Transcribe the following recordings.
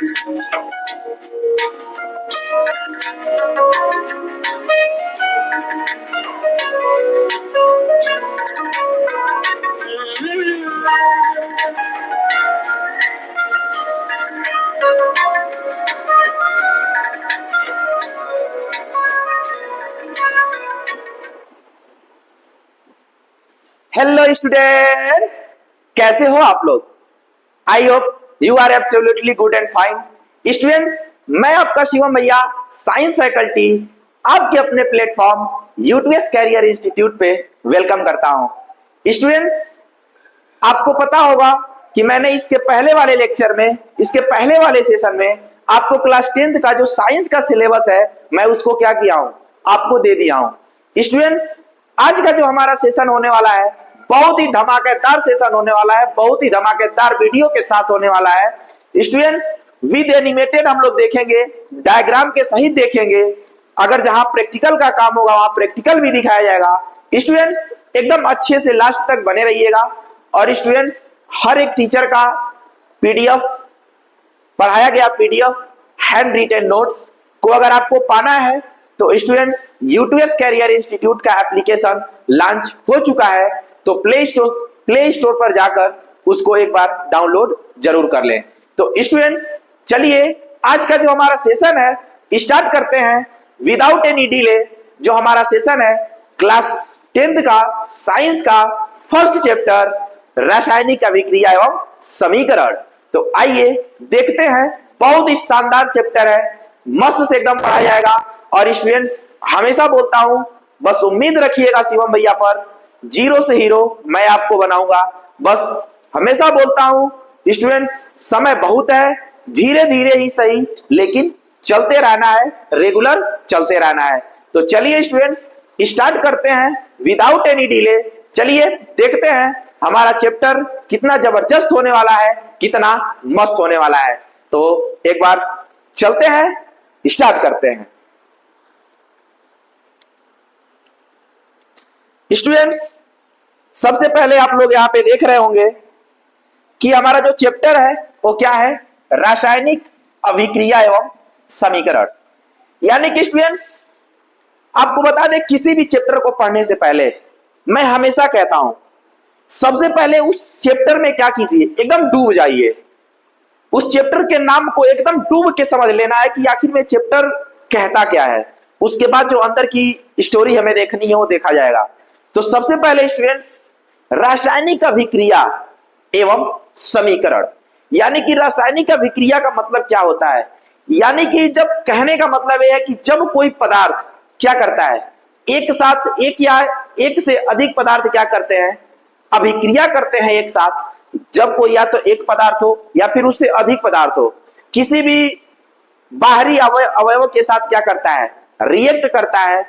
Hello students, कैसे हो आप लोग? I hope you are absolutely good and fine. Students, मैं आपका शिवम भैया, साइंस फैकल्टी, आपके अपने प्लेटफॉर्म यूटीएस कैरियर इंस्टीट्यूट पे वेलकम करता हूं। स्टूडेंट्स, आपको पता होगा कि मैंने इसके पहले वाले लेक्चर में, इसके पहले वाले सेशन में आपको क्लास 10th का जो साइंस का सिलेबस है, मैं उसको क्या किया हूं, आपको दे दिया हूं। स्टूडेंट्स, आज का जो हमारा सेशन होने वाला है, बहुत ही धमाकेदार सेशन होने वाला है, बहुत ही धमाकेदार वीडियो के साथ होने वाला है। स्टूडेंट्स, विद एनिमेटेड हम लोग देखेंगे, डायग्राम के सहित देखेंगे। अगर जहां प्रैक्टिकल का काम होगा वहां प्रैक्टिकल भी दिखाया जाएगा। स्टूडेंट्स, एकदम अच्छे से लास्ट तक बने रहिएगा। और स्टूडेंट्स, हर एक टीचर का पीडीएफ, पढ़ाया गया पीडीएफ, हैंड रिटन नोट्स को अगर आपको पाना है तो स्टूडेंट्स, यूटीएस कैरियर इंस्टीट्यूट का एप्लीकेशन लॉन्च हो चुका है, तो प्ले स्टोर पर जाकर उसको एक बार डाउनलोड जरूर कर लें। तो स्टूडेंट्स, चलिए आज का जो हमारा सेशन है स्टार्ट करते हैं विदाउट एनी डिले। जो हमारा सेशन है क्लास 10th का साइंस का फर्स्ट चैप्टर, रासायनिक अभिक्रिया एवं समीकरण। तो आइए देखते हैं, बहुत ही शानदार चैप्टर है, मस्त से एकदम पढ़ाया जाएगा। और स्टूडेंट्स, हमेशा बोलता हूं, बस उम्मीद रखिएगा शिवम भैया पर, जीरो से हीरो मैं आपको बनाऊंगा। बस हमेशा बोलता हूं स्टूडेंट्स, समय बहुत है, धीरे धीरे ही सही, लेकिन चलते रहना है, रेगुलर चलते रहना है। तो चलिए स्टूडेंट्स, स्टार्ट करते हैं विदाउट एनी डिले। चलिए देखते हैं हमारा चैप्टर कितना जबरदस्त होने वाला है, कितना मस्त होने वाला है। तो एक बार चलते हैं, स्टार्ट करते हैं। स्टूडेंट्स, सबसे पहले आप लोग यहां पे देख रहे होंगे कि हमारा जो चैप्टर है वो क्या है, रासायनिक अभिक्रिया एवं समीकरण। यानी कि स्टूडेंट्स, आपको बता दें, किसी भी चैप्टर को पढ़ने से पहले मैं हमेशा कहता हूं, सबसे पहले उस चैप्टर में क्या कीजिए, एकदम डूब जाइए। उस चैप्टर के नाम को एकदम डूब के समझ लेना है कि आखिर में चैप्टर कहता क्या है। उसके बाद जो अंदर की स्टोरी हमें देखनी है वो देखा जाएगा। तो सबसे पहले स्टूडेंट्स, रासायनिक अभिक्रिया एवं समीकरण। यानी कि रासायनिक अभिक्रिया का मतलब क्या होता है? यानी कि जब कहने का मतलब यह है कि जब कोई पदार्थ क्या करता है, एक साथ एक या एक से अधिक पदार्थ क्या करते हैं, अभिक्रिया करते हैं एक साथ। जब कोई या तो एक पदार्थ हो या फिर उससे अधिक पदार्थ हो, किसी भी बाहरी अवयव के साथ क्या करता है, रिएक्ट करता है।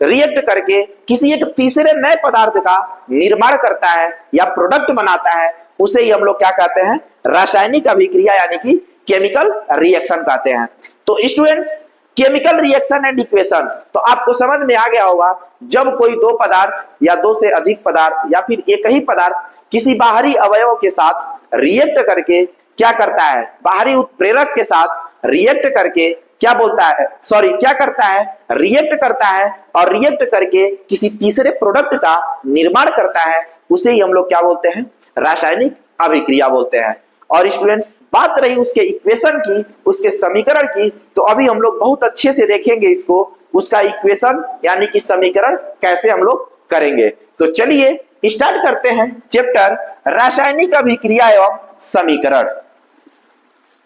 रिएक्ट करके किसी एक तीसरे नए पदार्थ का निर्माण करता है या प्रोडक्ट बनाता है, उसे ही हम लोग क्या कहते हैं, रासायनिक अभिक्रिया यानी कि केमिकल रिएक्शन कहते हैं। तो students, chemical reaction and equation तो आपको समझ में आ गया होगा। जब कोई दो पदार्थ या दो से अधिक पदार्थ या फिर एक ही पदार्थ किसी बाहरी अवयव के साथ रिएक्ट करके क्या करता है, बाहरी उत्प्रेरक के साथ रिएक्ट करके क्या बोलता है, क्या करता है, रिएक्ट करता है, और रिएक्ट करके किसी तीसरे प्रोडक्ट का निर्माण करता है, उसे ही हम लोग क्या बोलते हैं, रासायनिक अभिक्रिया बोलते हैं। और स्टूडेंट्स, बात रही उसके इक्वेशन की, उसके समीकरण की, तो अभी हम लोग बहुत अच्छे से देखेंगे इसको, उसका इक्वेशन यानी कि समीकरण कैसे हम लोग करेंगे। तो चलिए स्टार्ट करते हैं चैप्टर रासायनिक अभिक्रिया एवं समीकरण।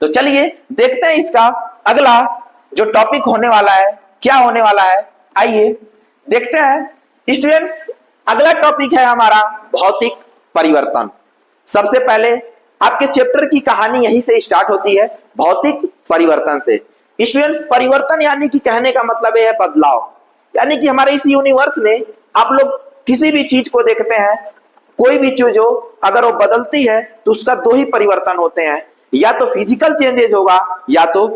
तो चलिए देखते हैं इसका अगला जो टॉपिक होने वाला है क्या होने वाला है, आइए देखते हैं। स्टूडेंट्स, अगला टॉपिक है हमारा भौतिक परिवर्तन। सबसे पहले आपके चैप्टर की कहानी यहीं से स्टार्ट होती है, भौतिक परिवर्तन से। स्टूडेंट्स, परिवर्तन यानी कि कहने का मतलब है बदलाव। यानी कि हमारे इस यूनिवर्स में आप लोग किसी भी चीज को देखते हैं, कोई भी चीज हो अगर वो बदलती है तो उसका दो ही परिवर्तन होते हैं, या तो फिजिकल चेंजेस होगा या तो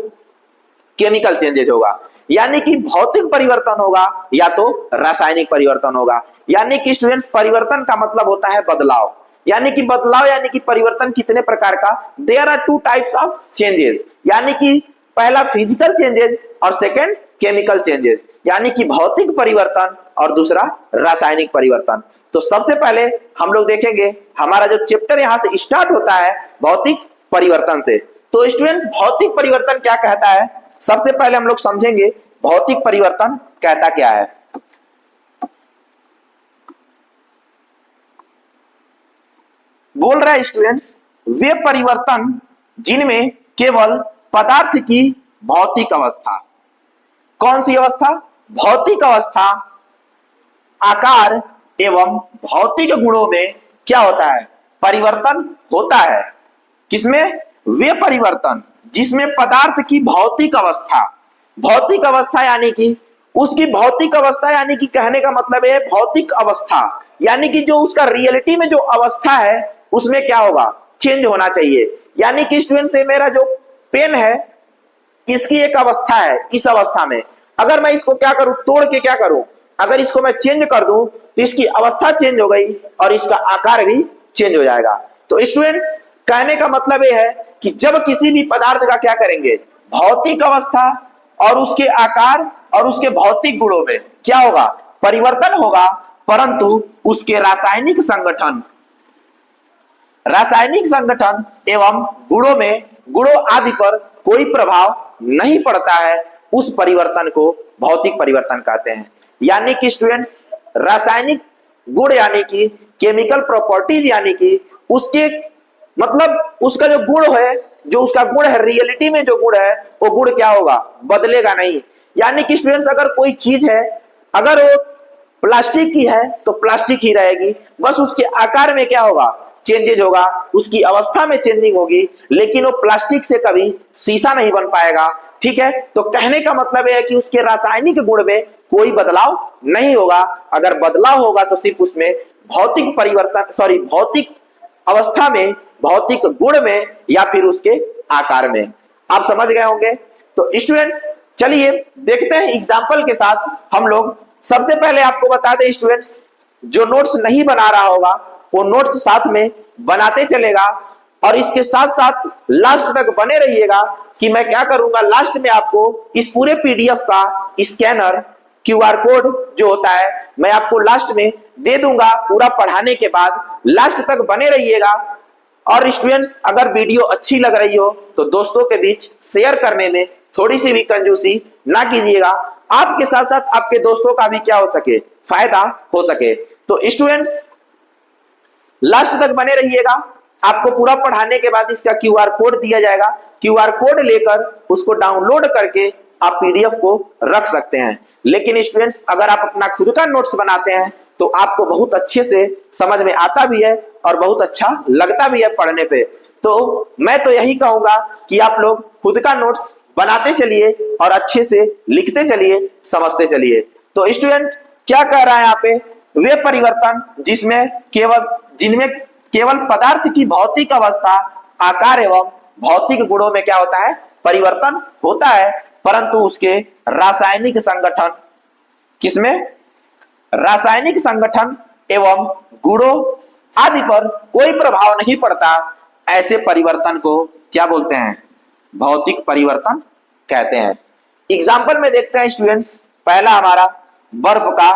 केमिकल चेंजेस होगा। यानी कि भौतिक परिवर्तन होगा या तो रासायनिक परिवर्तन होगा। यानी कि स्टूडेंट्स, परिवर्तन का मतलब होता है बदलाव। यानी कि बदलाव यानी कि परिवर्तन कितने प्रकार का, there are two types of changes, यानी कि पहला फिजिकल चेंजेस और सेकंड केमिकल चेंजेस, यानी कि भौतिक परिवर्तन और दूसरा रासायनिक परिवर्तन। तो सबसे पहले हम लोग देखेंगे, हमारा जो चैप्टर यहां से स्टार्ट होता है भौतिक परिवर्तन से। तो स्टूडेंट्स भौतिक परिवर्तन क्या कहता है, सबसे पहले हम लोग समझेंगे भौतिक परिवर्तन कहता क्या है। बोल रहा है स्टूडेंट्स, वे परिवर्तन जिनमें केवल पदार्थ की भौतिक अवस्था, कौन सी अवस्था, भौतिक अवस्था, आकार एवं भौतिक गुणों में क्या होता है, परिवर्तन होता है। किसमें, वे परिवर्तन जिसमें पदार्थ की भौतिक अवस्था, भौतिक अवस्था यानी कि उसकी भौतिक अवस्था, यानी कि कहने का मतलब है भौतिक अवस्था यानी कि जो उसका रियलिटी में जो अवस्था है उसमें क्या होगा, चेंज होना चाहिए। यानी कि स्टूडेंट से मेरा जो पेन है इसकी एक अवस्था है, इस अवस्था में अगर मैं इसको क्या करूं, तोड़ के क्या करूं, अगर इसको मैं चेंज कर दूं तो इसकी अवस्था चेंज हो गई और इसका आकार भी चेंज हो जाएगा। तो स्टूडेंट्स कहने का मतलब यह है कि जब किसी भी पदार्थ का क्या करेंगे, भौतिक अवस्था और उसके आकार और उसके भौतिक गुणों में क्या होगा, परिवर्तन होगा, परंतु उसके रासायनिक संगठन, रासायनिक संगठन एवं गुणों में, गुणों आदि पर कोई प्रभाव नहीं पड़ता है, उस परिवर्तन को भौतिक परिवर्तन कहते हैं। यानी कि स्टूडेंट्स रासायनिक गुण यानी कि केमिकल प्रॉपर्टीज, यानी कि उसके मतलब उसका जो गुण है, जो उसका गुण है रियलिटी में जो गुण है वो गुण क्या होगा, बदलेगा नहीं। यानी कि स्टूडेंट्स अगर कोई चीज है, अगर वो प्लास्टिक की है तो प्लास्टिक ही रहेगी, बस उसके आकार में क्या होगा, चेंजेज होगा, उसकी अवस्था में चेंजिंग होगी, लेकिन वो प्लास्टिक से कभी शीशा नहीं बन पाएगा। ठीक है, तो कहने का मतलब है कि उसके रासायनिक गुण में कोई बदलाव नहीं होगा, अगर बदलाव होगा तो सिर्फ उसमें भौतिक परिवर्तन, सॉरी भौतिक अवस्था में, भौतिक गुण में या फिर उसके आकार में। आप समझ गए होंगे। तो स्टूडेंट्स चलिए देखते हैं एग्जांपल के साथ हम लोग। सबसे पहले आपको बता दें स्टूडेंट्स, जो नोट्स नहीं बना रहा होगा वो नोट्स साथ में बनाते चलेगा और इसके साथ साथ लास्ट तक बने रहिएगा कि मैं क्या करूंगा, लास्ट में आपको इस पूरे पीडीएफ का स्कैनर, क्यूआर कोड जो होता है मैं आपको लास्ट में दे दूंगा पूरा पढ़ाने के बाद। लास्ट तक बने रहिएगा। और स्टूडेंट्स अगर वीडियो अच्छी लग रही हो तो दोस्तों के बीच शेयर करने में थोड़ी सी भी कंजूसी ना कीजिएगा, आपके साथ साथ आपके दोस्तों का भी क्या हो सके, फायदा हो सके। तो स्टूडेंट्स लास्ट तक बने रहिएगा, आपको पूरा पढ़ाने के बाद इसका क्यूआर कोड दिया जाएगा, क्यूआर कोड लेकर उसको डाउनलोड करके आप पीडीएफ को रख सकते हैं। लेकिन स्टूडेंट्स अगर आप अपना खुद का नोट्स बनाते हैं तो आपको बहुत अच्छे से समझ में आता भी है और बहुत अच्छा लगता भी है पढ़ने पे। तो मैं तो यही कहूंगा कि आप लोग खुद का नोट्स बनाते चलिए और अच्छे से लिखते चलिए, समझते चलिए। तो स्टूडेंट क्या कह रहा है यहाँ पे, वे परिवर्तन जिनमें केवल पदार्थ की भौतिक अवस्था, आकार एवं भौतिक गुणों में क्या होता है, परिवर्तन होता है, परंतु उसके रासायनिक संगठन, किसमें, रासायनिक संगठन एवं गुणों आदि पर कोई प्रभाव नहीं पड़ता, ऐसे परिवर्तन को क्या बोलते हैं, भौतिक परिवर्तन कहते हैं। एग्जाम्पल में देखते हैं स्टूडेंट्स, पहला हमारा बर्फ का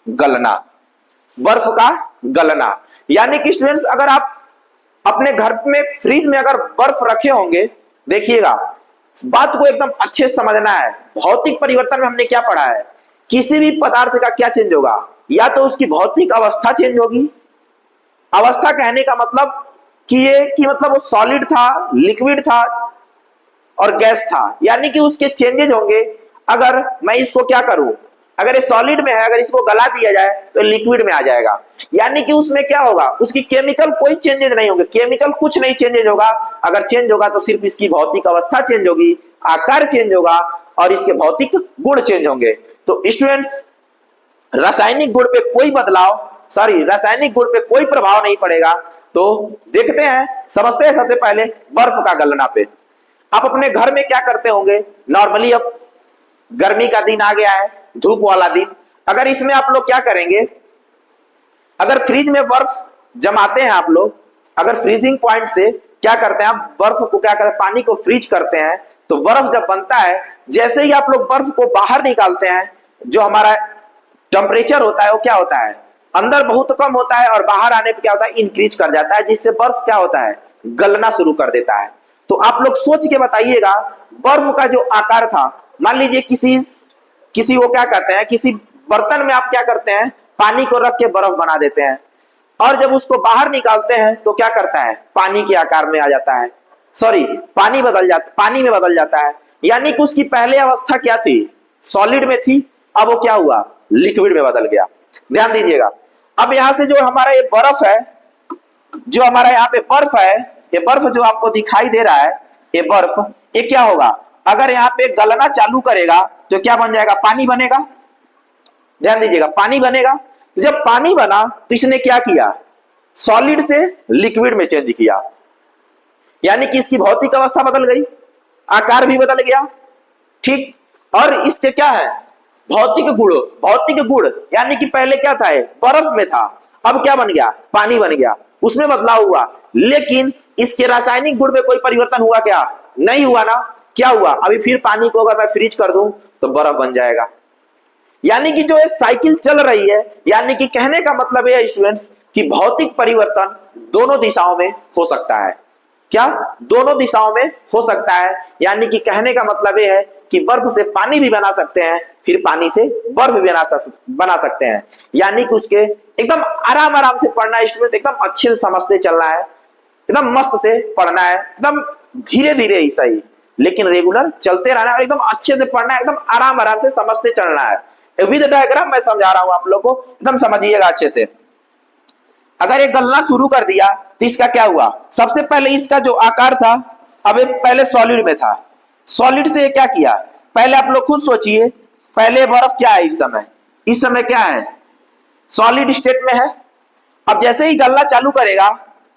गलना, बर्फ का गलना। यानी कि स्टूडेंट्स अगर आप अपने घर में फ्रिज में अगर बर्फ रखे होंगे, देखिएगा बात को एकदम अच्छे से समझना है। भौतिक परिवर्तन में हमने क्या पढ़ा है, किसी भी पदार्थ का क्या चेंज होगा, या तो उसकी भौतिक अवस्था चेंज होगी, अवस्था कहने का मतलब कि मतलब वो सॉलिड था, लिक्विड था और गैस था, यानी कि उसके चेंजेज होंगे। अगर मैं इसको क्या करूं, अगर ये सॉलिड में है, अगर इसको गला दिया जाए तो लिक्विड में आ जाएगा, यानी कि उसमें क्या होगा, उसकी केमिकल कोई चेंजेस नहीं होंगे, केमिकल कुछ नहीं चेंजेज होगा। अगर चेंज होगा तो सिर्फ इसकी भौतिक अवस्था चेंज होगी, आकार चेंज होगा और इसके भौतिक गुण चेंज होंगे। तो स्टूडेंट्स रासायनिक गुण पे कोई बदलाव, रासायनिक गुण पे कोई प्रभाव नहीं पड़ेगा। तो देखते हैं, समझते हैं सबसे पहले बर्फ का गलना पे। आप अपने घर में क्या करते होंगे, नॉर्मली अब गर्मी का दिन आ गया है, धूप वाला दिन, अगर इसमें आप लोग क्या करेंगे, अगर फ्रिज में बर्फ जमाते हैं आप लोग, अगर फ्रीजिंग पॉइंट से क्या करते हैं आप, बर्फ को क्या करते हैं, पानी को फ्रीज करते हैं, तो बर्फ जब बनता है, जैसे ही आप लोग बर्फ को बाहर निकालते हैं, जो हमारा टेम्परेचर होता है वो क्या होता है, अंदर बहुत कम होता है और बाहर आने पर क्या होता है, इंक्रीज कर जाता है, जिससे बर्फ क्या होता है, गलना शुरू कर देता है। तो आप लोग सोच के बताइएगा, बर्फ का जो आकार था, मान लीजिए किसी वो क्या कहते हैं, किसी बर्तन में आप क्या करते हैं, पानी को रख के बर्फ बना देते हैं, और जब उसको बाहर निकालते हैं तो क्या करता है, पानी के आकार में आ जाता है, सॉरी पानी में बदल जाता है। यानी कि उसकी पहले अवस्था क्या थी, सॉलिड में थी, अब वो क्या हुआ, लिक्विड में बदल गया। ध्यान दीजिएगा। अब यहां से जो हमारा ये बर्फ है, जो हमारा यहाँ पे बर्फ है, ये बर्फ जो आपको दिखाई दे रहा है, ये बर्फ, ये क्या होगा, अगर यहाँ पे गलना चालू करेगा तो क्या बन जाएगा, पानी बनेगा। ध्यान दीजिएगा, पानी बनेगा। जब पानी बना तो इसने क्या किया, सॉलिड से लिक्विड में चेंज किया, यानी कि इसकी भौतिक अवस्था बदल गई, आकार भी बदल गया, ठीक। और इसके क्या है, भौतिक गुण, यानी कि पहले क्या था, बर्फ में था, अब क्या बन गया, पानी बन गया, उसमें बदलाव हुआ। लेकिन इसके रासायनिक गुण में कोई परिवर्तन हुआ क्या, नहीं हुआ ना। क्या हुआ, अभी फिर पानी को अगर मैं फ्रीज कर दूं तो बर्फ बन जाएगा। यानी कि जो ये साइकिल चल रही है, यानी कि कहने का मतलब है स्टूडेंट्स कि भौतिक परिवर्तन दोनों दिशाओं में हो सकता है। क्या, दोनों दिशाओं में हो सकता है। यानी कि कहने का मतलब यह है कि बर्फ से पानी भी बना सकते हैं, फिर पानी से बर्फ भी बना सकते हैं। यानी कि उसके एकदम आराम से पढ़ना है स्टूडेंट, एकदम अच्छे से समझते चलना है, एकदम मस्त से पढ़ना है, एकदम धीरे धीरे ही सही, लेकिन रेगुलर चलते रहना है, एकदम अच्छे से पढ़ना है, एकदम आराम से समझते चलना है। विद डायग्राम मैं समझा रहा हूं आप लोगों को, एकदम समझिएगा अच्छे से। अगर ये गलना शुरू कर दिया तो इसका क्या हुआ, सबसे पहले इसका जो आकार था, अब ये पहले सॉलिड में था, सॉलिड से क्या किया, पहले आप लोग खुद सोचिए, पहले बर्फ क्या है, इस समय क्या है, सॉलिड स्टेट में है। अब जैसे ही गलना चालू करेगा,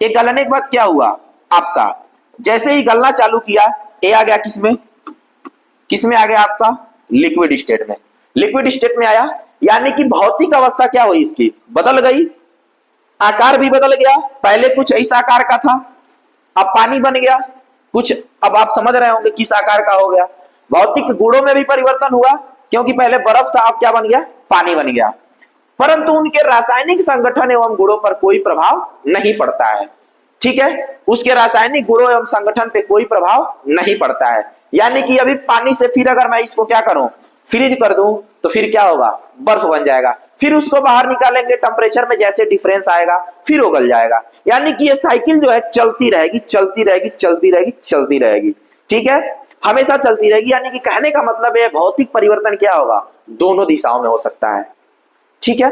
ये गलने के बाद क्या हुआ आपका, जैसे ही गलना चालू किया, ये आ गया किसमें आ गया आपका, लिक्विड स्टेट में, लिक्विड स्टेट में आया। यानी कि भौतिक अवस्था क्या हुई, इसकी बदल गई, आकार भी बदल गया, पहले कुछ इस आकार का था, अब पानी बन गया कुछ, अब आप समझ रहे होंगे किस आकार का हो गया। भौतिक गुणों में भी परिवर्तन हुआ, क्योंकि पहले बर्फ था, अब क्या बन गया, पानी बन गया। परंतु उनके रासायनिक संगठन एवं गुणों पर कोई प्रभाव नहीं पड़ता है, ठीक है, उसके रासायनिक गुणों एवं संगठन पे कोई प्रभाव नहीं पड़ता है। यानी कि अभी पानी से फिर अगर मैं इसको क्या करूं, फ्रीज कर दूं, तो फिर क्या होगा, बर्फ बन जाएगा, फिर उसको बाहर निकालेंगे, टेम्परेचर में जैसे डिफरेंस आएगा फिर उगल जाएगा। यानी कि ये साइकिल जो है चलती रहेगी, ठीक है, हमेशा चलती रहेगी। यानी कि कहने का मतलब है भौतिक परिवर्तन क्या होगा, दोनों दिशाओं में हो सकता है, ठीक है।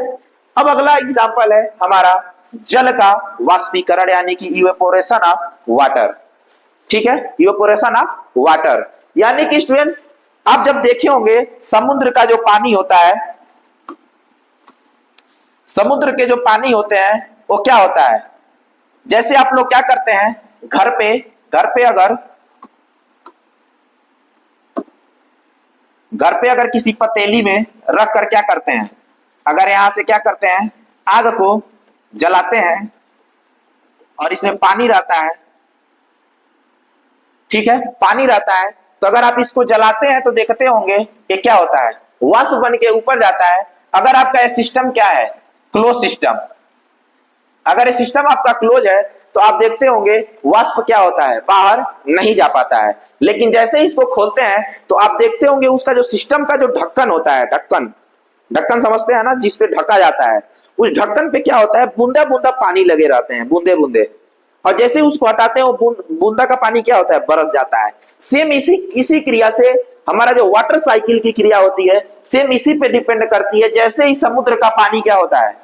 अब अगला एग्जांपल है हमारा जल का वाष्पीकरण, यानी कि इवेपोरेशन ऑफ वाटर, ठीक है, इवेपोरेशन ऑफ वाटर। यानी कि स्टूडेंट्स आप जब देखे होंगे समुद्र का जो पानी होता है, समुद्र के जो पानी होते हैं वो क्या होता है, जैसे आप लोग क्या करते हैं, घर पे अगर किसी पतीली में रख कर क्या करते हैं, अगर यहां से क्या करते हैं, आग को जलाते हैं और इसमें पानी रहता है, ठीक है, पानी रहता है, तो अगर आप इसको जलाते हैं तो देखते होंगे ये क्या होता है, वाष्प बन के ऊपर जाता है। अगर आपका ये सिस्टम क्या है, क्लोज सिस्टम, अगर ये सिस्टम आपका क्लोज है तो आप देखते होंगे वाष्प क्या होता है, बाहर नहीं जा पाता है। लेकिन जैसे इसको खोलते हैं तो आप देखते होंगे उसका जो सिस्टम का जो ढक्कन होता है, ढक्कन समझते हैं ना, जिसपे ढका जाता है, उस ढक्कन पे क्या होता है, बूंदा बूंदा पानी लगे रहते हैं, बूंदे बूंदे, और जैसे उसको हटाते हैं वो बूंदा का पानी क्या होता है, बरस जाता है। सेम इसी क्रिया से हमारा जो वाटर साइकिल की क्रिया होती है, सेम इसी पे डिपेंड करती है। जैसे ही समुद्र का पानी क्या होता है,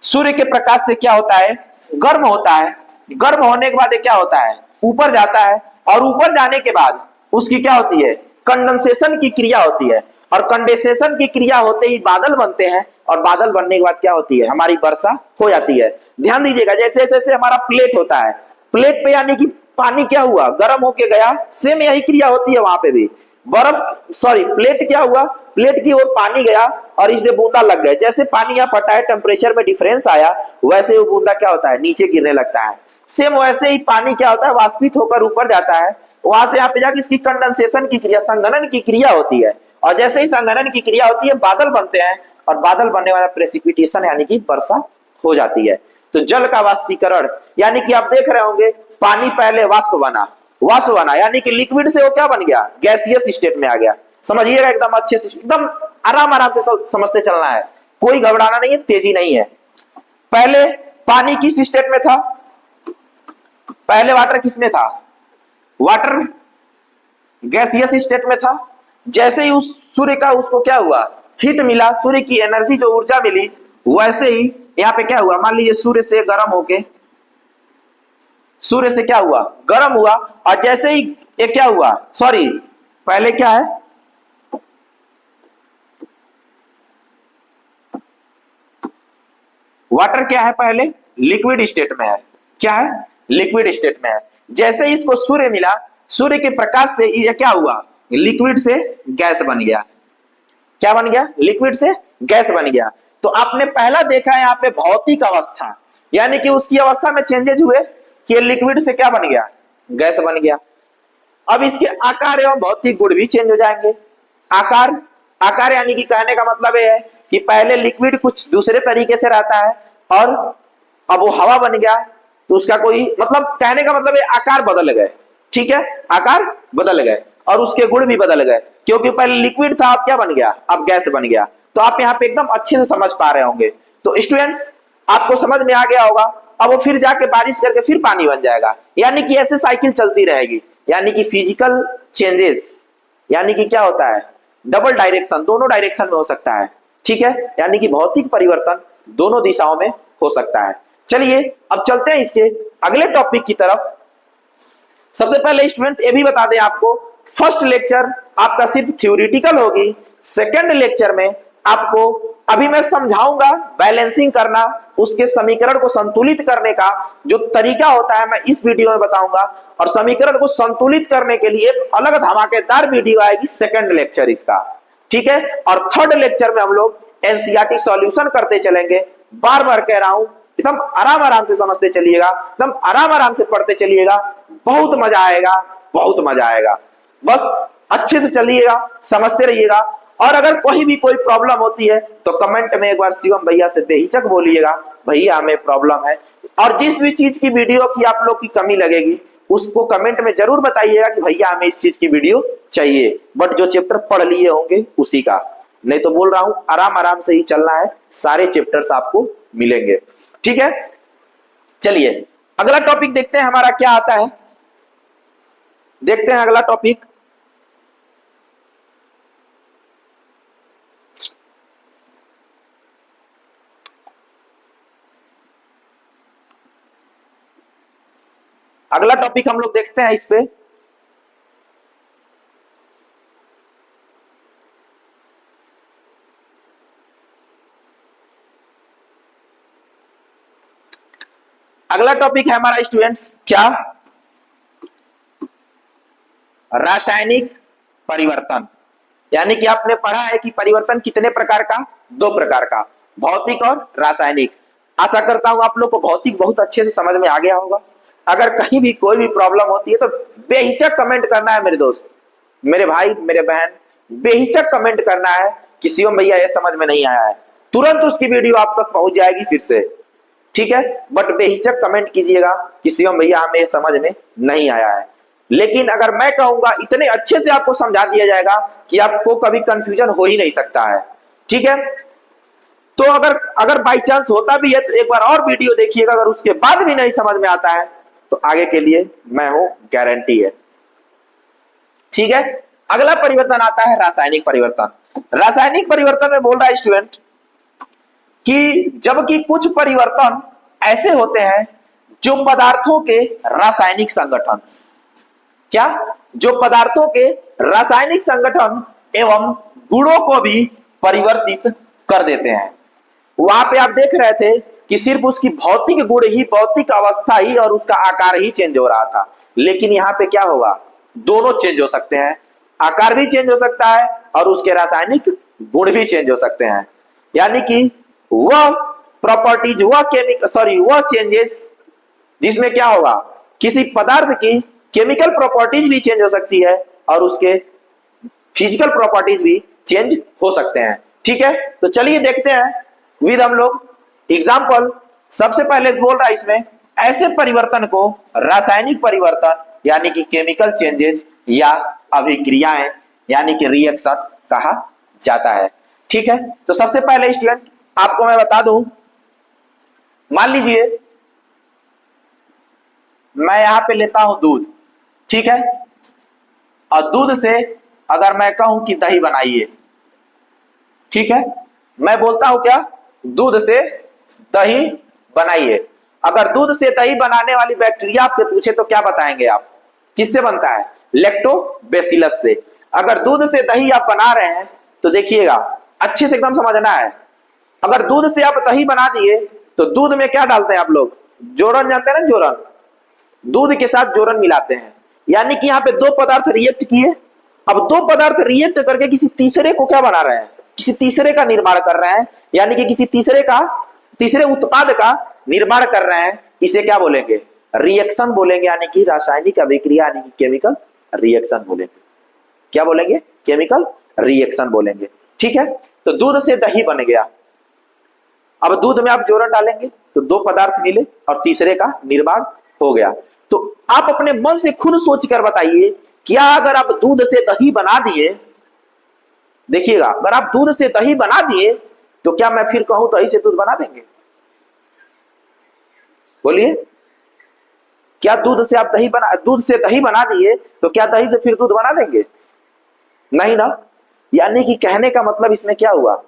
सूर्य के प्रकाश से क्या होता है, गर्म होता है, गर्म होने के बाद क्या होता है, ऊपर जाता है, और ऊपर जाने के बाद उसकी क्या होती है, कंडेंसेशन की क्रिया होती है, और कंडेंसेशन की क्रिया होते ही बादल बनते हैं, और बादल बनने के बाद क्या होती है, हमारी वर्षा हो जाती है। ध्यान दीजिएगा, जैसे जैसे हमारा प्लेट होता है, प्लेट पे यानी कि पानी क्या हुआ, गर्म होके गया, सेम यही क्रिया होती है वहां पे भी। प्लेट क्या हुआ, प्लेट की ओर पानी गया और इसमें बूंदा लग गए। जैसे पानी यहाँ फटा है, टेम्परेचर में डिफरेंस आया, वैसे ही वो बूंदा क्या होता है, नीचे गिरने लगता है। सेम वैसे ही पानी क्या होता है, वाष्पित होकर ऊपर जाता है, वहां से यहाँ पे जाकर इसकी कंडेंसेशन की क्रिया, संघनन की क्रिया होती है। और जैसे ही संघनन की क्रिया होती है, बादल बनते हैं, और बादल बनने वाला प्रेसिपिटेशन यानी कि वर्षा हो जाती है। तो जल का वाष्पीकरण, यानी कि आप देख रहे होंगे पानी पहले वाष्प बना यानी कि लिक्विड से वो क्या बन गया, गैसियस स्टेट में आ गया। समझिएगा एकदम अच्छे से, एकदम आराम आराम से समझते चलना है, कोई घबराना नहीं है, तेजी नहीं है। पहले पानी किस स्टेट में था, पहले वाटर किस में था, वाटर गैसियस स्टेट में था। जैसे ही उस सूर्य का उसको क्या हुआ, हीट मिला, सूर्य की एनर्जी जो ऊर्जा मिली, वैसे ही यहाँ पे क्या हुआ, मान लीजिए सूर्य से गर्म होके, सूर्य से क्या हुआ, गर्म हुआ, और जैसे ही ये क्या हुआ, सॉरी पहले क्या है, वाटर क्या है, पहले लिक्विड स्टेट में है, क्या है, लिक्विड स्टेट में है। जैसे ही इसको सूर्य मिला, सूर्य के प्रकाश से ये क्या हुआ, लिक्विड से गैस बन गया। क्या बन गया, लिक्विड से गैस बन गया। तो आपने पहला देखा है यहाँ पे भौतिक अवस्था, यानी कि उसकी अवस्था में चेंजेज हुए कि लिक्विड से क्या बन गया, गैस बन गया। अब इसके आकार एवं भौतिक गुण भी चेंज हो जाएंगे। आकार यानी कि कहने का मतलब यह है कि पहले लिक्विड कुछ दूसरे तरीके से रहता है, और अब वो हवा बन गया, तो उसका कोई मतलब, कहने का मतलब आकार बदल गए, ठीक है, आकार बदल गए, और उसके गुण भी बदल गए, क्योंकि पहले लिक्विड था, अब क्या बन गया, अब गैस बन गया। तो आप यहाँ पे एकदम अच्छे से समझ पा रहे होंगे। तो स्टूडेंट्स आपको समझ में आ गया होगा। अब वो फिर जाके बारिश करके फिर पानी बन जाएगा, यानी कि ऐसे साइकिल चलती रहेगी। यानी कि फिजिकल चेंजेस, यानी कि क्या होता है, डबल डायरेक्शन, दोनों डायरेक्शन में हो सकता है, ठीक है, यानी कि भौतिक परिवर्तन दोनों दिशाओं में हो सकता है। चलिए अब चलते हैं इसके अगले टॉपिक की तरफ। सबसे पहले स्टूडेंट ये भी बता दें आपको, फर्स्ट लेक्चर आपका सिर्फ थ्योरेटिकल होगी, सेकंड लेक्चर में आपको अभी मैं समझाऊंगा बैलेंसिंग करना, उसके समीकरण को संतुलित करने का जो तरीका होता है मैं इस वीडियो में बताऊंगा, और समीकरण को संतुलित करने के लिए एक अलग धमाकेदार वीडियो आएगी सेकंड लेक्चर इसका, ठीक है। और थर्ड लेक्चर में हम लोग एनसीईआरटी सॉल्यूशन करते चलेंगे। बार बार कह रहा हूं, एकदम आराम आराम से समझते चलिएगा, एकदम आराम आराम से पढ़ते चलिएगा, बहुत मजा आएगा, बहुत मजा आएगा। बस अच्छे से चलिएगा, समझते रहिएगा। और अगर कोई प्रॉब्लम होती है तो कमेंट में एक बार शिवम भैया से बेहिचक बोलिएगा, भैया हमें प्रॉब्लम है। और जिस भी चीज की वीडियो की आप लोग की कमी लगेगी उसको कमेंट में जरूर बताइएगा कि भैया हमें इस चीज की वीडियो चाहिए, बट जो चैप्टर पढ़ लिए होंगे उसी का, नहीं तो बोल रहा हूं आराम आराम से ही चलना है, सारे चैप्टर्स आपको मिलेंगे, ठीक है। चलिए अगला टॉपिक देखते हैं हमारा क्या आता है, देखते हैं अगला टॉपिक। अगला टॉपिक हम लोग देखते हैं इस पे, अगला टॉपिक है हमारा स्टूडेंट्स क्या, रासायनिक परिवर्तन। यानी कि आपने पढ़ा है कि परिवर्तन कितने प्रकार का, दो प्रकार का, भौतिक और रासायनिक। आशा करता हूं आप लोग को भौतिक बहुत अच्छे से समझ में आ गया होगा। अगर कहीं भी कोई भी प्रॉब्लम होती है तो बेहिचक कमेंट करना है मेरे दोस्त, मेरे भाई, मेरे बहन, बेहिचक कमेंट करना है कि शिवम भैया ये समझ में नहीं आया है, तुरंत उसकी वीडियो आप तक पहुंच जाएगी फिर से, ठीक है। बट बेहिचक कमेंट कीजिएगा कि शिवम भैया हमें समझ में नहीं आया है। लेकिन अगर मैं कहूंगा इतने अच्छे से आपको समझा दिया जाएगा कि आपको कभी कंफ्यूजन हो ही नहीं सकता है, ठीक है। तो अगर बाई चांस होता भी है तो एक बार और वीडियो देखिएगा, अगर उसके बाद भी नहीं समझ में आता है तो आगे के लिए मैं हूं, गारंटी है, ठीक है। अगला परिवर्तन आता है रासायनिक परिवर्तन। रासायनिक परिवर्तन में बोल रहा है स्टूडेंट कि जबकि कुछ परिवर्तन ऐसे होते हैं जो पदार्थों के रासायनिक संगठन, क्या, जो पदार्थों के रासायनिक संगठन एवं गुणों को भी परिवर्तित कर देते हैं। वहां पे आप देख रहे थे कि सिर्फ उसकी भौतिक गुण ही, भौतिक अवस्था ही और उसका आकार ही चेंज हो रहा था, लेकिन यहाँ पे क्या होगा, दोनों चेंज हो सकते हैं, आकार भी चेंज हो सकता है और उसके रासायनिक गुण भी चेंज हो सकते हैं। यानी कि वह प्रॉपर्टीज, वह चेंजेस जिसमें क्या होगा, किसी पदार्थ की केमिकल प्रॉपर्टीज भी चेंज हो सकती है और उसके फिजिकल प्रॉपर्टीज भी चेंज हो सकते हैं। ठीक है, तो चलिए देखते हैं विद हम लोग एग्जाम्पल। सबसे पहले बोल रहा है इसमें, ऐसे परिवर्तन को रासायनिक परिवर्तन यानी कि केमिकल चेंजेस या अभिक्रियाएं यानी कि रिएक्शन कहा जाता है। ठीक है, तो सबसे पहले स्टूडेंट आपको मैं बता दूं, मान लीजिए मैं यहां पे लेता हूं दूध, ठीक है, और दूध से अगर मैं कहूं कि दही बनाइए, ठीक है, मैं बोलता हूं क्या, दूध से दही बनाइए। अगर दूध से दही बनाने वाली बैक्टीरिया आपसे पूछे तो क्या बताएंगे आप, किससे बनता है, लैक्टोबैसिलस से। अगर दूध से दही आप बना रहे हैं तो देखिएगा अच्छे से एकदम समझना है, अगर दूध से आप दही बना दिए तो दूध में क्या डालते हैं आप लोग, जोरन, जानते हैं ना जोरन, दूध के साथ जोरन मिलाते हैं। यानी कि यहाँ पे दो पदार्थ रिएक्ट किए, अब दो पदार्थ रिएक्ट करके किसी तीसरे को क्या बना रहे हैं, किसी तीसरे का निर्माण कर रहे हैं, यानी कि किसी तीसरे उत्पाद का निर्माण कर रहे हैं। इसे क्या बोलेंगे, रिएक्शन बोलेंगे, यानी कि रासायनिक अभिक्रिया यानी कि केमिकल रिएक्शन बोलेंगे। क्या बोलेंगे, केमिकल रिएक्शन बोलेंगे। ठीक है, तो दूध से दही बन गया, अब दूध में आप जोरन डालेंगे तो दो पदार्थ मिले और तीसरे का निर्माण हो गया। तो आप अपने मन से खुद सोचकर बताइए, क्या अगर आप दूध से दही बना दिए, देखिएगा अगर आप दूध से दही बना दिए तो क्या मैं फिर कहूं दही से दूध बना देंगे, बोलिए, क्या दूध से दही बना दिए तो क्या दही से फिर दूध बना देंगे, नहीं ना। यानी कि कहने का मतलब इसमें क्या हुआ,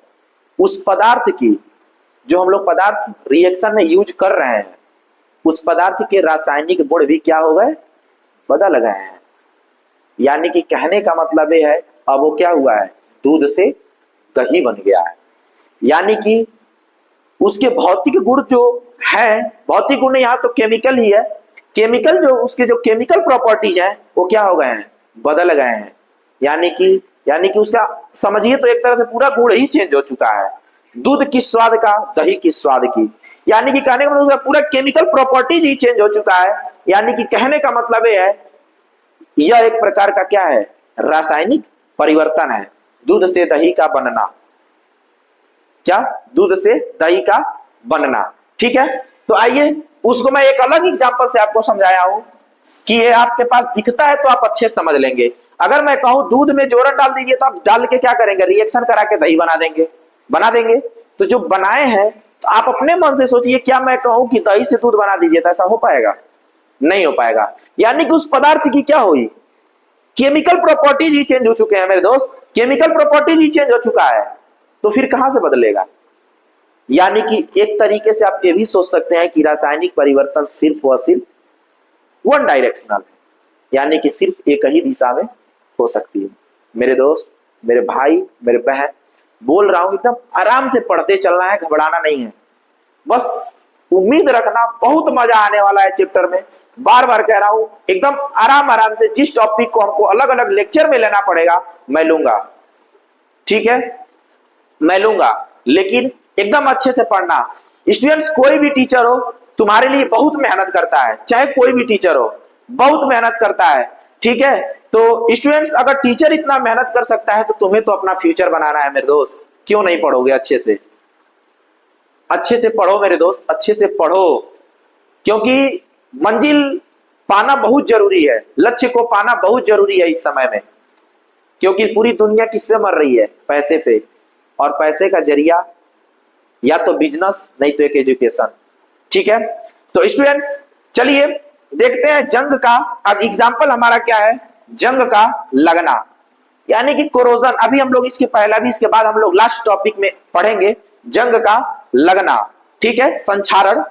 उस पदार्थ की, जो हम लोग पदार्थ रिएक्शन में यूज कर रहे हैं, उस पदार्थ के रासायनिक गुण भी क्या हो गए, बदल गए हैं। यानी कि कहने का मतलब यह है, अब वो क्या हुआ है, दूध से दही बन गया है। यानी कि उसके भौतिक गुण जो है, भौतिक गुण यहाँ तो केमिकल ही है, केमिकल जो उसके जो केमिकल प्रॉपर्टीज हैं वो क्या हो गए हैं, बदल गए हैं। यानी कि उसका समझिए तो एक तरह से पूरा गुण ही चेंज हो चुका है, दूध किस स्वाद का, दही किस स्वाद की। यानी कि कहने का मतलब उसका पूरा केमिकल प्रॉपर्टीज ही चेंज हो चुका है। यानी कि कहने का मतलब यह है, यह एक प्रकार का क्या है, रासायनिक परिवर्तन है, दूध से दही का बनना। क्या, दूध से दही का बनना। ठीक है, तो आइए उसको मैं एक अलग एग्जांपल से आपको समझाया हूं कि ये आपके पास दिखता है तो आप अच्छे से समझ लेंगे। अगर मैं कहूं दूध में जोरन डाल दीजिए तो आप डाल के क्या करेंगे, रिएक्शन करा के दही बना देंगे। तो जो बनाए हैं तो आप अपने मन से सोचिए, क्या मैं कहूं कि दही से दूध बना दीजिए तो ऐसा हो पाएगा, नहीं हो पाएगा। यानी कि उस पदार्थ की क्या हुई, केमिकल प्रॉपर्टीज ही चेंज हो चुके हैं मेरे दोस्त, केमिकल प्रॉपर्टीज ही चेंज हो चुका है, तो फिर कहां से बदलेगा। यानी कि एक तरीके से आप ये भी सोच सकते हैं कि रासायनिक परिवर्तन सिर्फ और सिर्फ वन डायरेक्शनल है, यानी कि सिर्फ एक ही दिशा में हो सकती है। मेरे दोस्त, मेरे भाई, मेरे बहन, बोल रहा हूं एकदम आराम से पढ़ते चलना है, घबराना नहीं है, बस उम्मीद रखना बहुत मजा आने वाला है चैप्टर में। बार बार कह रहा हूं, एकदम आराम से जिस टॉपिक को हमको अलग अलग लेक्चर में लेना पड़ेगा मैं लूंगा, ठीक है, मैं लूंगा, लेकिन एकदम अच्छे से पढ़ना। स्टूडेंट्स, कोई भी टीचर हो तुम्हारे लिए बहुत मेहनत करता है, चाहे कोई भी टीचर हो बहुत मेहनत करता है। ठीक है, तो स्टूडेंट्स अगर टीचर इतना मेहनत कर सकता है तो तुम्हें तो अपना फ्यूचर बनाना है मेरे दोस्त, क्यों नहीं पढ़ोगे अच्छे से पढ़ो मेरे दोस्त, अच्छे से पढ़ो, क्योंकि मंजिल पाना बहुत जरूरी है, लक्ष्य को पाना बहुत जरूरी है इस समय में, क्योंकि पूरी दुनिया किस पे मर रही है, पैसे पे, और पैसे का जरिया या तो बिजनेस नहीं तो एक एजुकेशन। ठीक है, तो स्टूडेंट्स चलिए देखते हैं जंग का। अब एग्जांपल हमारा क्या है, जंग का लगना, यानी कि कोरोजन। अभी हम लोग इसके पहला भी, इसके बाद हम लोग लास्ट टॉपिक में पढ़ेंगे जंग का लगना। ठीक है, संक्षारण।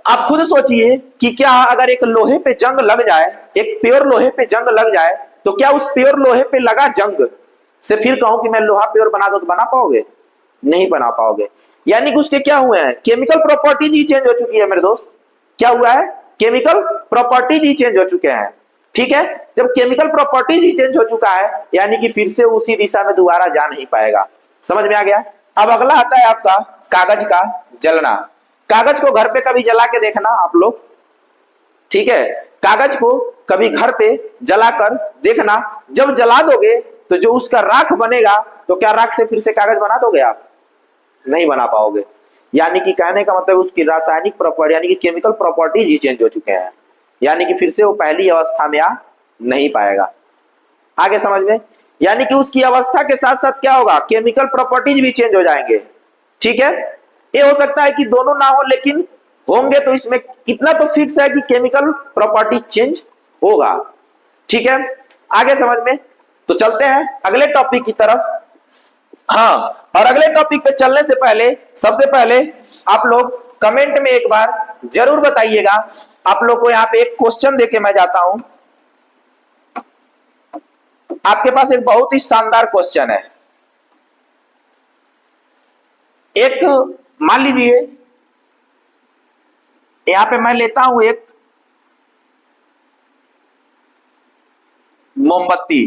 आप खुद सोचिए कि क्या अगर एक लोहे पे जंग लग जाए, एक प्योर लोहे पे जंग लग जाए, तो क्या उस प्योर लोहे पे लगा जंग से फिर कहूं कि मैं लोहा प्योर बना दो तो बना पाओगे, नहीं बना पाओगे। यानी कि उसके क्या हुए हैं, केमिकल प्रॉपर्टीज ही चेंज हो चुकी है मेरे दोस्त। क्या हुआ है, केमिकल प्रॉपर्टीज ही चेंज हो चुके हैं। ठीक है, जब केमिकल प्रॉपर्टीज ही चेंज हो चुका है यानी कि फिर से उसी दिशा में दोबारा जा नहीं पाएगा। समझ में आ गया। अब अगला आता है आपका कागज का जलना। कागज को घर पे कभी जला के देखना आप लोग, ठीक है, कागज को कभी घर पे जलाकर देखना। जब जला दोगे तो जो उसका राख बनेगा, तो क्या राख से फिर से कागज बना दोगे आप? नहीं बना पाओगे। यानी कि कहने का मतलब उसकी रासायनिक प्रॉपर्टी यानी कि केमिकल प्रॉपर्टीज ही चेंज हो चुके हैं, यानी कि फिर से वो पहली अवस्था में आ नहीं पाएगा। आगे समझ में, यानी कि उसकी अवस्था के साथ साथ क्या होगा, केमिकल प्रॉपर्टीज भी चेंज हो जाएंगे। ठीक है, ये हो सकता है कि दोनों ना हो, लेकिन होंगे तो इसमें इतना तो फिक्स है कि केमिकल प्रॉपर्टी चेंज होगा। ठीक है, आगे समझ में। तो चलते हैं अगले टॉपिक की तरफ। हाँ, और अगले टॉपिक पे चलने से पहले सबसे पहले आप लोग कमेंट में एक बार जरूर बताइएगा। आप लोग को यहाँ पे एक क्वेश्चन देके मैं जाता हूं। आपके पास एक बहुत ही शानदार क्वेश्चन है। एक मान लीजिए यहां पे मैं लेता हूं एक मोमबत्ती,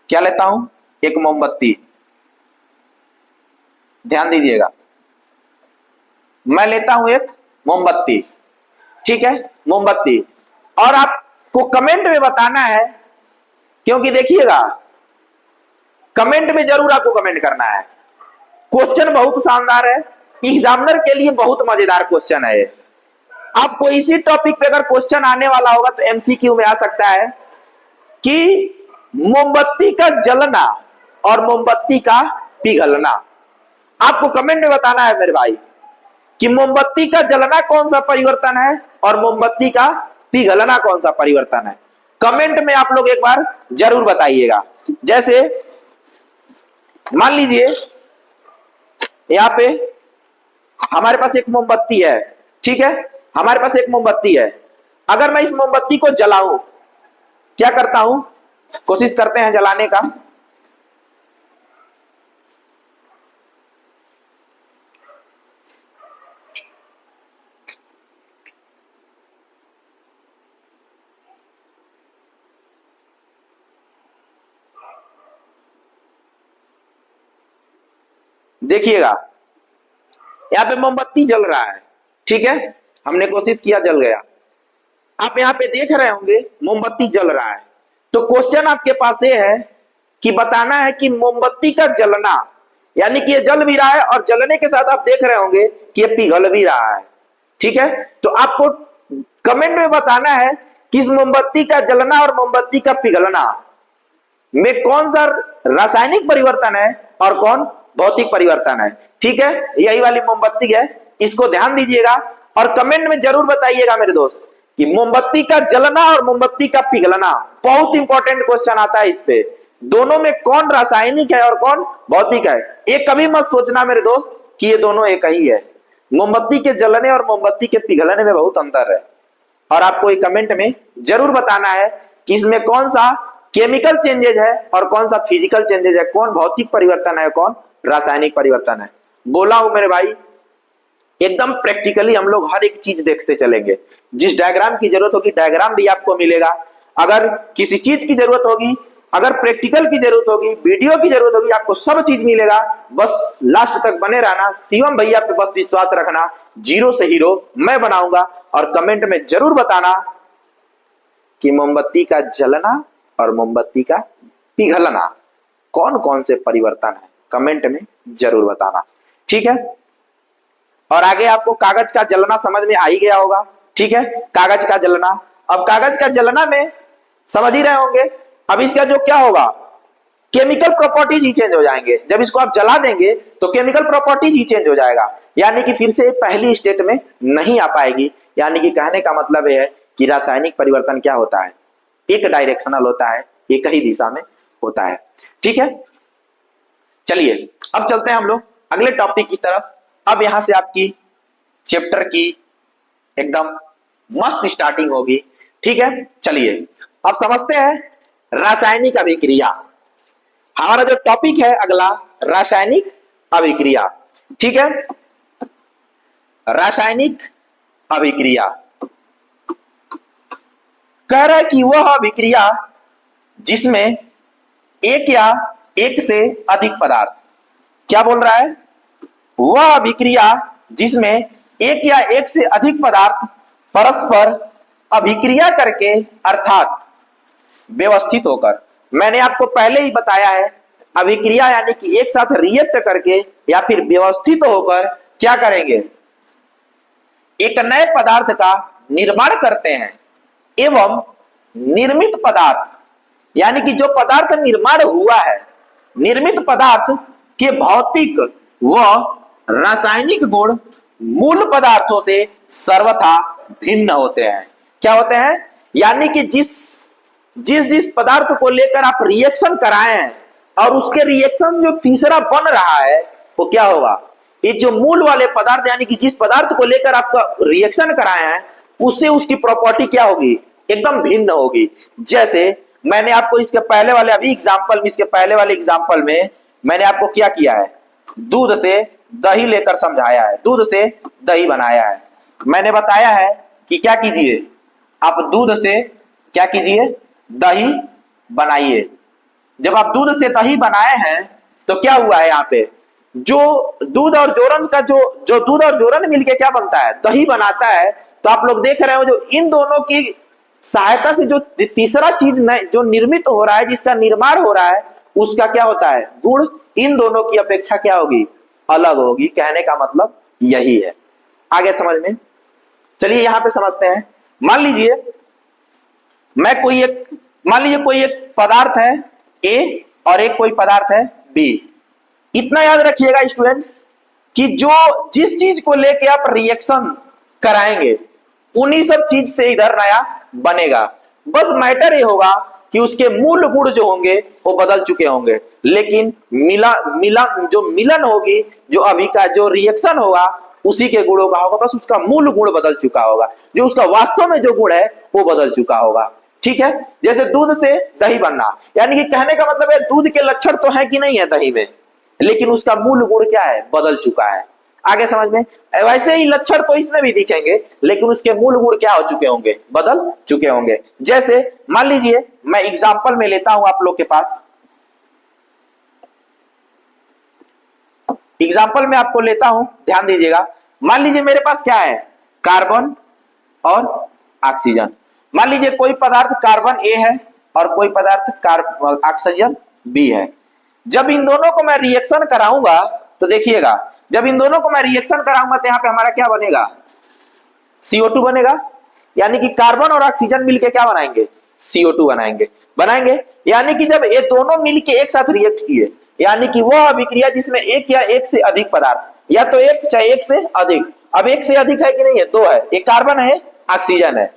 क्या लेता हूं, एक मोमबत्ती। ध्यान दीजिएगा, मैं लेता हूं एक मोमबत्ती, ठीक है, मोमबत्ती। और आपको कमेंट में बताना है, क्योंकि देखिएगा कमेंट में जरूर आपको कमेंट करना है। क्वेश्चन बहुत शानदार है, एग्जामिनर के लिए बहुत मजेदार क्वेश्चन है। आपको इसी टॉपिक पे अगर क्वेश्चन आने वाला होगा तो एमसीक्यू में आ सकता है कि मोमबत्ती का जलना और मोमबत्ती का पिघलना। आपको कमेंट में बताना है मेरे भाई कि मोमबत्ती का जलना कौन सा परिवर्तन है और मोमबत्ती का पिघलना कौन सा परिवर्तन है। कमेंट में आप लोग एक बार जरूर बताइएगा। जैसे मान लीजिए यहां पे हमारे पास एक मोमबत्ती है, ठीक है, हमारे पास एक मोमबत्ती है। अगर मैं इस मोमबत्ती को जलाऊं, क्या करता हूं, कोशिश करते हैं जलाने का। देखिएगा यहां पे मोमबत्ती जल रहा है, ठीक है, हमने कोशिश किया, जल गया। आप यहां पे देख रहे होंगे मोमबत्ती जल रहा है। तो क्वेश्चन आपके पास ये है कि बताना है कि मोमबत्ती का जलना, यानी कि ये जल भी रहा है और जलने के साथ आप देख रहे होंगे कि ये पिघल भी रहा है। ठीक है, तो आपको कमेंट में बताना है कि इस मोमबत्ती का जलना और मोमबत्ती का पिघलना में कौन सा रासायनिक परिवर्तन है और कौन भौतिक परिवर्तन है। ठीक है, यही वाली मोमबत्ती है, इसको ध्यान दीजिएगा और कमेंट में जरूर बताइएगा मेरे दोस्त कि मोमबत्ती का जलना और मोमबत्ती का पिघलना, बहुत इंपॉर्टेंट क्वेश्चन आता है इस पे, दोनों में कौन रासायनिक है और कौन भौतिक है। ये कभी मत सोचना मेरे दोस्त कि ये दोनों एक ही है। मोमबत्ती के जलने और मोमबत्ती के पिघलने में बहुत अंतर है, और आपको एक कमेंट में जरूर बताना है कि इसमें कौन सा केमिकल चेंजेज है और कौन सा फिजिकल चेंजेज है, कौन भौतिक परिवर्तन है, कौन रासायनिक परिवर्तन है। बोला हूं मेरे भाई, एकदम प्रैक्टिकली हम लोग हर एक चीज देखते चलेंगे। जिस डायग्राम की जरूरत होगी डायग्राम भी आपको मिलेगा, अगर किसी चीज की जरूरत होगी, अगर प्रैक्टिकल की जरूरत होगी, वीडियो की जरूरत होगी, आपको सब चीज मिलेगा। बस लास्ट तक बने रहना, शिवम भैया पे बस विश्वास रखना, जीरो से हीरो मैं बनाऊंगा। और कमेंट में जरूर बताना कि मोमबत्ती का जलना और मोमबत्ती का पिघलना कौन कौन से परिवर्तन है, कमेंट में जरूर बताना। ठीक है, और आगे आपको कागज का जलना समझ में आ ही गया होगा। ठीक है, कागज का जलना, अब कागज का जलना में समझ ही रहे होंगे। अब इसका जो क्या होगा, केमिकल प्रॉपर्टीज ही चेंज हो जाएंगे। जब इसको आप जला देंगे तो केमिकल प्रॉपर्टीज ही चेंज हो जाएगा, यानी कि फिर से पहली स्टेट में नहीं आ पाएगी। यानी कि कहने का मतलब यह है कि रासायनिक परिवर्तन क्या होता है, एक डायरेक्शनल होता है, एक ही दिशा में होता है। ठीक है, चलिए अब चलते हैं हम लोग अगले टॉपिक की तरफ। अब यहां से आपकी चैप्टर की एकदम मस्त स्टार्टिंग होगी। ठीक है, चलिए अब समझते हैं रासायनिक अभिक्रिया। हमारा जो टॉपिक है अगला, रासायनिक अभिक्रिया। ठीक है, रासायनिक अभिक्रिया। कह रहा है कि वह अभिक्रिया जिसमें एक या एक से अधिक पदार्थ, क्या बोल रहा है, वह अभिक्रिया जिसमें एक या एक से अधिक पदार्थ परस्पर अभिक्रिया करके अर्थात व्यवस्थित होकर, मैंने आपको पहले ही बताया है अभिक्रिया यानी कि एक साथ रिएक्ट करके या फिर व्यवस्थित होकर क्या करेंगे, एक नए पदार्थ का निर्माण करते हैं एवं निर्मित पदार्थ यानी कि जो पदार्थ निर्माण हुआ है, निर्मित पदार्थ के भौतिक व रासायनिक गुण मूल पदार्थों से सर्वथा भिन्न होते हैं। क्या होते हैं, यानी कि जिस पदार्थ को लेकर आप रिएक्शन कराए हैं और उसके रिएक्शन जो तीसरा बन रहा है वो क्या होगा, ये जो मूल वाले पदार्थ यानी कि जिस पदार्थ को लेकर आपका रिएक्शन कराए हैं उससे उसकी प्रॉपर्टी क्या होगी, एकदम भिन्न होगी। जैसे मैंने आपको इसके पहले वाले एग्जांपल में मैंने आपको क्या किया है, दूध से दही लेकर समझाया है, दूध से दही बनाया है। मैंने बताया है कि क्या कीजिए, आप दूध से क्या कीजिए, दही बनाइए। जब आप दूध से दही बनाए हैं तो क्या हुआ है, यहाँ पे जो दूध और जोरन का जो दूध और जोरन मिलके क्या बनता है, दही बनाता है। तो आप लोग देख रहे हो जो इन दोनों की सहायता से जो तीसरा चीज जो निर्मित हो रहा है, जिसका निर्माण हो रहा है, उसका क्या होता है, गुण इन दोनों की अपेक्षा क्या होगी, अलग होगी। कहने का मतलब यही है। आगे समझ में, चलिए यहां पे समझते हैं। मान लीजिए कोई एक पदार्थ है ए और एक कोई पदार्थ है बी। इतना याद रखिएगा स्टूडेंट्स कि जिस चीज को लेके आप रिएक्शन कराएंगे उन्हीं सब चीज से इधर नया बनेगा। बस मैटर ये होगा कि उसके मूल गुण जो होंगे वो बदल चुके होंगे, लेकिन मिलन होगी, जो अभी का जो रिएक्शन होगा उसी के गुणों का होगा, बस उसका मूल गुण बदल चुका होगा, जो उसका वास्तव में जो गुण है वो बदल चुका होगा। ठीक है, जैसे दूध से दही बनना, यानी कि कहने का मतलब है दूध के लक्षण तो है कि नहीं है दही में, लेकिन उसका मूल गुण क्या है, बदल चुका है। आगे समझ में, वैसे ही लक्षण तो इसमें भी दिखेंगे, लेकिन उसके मूल गुण क्या हो चुके होंगे, बदल चुके होंगे। जैसे मान लीजिए मैं एग्जांपल में लेता हूं आप लोग के पास, एग्जांपल में आपको लेता हूं, ध्यान दीजिएगा। मान लीजिए मेरे पास क्या है, कार्बन और ऑक्सीजन। मान लीजिए कोई पदार्थ कार्बन ए है और कोई पदार्थ ऑक्सीजन बी है। जब इन दोनों को मैं रिएक्शन कराऊंगा तो देखिएगा, जब इन दोनों को मैं रिएक्शन कराऊंगा तो यहां पे हमारा क्या बनेगा, CO2 बनेगा। यानी कि कार्बन और ऑक्सीजन मिलके क्या बनाएंगे, CO2 बनाएंगे। यानी कि जब ये दोनों मिलके एक साथ रिएक्ट किए, यानी कि वह अभिक्रिया जिसमें एक या एक से अधिक पदार्थ, या तो एक चाहे एक से अधिक, अब एक से अधिक है कि नहीं है, दो है, एक कार्बन है ऑक्सीजन है।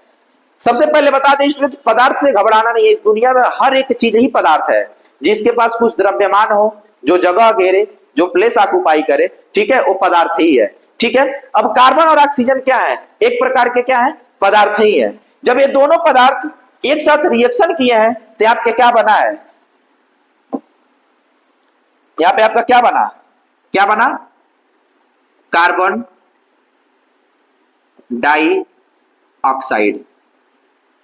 सबसे पहले बता दें स्टूडेंट, पदार्थ से घबराना नहीं है। इस दुनिया में हर एक चीज ही पदार्थ है, जिसके पास कुछ द्रव्यमान हो, जो जगह घेरे, जो प्लेस ऑक्युपाई करे, ठीक है, वो पदार्थ ही है। ठीक है, अब कार्बन और ऑक्सीजन क्या है, एक प्रकार के क्या है, पदार्थ ही है। जब ये दोनों पदार्थ एक साथ रिएक्शन किए हैं तो आपके क्या बना है, यहां पे आपका क्या बना, कार्बन डाई ऑक्साइड।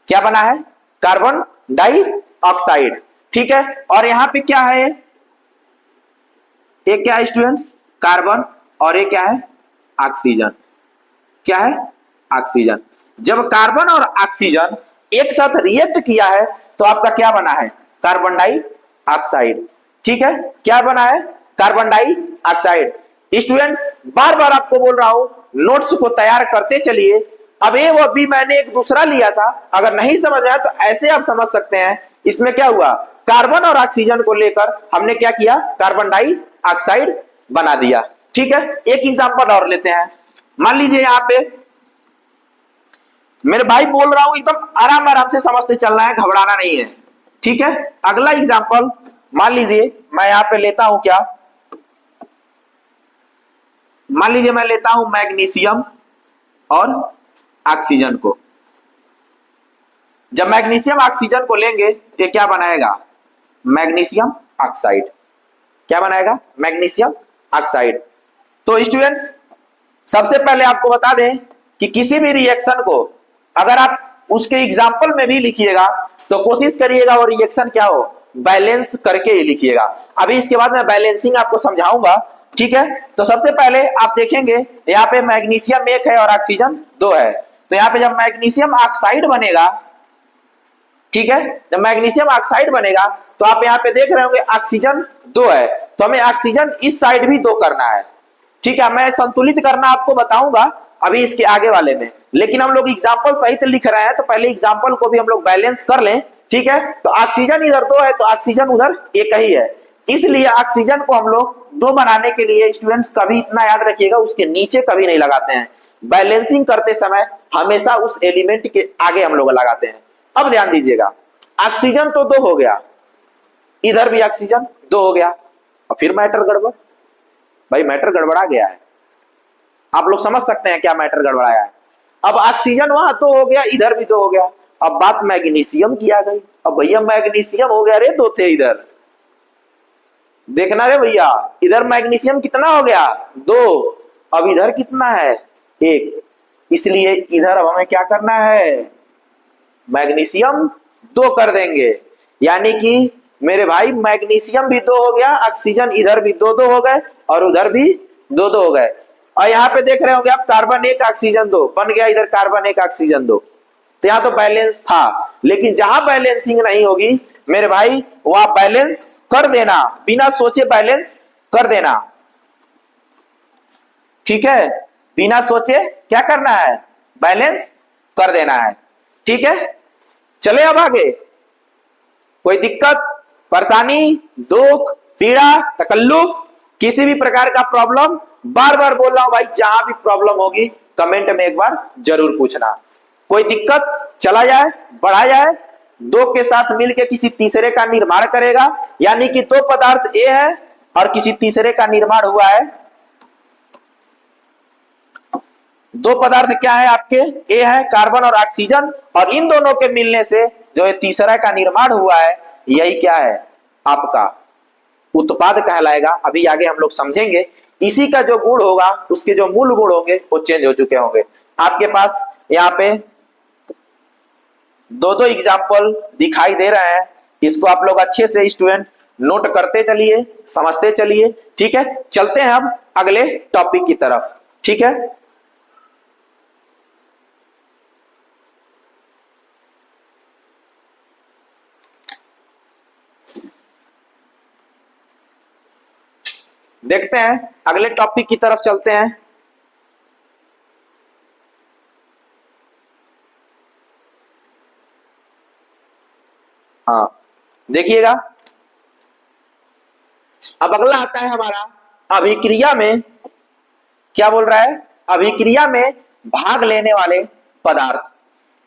क्या बना है, कार्बन डाई ऑक्साइड। ठीक है, और यहां पे क्या है, एक क्या है स्टूडेंट्स, कार्बन, और एक क्या है, ऑक्सीजन। क्या है, ऑक्सीजन। जब कार्बन और ऑक्सीजन एक साथ रिएक्ट किया है तो आपका क्या बना है, कार्बन डाई ऑक्साइड। ठीक है, क्या बना है, कार्बन डाई ऑक्साइड। स्टूडेंट्स बार बार आपको बोल रहा हूं, नोट्स को तैयार करते चलिए। अब ये वो भी मैंने एक दूसरा लिया था, अगर नहीं समझ आया तो ऐसे आप समझ सकते हैं। इसमें क्या हुआ, कार्बन और ऑक्सीजन को लेकर हमने क्या किया, कार्बन डाई ऑक्साइड बना दिया। ठीक है, एक एग्जांपल और लेते हैं। मान लीजिए यहां पे मेरे भाई बोल रहा हूं, एकदम आराम आराम से समझते चलना है, घबराना नहीं है। ठीक है, अगला एग्जांपल मान लीजिए मैं यहां पे लेता हूं क्या, मान लीजिए मैं लेता हूं मैग्नीशियम और ऑक्सीजन को। जब मैग्नीशियम ऑक्सीजन को लेंगे तो क्या बनाएगा, मैग्नीशियम ऑक्साइड। क्या बनाएगा, मैग्नीशियम ऑक्साइड। तो स्टूडेंट्स सबसे पहले आपको बता दें कि किसी भी रिएक्शन को अगर आप उसके एग्जाम्पल में भी लिखिएगा तो कोशिश करिएगा वो रिएक्शन क्या हो, बैलेंस करके ही लिखिएगा। अभी इसके बाद मैं बैलेंसिंग आपको समझाऊंगा, ठीक है। तो सबसे पहले आप देखेंगे यहाँ पे मैग्नीशियम 1 है और ऑक्सीजन 2 है। तो यहाँ पे जब मैग्नीशियम ऑक्साइड बनेगा, ठीक है, जब मैग्नीशियम ऑक्साइड बनेगा तो आप यहाँ पे देख रहे होंगे ऑक्सीजन 2 है, तो हमें ऑक्सीजन इस साइड भी 2 करना है, ठीक है। मैं संतुलित करना आपको बताऊंगा अभी इसके आगे वाले में, लेकिन हम लोग एग्जाम्पल सहित लिख रहे हैं तो पहले एग्जाम्पल को भी हम लोग बैलेंस कर लें, ठीक है। तो ऑक्सीजन इधर 2 है तो ऑक्सीजन उधर 1 ही है, इसलिए ऑक्सीजन को हम लोग 2 बनाने के लिए स्टूडेंट्स कभी इतना याद रखिएगा उसके नीचे कभी नहीं लगाते हैं, बैलेंसिंग करते समय हमेशा उस एलिमेंट के आगे हम लोग लगाते हैं। अब ध्यान दीजिएगा, ऑक्सीजन तो 2 हो गया, इधर भी ऑक्सीजन 2 हो गया, और फिर मैटर गड़बड़, भाई मैटर गड़बड़ा गया है। आप लोग समझ सकते हैं क्या मैटर गड़बड़ाया है। अब ऑक्सीजन वहां 2 हो गया, इधर भी 2 हो गया, अब बात मैग्नीशियम की आ गई। अब भैया मैग्नीशियम हो गया रे 2 थे इधर, देखना रे भैया, इधर मैग्नीशियम कितना हो गया 2, अब इधर कितना है 1, इसलिए इधर अब हमें क्या करना है, मैग्नीशियम 2 कर देंगे। यानी कि मेरे भाई मैग्नीशियम भी 2 हो गया, ऑक्सीजन इधर भी 2 हो गए और उधर भी 2 हो गए। और यहाँ पे देख रहे होंगे आप कार्बन 1 ऑक्सीजन 2 बन गया, इधर कार्बन 1 ऑक्सीजन 2, तो यहाँ तो बैलेंस था। लेकिन जहां बैलेंसिंग नहीं होगी मेरे भाई वहां बैलेंस कर देना, बिना सोचे बैलेंस कर देना, ठीक है। बिना सोचे क्या करना है, बैलेंस कर देना है, ठीक है। चले अब आगे, कोई दिक्कत परेशानी दुख पीड़ा तकल्लुफ किसी भी प्रकार का प्रॉब्लम, बार बार बोल रहा हूं भाई, जहां भी प्रॉब्लम होगी कमेंट में एक बार जरूर पूछना। कोई दिक्कत चला जाए बढ़ा जाए, 2 के साथ मिलकर किसी तीसरे का निर्माण करेगा, यानी कि 2 पदार्थ ए है और किसी तीसरे का निर्माण हुआ है। 2 पदार्थ क्या है आपके, ए है कार्बन और ऑक्सीजन, और इन दोनों के मिलने से जो तीसरा का निर्माण हुआ है यही क्या है आपका उत्पाद कहलाएगा। अभी आगे हम लोग समझेंगे, इसी का जो गुण होगा उसके जो मूल गुण होंगे वो चेंज हो चुके होंगे। आपके पास यहाँ पे 2 एग्जाम्पल दिखाई दे रहे हैं, इसको आप लोग अच्छे से स्टूडेंट नोट करते चलिए, समझते चलिए, ठीक है। चलते हैं अब अगले टॉपिक की तरफ, ठीक है। देखते हैं अगले टॉपिक की तरफ चलते हैं। हाँ देखिएगा, अब अगला आता है हमारा अभिक्रिया में, क्या बोल रहा है, अभिक्रिया में भाग लेने वाले पदार्थ।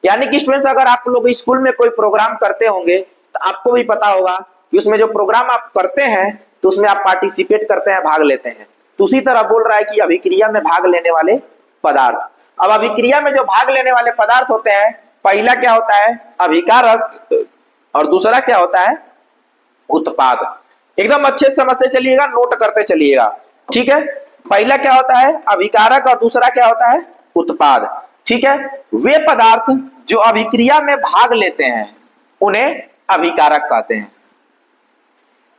यानी कि स्टूडेंट्स अगर आप लोग स्कूल में कोई प्रोग्राम करते होंगे तो आपको भी पता होगा कि उसमें जो प्रोग्राम आप करते हैं तो उसमें आप पार्टिसिपेट करते हैं, भाग लेते हैं। तो उसी तरह बोल रहा है कि अभिक्रिया में भाग लेने वाले पदार्थ। अब अभिक्रिया में जो भाग लेने वाले पदार्थ होते हैं, पहला क्या होता है अभिकारक और दूसरा क्या होता है उत्पाद। एकदम अच्छे से समझते चलिएगा, नोट करते चलिएगा, ठीक है। पहला क्या होता है अभिकारक और दूसरा क्या होता है उत्पाद, ठीक है। वे पदार्थ जो अभिक्रिया में भाग लेते हैं उन्हें अभिकारक कहते हैं।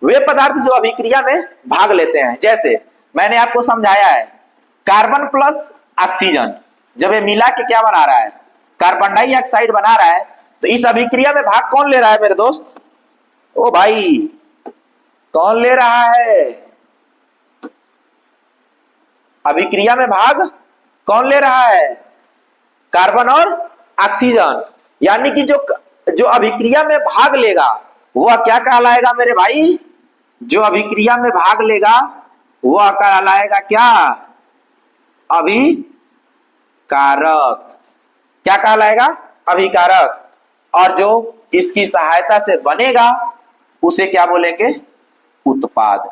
वे पदार्थ जो अभिक्रिया में भाग लेते हैं, जैसे मैंने आपको समझाया है कार्बन प्लस ऑक्सीजन जब ये मिला के क्या बना रहा है कार्बन डाइऑक्साइड बना रहा है, तो इस अभिक्रिया में भाग कौन ले रहा है मेरे दोस्त, ओ भाई कौन ले रहा है, अभिक्रिया में भाग कौन ले रहा है कार्बन और ऑक्सीजन। यानी कि जो अभिक्रिया में भाग लेगा वह क्या कहलाएगा मेरे भाई, जो अभिक्रिया में भाग लेगा वह कहलाएगा क्या अभिकारक, क्या कहलाएगा अभिकारक। और जो इसकी सहायता से बनेगा उसे क्या बोलेंगे उत्पाद।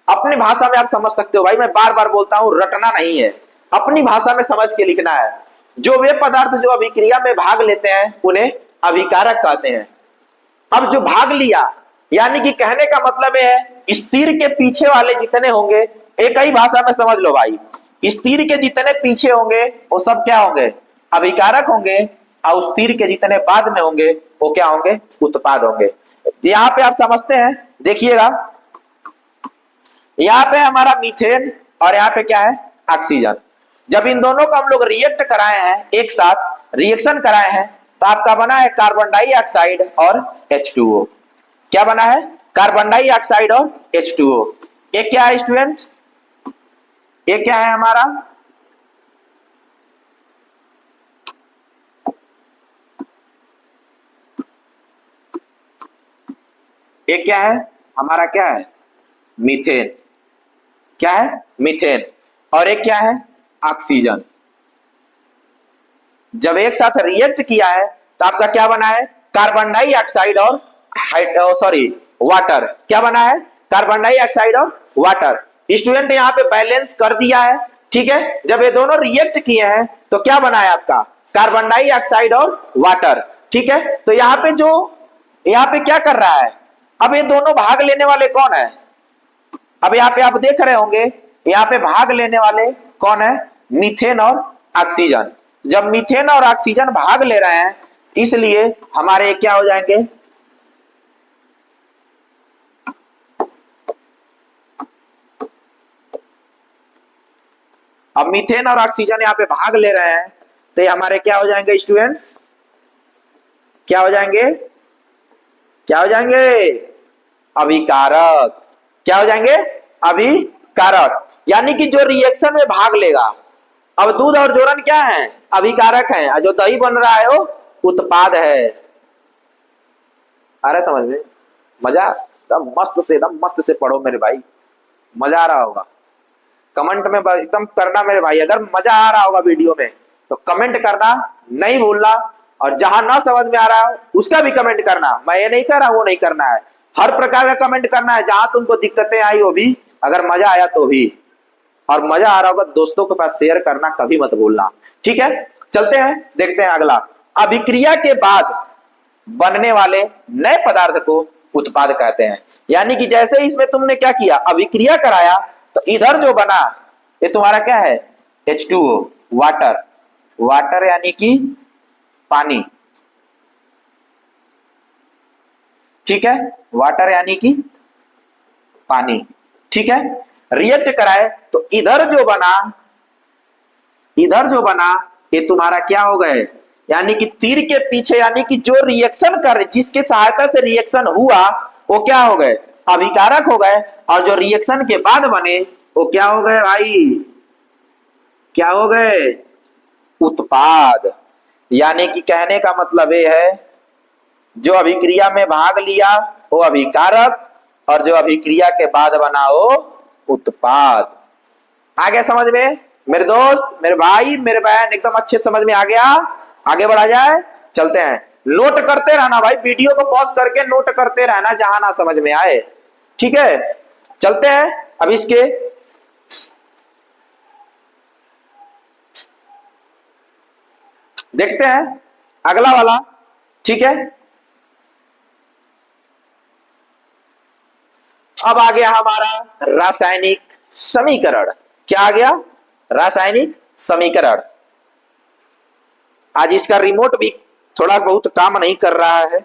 अपनी भाषा में आप समझ सकते हो भाई, मैं बार बार बोलता हूं रटना नहीं है, अपनी भाषा में समझ के लिखना है। जो वे पदार्थ जो अभिक्रिया में भाग लेते हैं उन्हें अभिकारक कहते हैं। अब जो भाग लिया यानी कि कहने का मतलब है स्थिर के पीछे वाले जितने होंगे एक ही भाषा में समझ लो भाई, इस तीर के जितने पीछे होंगे वो सब क्या होंगे, अभिकारक होंगे, और उस तीर के जितने बाद में होंगे वो क्या होंगे, उत्पाद होंगे। यहां पे आप समझते हैं, देखिएगा यहां पे हमारा मीथेन और यहां पे क्या है, ऑक्सीजन। जब इन दोनों को हम लोग रिएक्ट कराए हैं, एक साथ रिएक्शन कराए हैं, तो आपका बना है कार्बन डाइऑक्साइड और H2O। क्या बना है, कार्बन डाइऑक्साइड और H2O। ये क्या है स्टूडेंट, ये क्या है हमारा, ये क्या है हमारा, क्या है, मीथेन। क्या है, मीथेन। और एक क्या है, ऑक्सीजन। जब एक साथ रिएक्ट किया है तो आपका क्या बना है, कार्बन डाइऑक्साइड और सॉरी वाटर। क्या बना है, कार्बन डाइऑक्साइड और वाटर। स्टूडेंट यहाँ पे बैलेंस कर दिया है, ठीक है। जब ये दोनों रिएक्ट किए हैं तो क्या बना है आपका, कार्बन डाइऑक्साइड और वाटर, ठीक है। तो यहाँ पे जो, यहाँ पे क्या कर रहा है, अब ये दोनों भाग लेने वाले कौन है, अब यहाँ पे आप देख रहे होंगे, यहाँ पे भाग लेने वाले कौन है, मीथेन और ऑक्सीजन। जब मीथेन और ऑक्सीजन भाग ले रहे हैं, इसलिए हमारे क्या हो जाएंगे, अब मीथेन और ऑक्सीजन यहाँ पे भाग ले रहे हैं, तो ये हमारे क्या हो जाएंगे स्टूडेंट्स, क्या हो जाएंगे, क्या हो जाएंगे, अभिकारक। क्या हो जाएंगे, अभिकारक। यानी कि जो रिएक्शन में भाग लेगा, अब दूध और जोरन क्या है, अभिकारक है, और जो दही बन रहा है वो उत्पाद है। आ रहा है समझ में, मजा, एकदम मस्त से पढ़ो मेरे भाई, मजा आ रहा होगा। कमेंट में एकदम करना मेरे भाई, अगर मजा आ रहा होगा वीडियो में तो कमेंट करना नहीं भूलना, और जहां ना समझ में आ रहा हो उसका भी कमेंट करना। मैं ये नहीं कह रहा वो नहीं करना है, हर प्रकार का कमेंट करना है, जहां तुमको दिक्कतें आई वो भी, अगर मजा आया तो भी, और मजा आ रहा होगा दोस्तों के पास शेयर करना कभी मत भूलना, ठीक है। चलते हैं, देखते हैं अगला। अभिक्रिया के बाद बनने वाले नए पदार्थ को उत्पाद कहते हैं। यानी कि जैसे इसमें तुमने क्या किया, अभिक्रिया कराया, तो इधर जो बना ये तुम्हारा क्या है, H2O, वाटर। वाटर यानी कि पानी, ठीक है, वाटर यानी कि पानी, ठीक है। रिएक्ट कराए तो इधर जो बना, इधर जो बना ये तुम्हारा क्या हो गए, यानी कि तीर के पीछे, यानी कि जो रिएक्शन कर, जिसके सहायता से रिएक्शन हुआ वो क्या हो गए, अभिकारक हो गए, और जो रिएक्शन के बाद बने वो क्या हो गए भाई, क्या हो गए, उत्पाद। यानी कि कहने का मतलब ये है, जो अभिक्रिया में भाग लिया वो अभिकारक, और जो अभिक्रिया के बाद बना वो उत्पाद। आ गया समझ में मेरे दोस्त, मेरे भाई, मेरे बहन, एकदम अच्छे समझ में आ गया। आगे बढ़ा जाए, चलते हैं। नोट करते रहना भाई, वीडियो को पॉज करके नोट करते रहना जहां ना समझ में आए, ठीक है। चलते हैं अब इसके, देखते हैं अगला वाला, ठीक है। अब आ गया हमारा रासायनिक समीकरण। क्या आ गया, रासायनिक समीकरण। आज इसका रिमोट भी थोड़ा बहुत काम नहीं कर रहा है,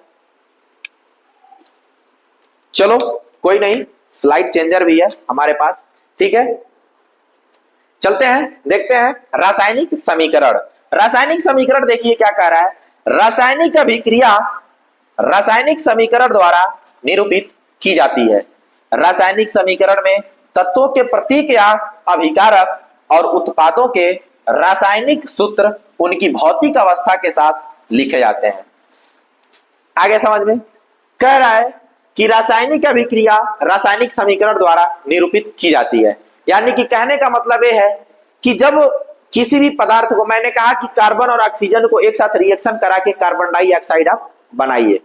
चलो कोई नहीं, स्लाइड चेंजर भी है हमारे पास, ठीक है। चलते हैं, देखते हैं रासायनिक समीकरण। रासायनिक समीकरण देखिए क्या कह रहा है, रासायनिक अभिक्रिया रासायनिक समीकरण द्वारा निरूपित की जाती है। रासायनिक समीकरण में तत्वों के प्रतीक या अभिकारक और उत्पादों के रासायनिक सूत्र उनकी भौतिक अवस्था के साथ लिखे जाते हैं। आगे समझ में, कह रहा है कि रासायनिक अभिक्रिया रासायनिक समीकरण द्वारा निरूपित की जाती है। यानी कि कहने का मतलब यह है कि जब किसी भी पदार्थ को, मैंने कहा कि कार्बन और ऑक्सीजन को एक साथ रिएक्शन करा के कार्बन डाइऑक्साइड आप बनाइए,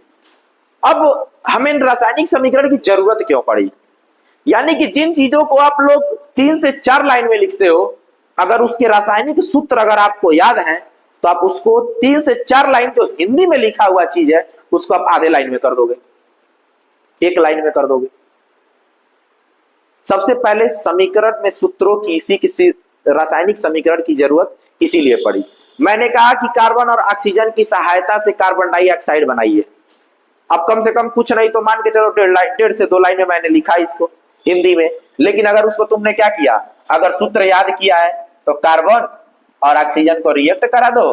अब हमें रासायनिक समीकरण की जरूरत क्यों पड़ी। यानी कि जिन चीजों को आप लोग 3 से 4 लाइन में लिखते हो, अगर उसके रासायनिक सूत्र अगर आपको याद है तो आप उसको 3 से 4 लाइन जो हिंदी में लिखा हुआ चीज है उसको आप आधे लाइन में कर दोगे, 1 लाइन में कर दोगे। सबसे पहले समीकरण में सूत्रों की रासायनिक समीकरण की जरूरत इसीलिए पड़ी। मैंने कहा कि कार्बन और ऑक्सीजन की सहायता से कार्बन डाइऑक्साइड बनाइए। अब कम से कम कुछ नहीं तो मान के चलो 1.5 से 2 लाइन में मैंने लिखा इसको हिंदी में, लेकिन अगर उसको तुमने क्या किया, अगर सूत्र याद किया है तो कार्बन और ऑक्सीजन को रिएक्ट करा दो,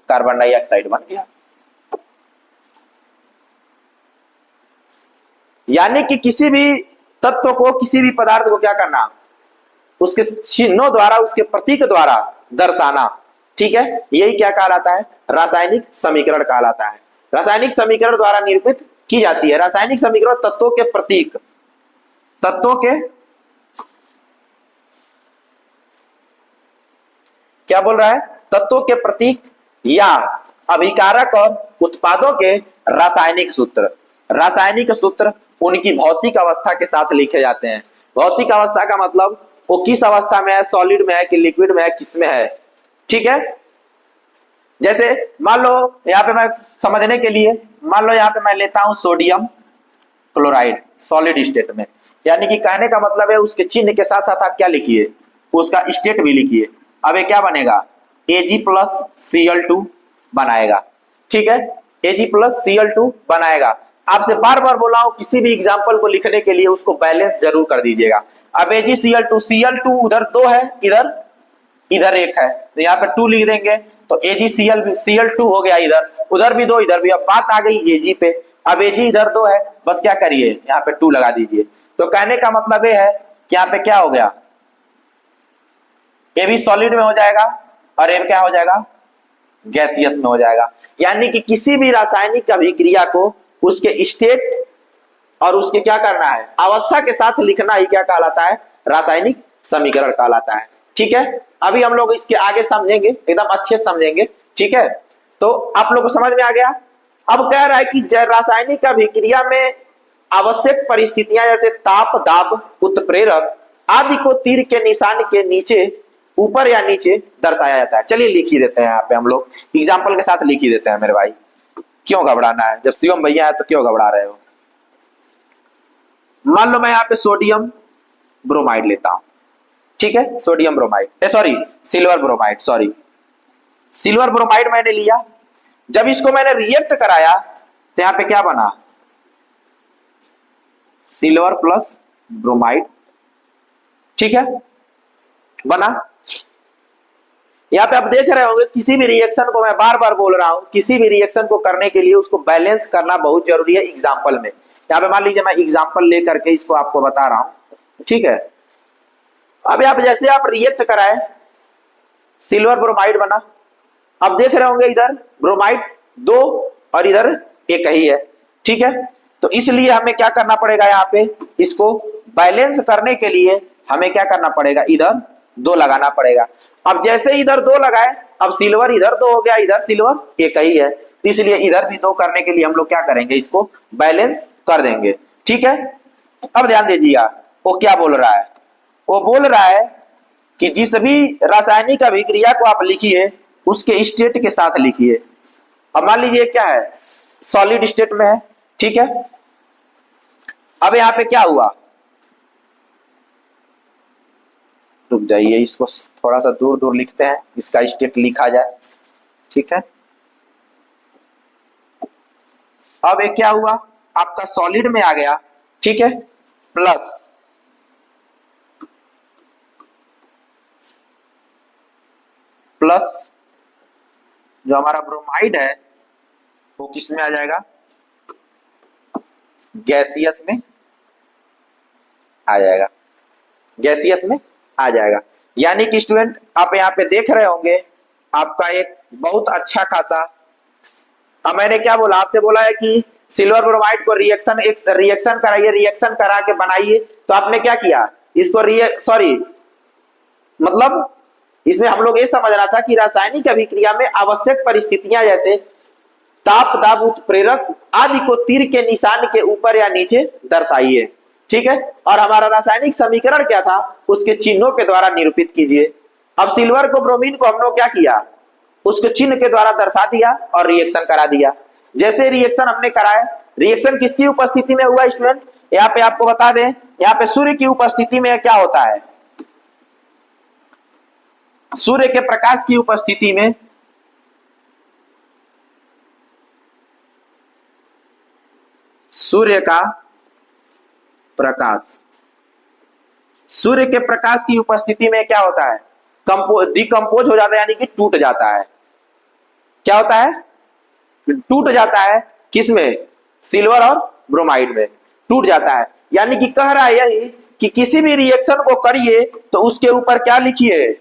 कार्बन डाइऑक्साइड बन गया। यानी कि किसी भी तत्व को, किसी भी पदार्थ को क्या करना, उसके चिन्हों द्वारा, उसके प्रतीक द्वारा दर्शाना। ठीक है, यही क्या कहलाता है, रासायनिक समीकरण कहलाता है। रासायनिक समीकरण द्वारा निरूपित की जाती है। रासायनिक समीकरण तत्वों के प्रतीक, तत्वों के क्या बोल रहा है, तत्वों के प्रतीक या अभिकारक और उत्पादों के रासायनिक सूत्र। रासायनिक सूत्र उनकी भौतिक अवस्था के साथ लिखे जाते हैं। भौतिक अवस्था का मतलब वो किस अवस्था में है, सॉलिड में है कि लिक्विड में है, किस में है। ठीक है, जैसे मान लो यहां पे मैं समझने के लिए, मान लो यहां पे मैं लेता हूं सोडियम क्लोराइड सॉलिड स्टेट में, यानी कि कहने का मतलब है उसके चिन्ह के साथ साथ आप क्या लिखिए, उसका स्टेट भी लिखिए। अब ये क्या बनेगा, Ag+Cl2 बनाएगा। ठीक है, Ag+Cl2 बनाएगा। आपसे बार बार बोला हूं किसी भी एग्जांपल को लिखने के लिए उसको बैलेंस जरूर कर दीजिएगा। अब Ag_Cl2, Cl2 उधर 2 है, इधर 1 है, तो यहाँ पे 2 लिख देंगे तो Ag_Cl2 हो गया, उधर भी 2, इधर भी। अब बात आ गई Ag पे, अब Ag इधर 2 है, बस क्या करिए यहाँ पे 2 लगा दीजिए। तो कहने का मतलब ये है कि यहाँ पे क्या हो गया, ये भी सॉलिड में हो जाएगा और ये क्या हो जाएगा, गैसियस में हो जाएगा। यानी कि किसी भी रासायनिक अभिक्रिया को उसके स्टेट और उसके क्या करना है, अवस्था के साथ लिखना ही क्या कहलाता है, रासायनिक समीकरण कहलाता है। ठीक है, अभी हम लोग इसके आगे समझेंगे, एकदम अच्छे से समझेंगे। ठीक है, तो आप लोग को समझ में आ गया। अब कह रहा है कि रासायनिक अभिक्रिया में आवश्यक परिस्थितियां जैसे ताप, दाब, उत्प्रेरक आदि को तीर के निशान के नीचे, ऊपर या नीचे दर्शाया जाता है। चलिए लिख ही देते हैं, यहाँ पे हम लोग एग्जाम्पल के साथ लिख ही देते हैं मेरे भाई, क्यों घबराना है, जब शिवम भैया है तो क्यों घबरा रहे हो। मान लो मैं यहाँ पे सोडियम ब्रोमाइड लेता हूं। ठीक है, sodium bromide, sorry silver bromide, sorry silver bromide मैंने लिया। जब इसको मैंने रिएक्ट कराया तो यहाँ पे क्या बना, सिल्वर प्लस ब्रोमाइड। ठीक है, बना। यहाँ पे आप देख रहे होंगे किसी भी रिएक्शन को, मैं बार बार बोल रहा हूं, किसी भी रिएक्शन को करने के लिए उसको बैलेंस करना बहुत जरूरी है एग्जाम्पल में। यहाँ पे मान लीजिए मैं एग्जाम्पल लेकर के इसको आपको बता रहा हूं। ठीक है, अब आप जैसे आप रिएक्ट कराए, सिल्वर ब्रोमाइड बना। अब देख रहे होंगे इधर ब्रोमाइड 2 और इधर 1 ही है। ठीक है, तो इसलिए हमें क्या करना पड़ेगा, यहाँ पे इसको बैलेंस करने के लिए हमें क्या करना पड़ेगा, इधर 2 लगाना पड़ेगा। अब जैसे इधर 2 लगाए, अब सिल्वर इधर 2 हो गया, इधर सिल्वर 1 ही है, इसलिए इधर भी 2 करने के लिए हम लोग क्या करेंगे, इसको बैलेंस कर देंगे। ठीक है, अब ध्यान दीजिएगा वो क्या बोल रहा है। वो बोल रहा है कि जिस भी रासायनिक अभिक्रिया को आप लिखिए उसके स्टेट के साथ लिखिए। अब मान लीजिए क्या है, सॉलिड स्टेट में है। ठीक है, अब यहाँ पे क्या हुआ, रुक जाइए, इसको थोड़ा सा दूर दूर लिखते हैं, इसका स्टेट लिखा जाए। ठीक है, अब ये क्या हुआ, आपका सॉलिड में आ गया। ठीक है, प्लस जो हमारा ब्रोमाइड है वो किस में आ जाएगा, गैसियस में आ जाएगा, गैसियस में आ जाएगा। यानी कि स्टूडेंट आप यहाँ पे देख रहे होंगे आपका एक बहुत अच्छा खासा, अब मैंने क्या बोला, आपसे बोला है कि सिल्वर ब्रोमाइड को रिएक्शन कराइए, रिएक्शन करा के बनाइए। तो आपने क्या किया, इसको मतलब इसमें हम लोग ये समझना था कि रासायनिक अभिक्रिया में आवश्यक परिस्थितियां जैसे ताप, दाब, उत्प्रेरक आदि को तीर के निशान के ऊपर या नीचे दर्शाइए। ठीक है, और हमारा रासायनिक समीकरण क्या था, उसके चिन्हों के द्वारा निरूपित कीजिए। अब सिल्वर को, ब्रोमीन को हम लोग क्या किया, उसके चिन्ह के द्वारा दर्शा दिया और रिएक्शन करा दिया। जैसे रिएक्शन हमने कराया, रिएक्शन किसकी उपस्थिति में हुआ स्टूडेंट, यहाँ पे आपको बता दें, यहाँ पे सूर्य की उपस्थिति में क्या होता है, सूर्य के प्रकाश की उपस्थिति में सूर्य का प्रकाश, सूर्य के प्रकाश की उपस्थिति में क्या होता है, डिकम्पोज हो जाता है, यानी कि टूट जाता है। क्या होता है, टूट जाता है। किसमें, सिल्वर और ब्रोमाइड में टूट जाता है। यानी कि कह रहा है यही कि किसी भी रिएक्शन को करिए तो उसके ऊपर क्या लिखिए,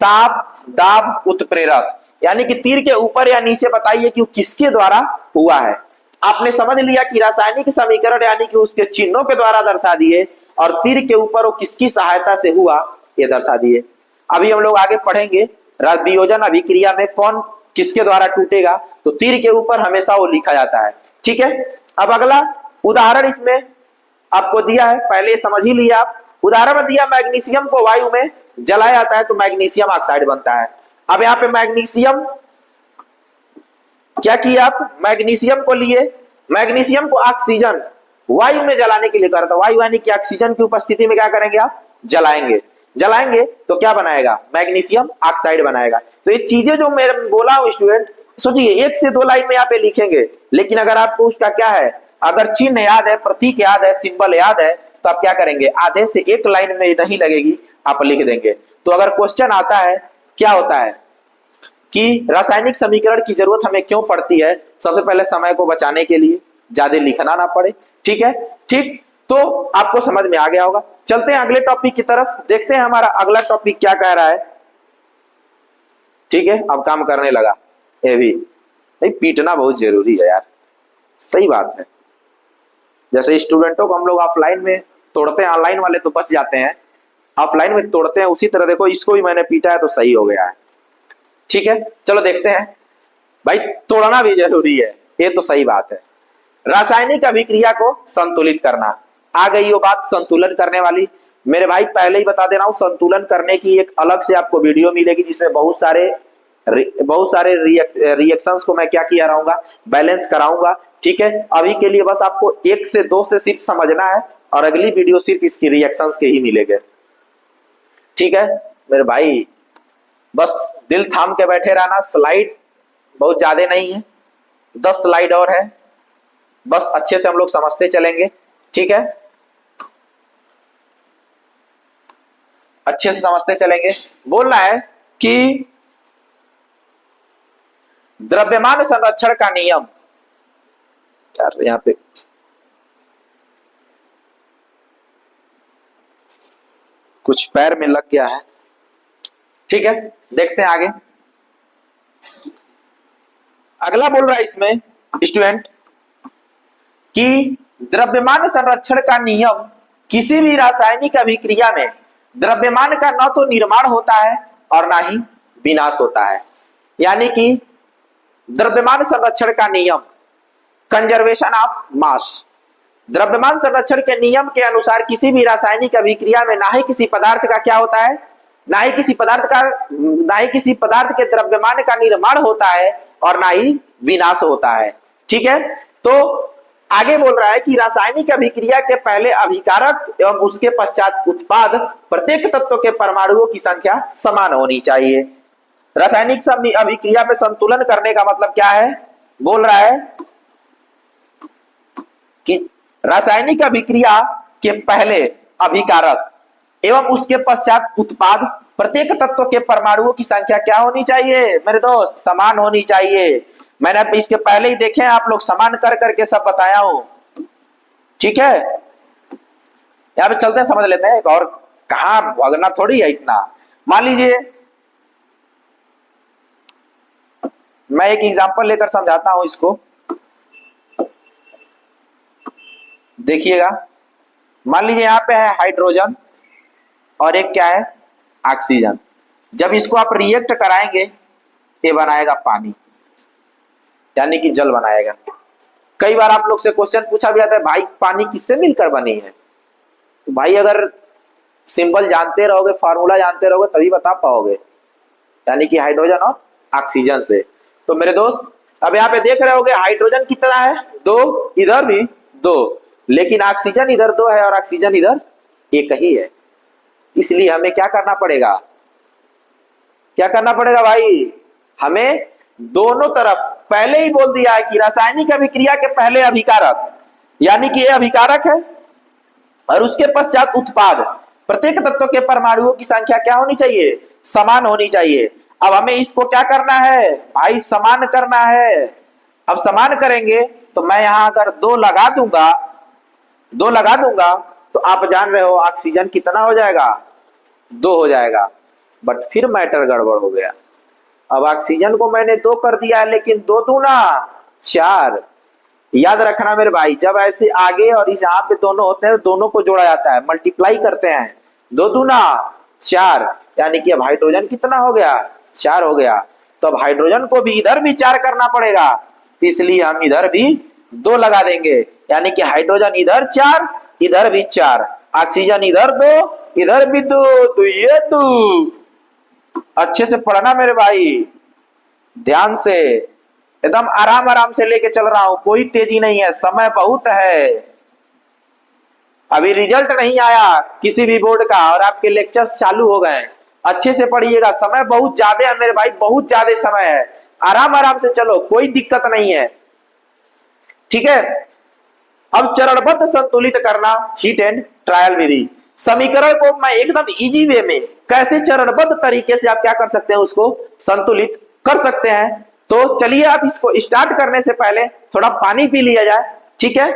ताप दाब उत्प्रेरक, यानी कि तीर के ऊपर या नीचे बताइए कि वो किसके द्वारा हुआ है। आपने समझ लिया कि रासायनिक समीकरण यानी कि उसके चिन्हों के द्वारा दर्शा दिए, और तीर के ऊपर वो किसकी सहायता से हुआ ये दर्शा दिए। अभी हम लोग आगे पढ़ेंगे वियोजन अभिक्रिया में कौन किसके द्वारा टूटेगा, तो तीर के ऊपर हमेशा वो लिखा जाता है। ठीक है, अब अगला उदाहरण इसमें आपको दिया है, पहले समझ ही लिया आप। उदाहरण दिया, मैग्नीशियम को वायु में जलाया जाता है तो मैग्नीशियम ऑक्साइड बनता है। अब यहाँ पे मैग्नीशियम क्या किया आप, मैग्नीशियम को लिए, मैग्नीशियम को ऑक्सीजन वायु में जलाने के लिए करता, वायु यानी कि ऑक्सीजन की उपस्थिति में क्या करेंगे आप, जलाएंगे। जलाएंगे तो क्या बनाएगा, मैग्नीशियम ऑक्साइड बनाएगा। तो ये चीजें जो मैं बोला हूं स्टूडेंट, सोचिए 1 से 2 लाइन में यहाँ पे लिखेंगे, लेकिन अगर आपको उसका क्या है, अगर चिन्ह याद है, प्रतीक याद है, सिंबल याद है, तो आप क्या करेंगे, आधे से 1 लाइन में नहीं लगेगी, आप लिख देंगे। तो अगर क्वेश्चन आता है, क्या होता है कि रासायनिक समीकरण की जरूरत हमें क्यों पड़ती है, सबसे पहले समय को बचाने के लिए, ज्यादा लिखना ना पड़े। ठीक है, ठीक, तो आपको समझ में आ गया होगा। चलते हैं अगले टॉपिक की तरफ, देखते हैं हमारा अगला टॉपिक क्या कह रहा है। ठीक है, अब काम करने लगा ये भी, नहीं पीटना बहुत जरूरी है यार, सही बात है। जैसे स्टूडेंटों को हम लोग ऑफलाइन में तोड़ते हैं, ऑनलाइन वाले तो बच जाते हैं, ऑफलाइन में तोड़ते हैं, उसी तरह देखो इसको भी मैंने पीटा है तो सही हो गया है। ठीक है, चलो देखते हैं भाई, तोड़ना भी जरूरी है, ये तो सही बात है। रासायनिक अभिक्रिया को संतुलित करना, आ गई वो बात संतुलन करने वाली। मेरे भाई पहले ही बता दे रहा हूं, संतुलन करने की एक अलग से आपको वीडियो मिलेगी, जिसमें बहुत सारे रिएक्शंस को मैं क्या किया रहूंगा, बैलेंस कराऊंगा। ठीक है, अभी के लिए बस आपको 1 से 2 से सिर्फ समझना है, और अगली वीडियो सिर्फ इसकी रिएक्शंस के ही मिलेंगे। ठीक है मेरे भाई, बस दिल थाम के बैठे रहना, स्लाइड बहुत ज्यादा नहीं है, 10 स्लाइड और है, बस अच्छे से हम लोग समझते चलेंगे। ठीक है, अच्छे से समझते चलेंगे। बोल रहा है कि द्रव्यमान संरक्षण का नियम, यार यहाँ पे कुछ पैर में लग गया है। ठीक है, देखते हैं आगे। अगला बोल रहा है इसमें स्टूडेंट कि द्रव्यमान संरक्षण का नियम, किसी भी रासायनिक अभिक्रिया में द्रव्यमान का न तो निर्माण होता है और ना ही विनाश होता है। यानी कि द्रव्यमान संरक्षण का नियम, कंजर्वेशन ऑफ मास, द्रव्यमान संरक्षण के नियम के अनुसार किसी भी रासायनिक अभिक्रिया में ना ही किसी पदार्थ का क्या होता है, ना ही किसी पदार्थ के द्रव्यमान का निर्माण होता है और ना ही विनाश होता है। ठीक है, तो आगे बोल रहा है कि रासायनिक अभिक्रिया के पहले अभिकारक एवं उसके पश्चात उत्पाद प्रत्येक तत्व के परमाणुओं की संख्या समान होनी चाहिए। रासायनिक अभिक्रिया में संतुलन करने का मतलब क्या है, बोल रहा है कि रासायनिक अभिक्रिया के पहले अभिकारक एवं उसके पश्चात उत्पाद प्रत्येक तत्व के परमाणुओं की संख्या क्या होनी चाहिए मेरे दोस्त, समान होनी चाहिए। मैंने इसके पहले ही देखे हैं आप लोग, समान कर करके सब बताया हूं। ठीक है, यहां पे चलते हैं, समझ लेते हैं। एक और कहां भगना थोड़ी है इतना। मान लीजिए मैं एक एग्जांपल लेकर समझाता हूं इसको, देखिएगा। मान लीजिए यहाँ पे है हाइड्रोजन और एक क्या है, ऑक्सीजन। जब इसको आप रिएक्ट कराएंगे ये बनाएगा पानी, यानी कि जल बनाएगा। कई बार आप लोग से क्वेश्चन पूछा भी जाता है, भाई पानी किससे मिलकर बनी है? तो भाई अगर सिंबल जानते रहोगे, फार्मूला जानते रहोगे तभी बता पाओगे, यानी कि हाइड्रोजन और ऑक्सीजन से। तो मेरे दोस्त अब यहाँ पे देख रहे होगे हाइड्रोजन कितना है, 2, इधर भी 2, लेकिन ऑक्सीजन इधर 2 है और ऑक्सीजन इधर 1 ही है। इसलिए हमें क्या करना पड़ेगा, क्या करना पड़ेगा भाई, हमें दोनों तरफ, पहले ही बोल दिया है कि रासायनिक अभिक्रिया के पहले अभिकारक, यानी कि ये अभिकारक है और उसके पश्चात उत्पाद, प्रत्येक तत्व के परमाणुओं की संख्या क्या होनी चाहिए, समान होनी चाहिए। अब हमें इसको क्या करना है भाई, समान करना है। अब समान करेंगे तो मैं यहां अगर दो लगा दूंगा तो आप जान रहे हो ऑक्सीजन कितना हो जाएगा, 2 हो जाएगा। बट फिर मैटर गड़बड़ हो गया। अब ऑक्सीजन को मैंने 2 कर दिया है, लेकिन 2 दूना 4। याद रखना मेरे भाई, जब ऐसे आगे और इस यहाँ पे दोनों होते हैं, दोनों को जोड़ा जाता है, मल्टीप्लाई करते हैं, 2 दूना 4, यानी कि अब हाइड्रोजन कितना हो गया, 4 हो गया। तो अब हाइड्रोजन को भी इधर भी 4 करना पड़ेगा, तो इसलिए हम इधर भी 2 लगा देंगे, यानी कि हाइड्रोजन इधर 4, इधर भी 4, ऑक्सीजन इधर 2, इधर भी 2, तो ये 2। अच्छे से पढ़ना मेरे भाई, ध्यान से, एकदम आराम आराम से लेके चल रहा हूं, कोई तेजी नहीं है, समय बहुत है। अभी रिजल्ट नहीं आया किसी भी बोर्ड का और आपके लेक्चर्स चालू हो गए। अच्छे से पढ़िएगा, समय बहुत ज्यादा है मेरे भाई, बहुत ज्यादा समय है, आराम आराम से चलो, कोई दिक्कत नहीं है, ठीक है। अब चरणबद्ध संतुलित करना, हीट एंड ट्रायल विधि। समीकरण को मैं एकदम इजी वे में कैसे चरणबद्ध तरीके से आप क्या कर सकते हैं, उसको संतुलित कर सकते हैं। तो चलिए आप इसको स्टार्ट करने से पहले थोड़ा पानी पी लिया जाए, ठीक है।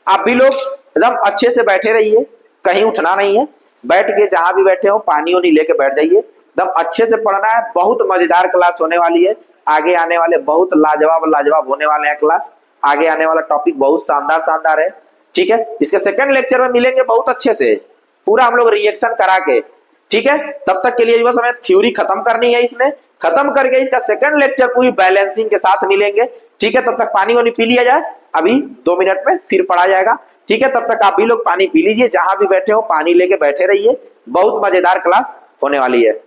आप भी लोग एकदम अच्छे से बैठे रहिए, कहीं उठना नहीं है, बैठ के जहां भी बैठे हो पानी वानी लेके बैठ जाइए, एकदम अच्छे से पढ़ना है। बहुत मजेदार क्लास होने वाली है, आगे आने वाले बहुत लाजवाब होने वाले हैं क्लास, आगे आने वाला टॉपिक बहुत शानदार है, ठीक है। इसके सेकंड लेक्चर में मिलेंगे बहुत अच्छे से, पूरा हम लोग रिएक्शन करा के, ठीक है। तब तक के लिए बस हमें थ्योरी खत्म करनी है, इसमें खत्म करके इसका सेकंड लेक्चर पूरी बैलेंसिंग के साथ मिलेंगे, ठीक है। तब तक पानी वानी पी लिया जाए, अभी 2 मिनट में फिर पढ़ा जाएगा, ठीक है। तब तक आप भी लोग पानी पी लीजिए, जहां भी बैठे हो पानी लेके बैठे रहिए, बहुत मजेदार क्लास होने वाली है।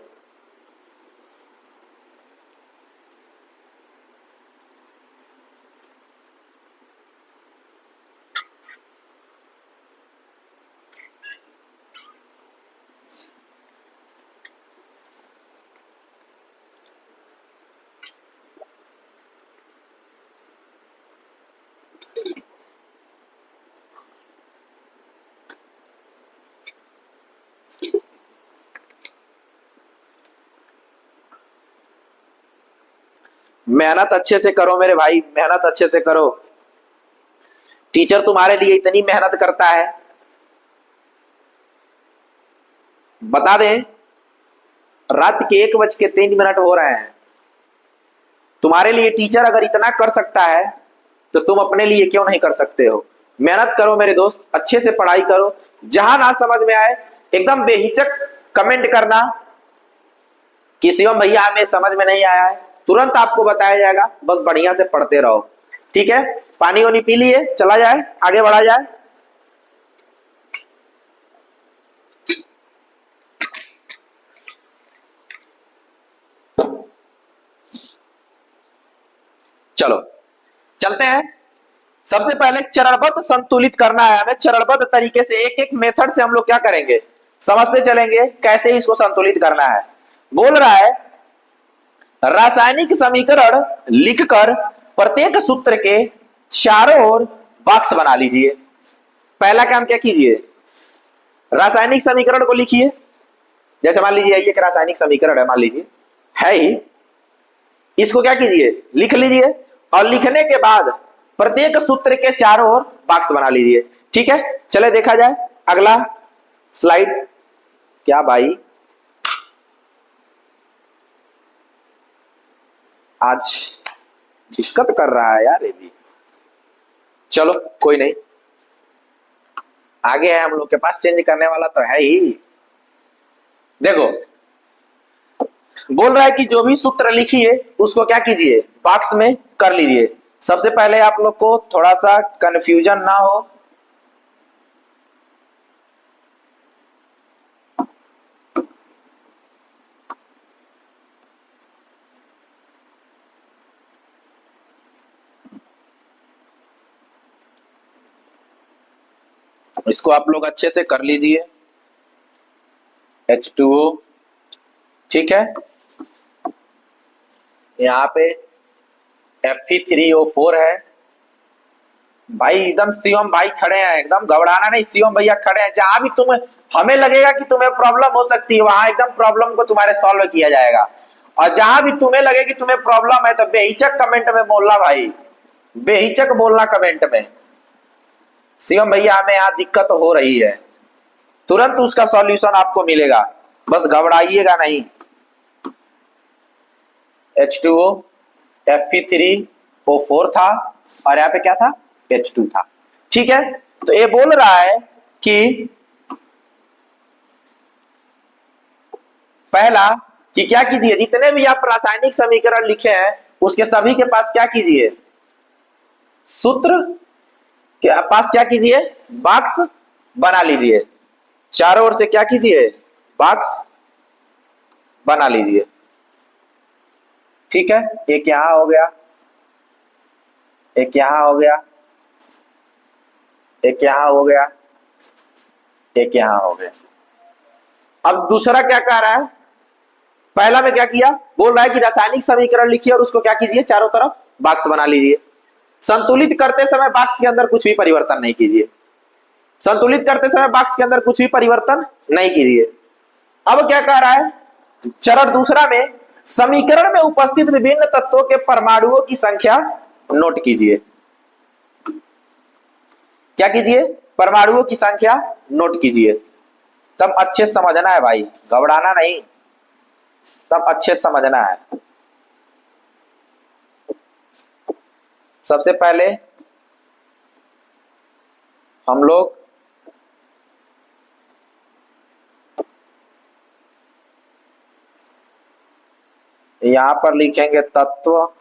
मेहनत अच्छे से करो मेरे भाई, मेहनत अच्छे से करो, टीचर तुम्हारे लिए इतनी मेहनत करता है। बता दें, रात के 1:03 हो रहे हैं, तुम्हारे लिए टीचर अगर इतना कर सकता है तो तुम अपने लिए क्यों नहीं कर सकते हो। मेहनत करो मेरे दोस्त, अच्छे से पढ़ाई करो, जहां ना समझ में आए एकदम बेहिचक कमेंट करना कि शिवम भैया हमें समझ में नहीं आया है, तुरंत आपको बताया जाएगा, बस बढ़िया से पढ़ते रहो, ठीक है। पानी वानी पी लिए, चला जाए, आगे बढ़ा जाए। चलो चलते हैं। सबसे पहले चरणबद्ध संतुलित करना है हमें, चरणबद्ध तरीके से एक एक मेथड से हम लोग क्या करेंगे, समझते चलेंगे कैसे इसको संतुलित करना है। बोल रहा है रासायनिक समीकरण लिखकर प्रत्येक सूत्र के चारों ओर बॉक्स बना लीजिए। पहला काम क्या कीजिए, रासायनिक समीकरण को लिखिए। जैसे मान लीजिए ये एक रासायनिक समीकरण है, मान लीजिए है ही, इसको क्या कीजिए, लिख लीजिए, और लिखने के बाद प्रत्येक सूत्र के चारों ओर बॉक्स बना लीजिए, ठीक है। चले देखा जाए अगला स्लाइड। क्या भाई आज दिक्कत कर रहा है यार ये भी, चलो कोई नहीं, आगे है हम लोग के पास, चेंज करने वाला तो है ही। देखो बोल रहा है कि जो भी सूत्र लिखिए उसको क्या कीजिए, बॉक्स में कर लीजिए। सबसे पहले आप लोग को थोड़ा सा कंफ्यूजन ना हो, इसको आप लोग अच्छे से कर लीजिए, H2O, ठीक है। यहाँ पे Fe3O4 है भाई। एकदम शिवम भाई खड़े हैं, एकदम घबराना नहीं, शिवम भैया खड़े हैं। जहां भी तुम्हें हमें लगेगा कि तुम्हें प्रॉब्लम हो सकती है, वहां एकदम प्रॉब्लम को तुम्हारे सॉल्व किया जाएगा। और जहां भी तुम्हें लगे कि तुम्हें प्रॉब्लम है तो बेहिचक कमेंट में बोलना भाई, बेहिचक बोलना कमेंट में, शिवम भैया हमें यहाँ दिक्कत हो रही है, तुरंत उसका सॉल्यूशन आपको मिलेगा, बस घबराइएगा नहीं। H2O Fe3O4 था और यहाँ पे क्या था, H2 था। ठीक है, तो ये बोल रहा है कि पहला कि क्या कीजिए, जितने भी आप रासायनिक समीकरण लिखे हैं उसके सभी के पास क्या कीजिए, सूत्र के पास क्या कीजिए, बॉक्स बना लीजिए। चारों ओर से क्या कीजिए, बॉक्स बना लीजिए। ठीक है, एक यहां हो गया, एक यहां हो गया, एक यहां हो गया, एक यहां हो गया। अब दूसरा क्या कह रहा है, पहला में क्या किया, बोल रहा है कि रासायनिक समीकरण लिखिए और उसको क्या कीजिए, चारों तरफ बॉक्स बना लीजिए। संतुलित करते समय बॉक्स के अंदर कुछ भी परिवर्तन नहीं कीजिए, संतुलित करते समय बॉक्स के अंदर कुछ भी परिवर्तन नहीं कीजिए। अब क्या कह रहा है, चरण दूसरा में समीकरण में उपस्थित विभिन्न तत्वों के परमाणुओं की संख्या नोट कीजिए। क्या कीजिए, परमाणुओं की संख्या नोट कीजिए। तब अच्छे समझना है भाई, घबराना नहीं, तब अच्छे समझना है। सबसे पहले हम लोग यहां पर लिखेंगे तत्व,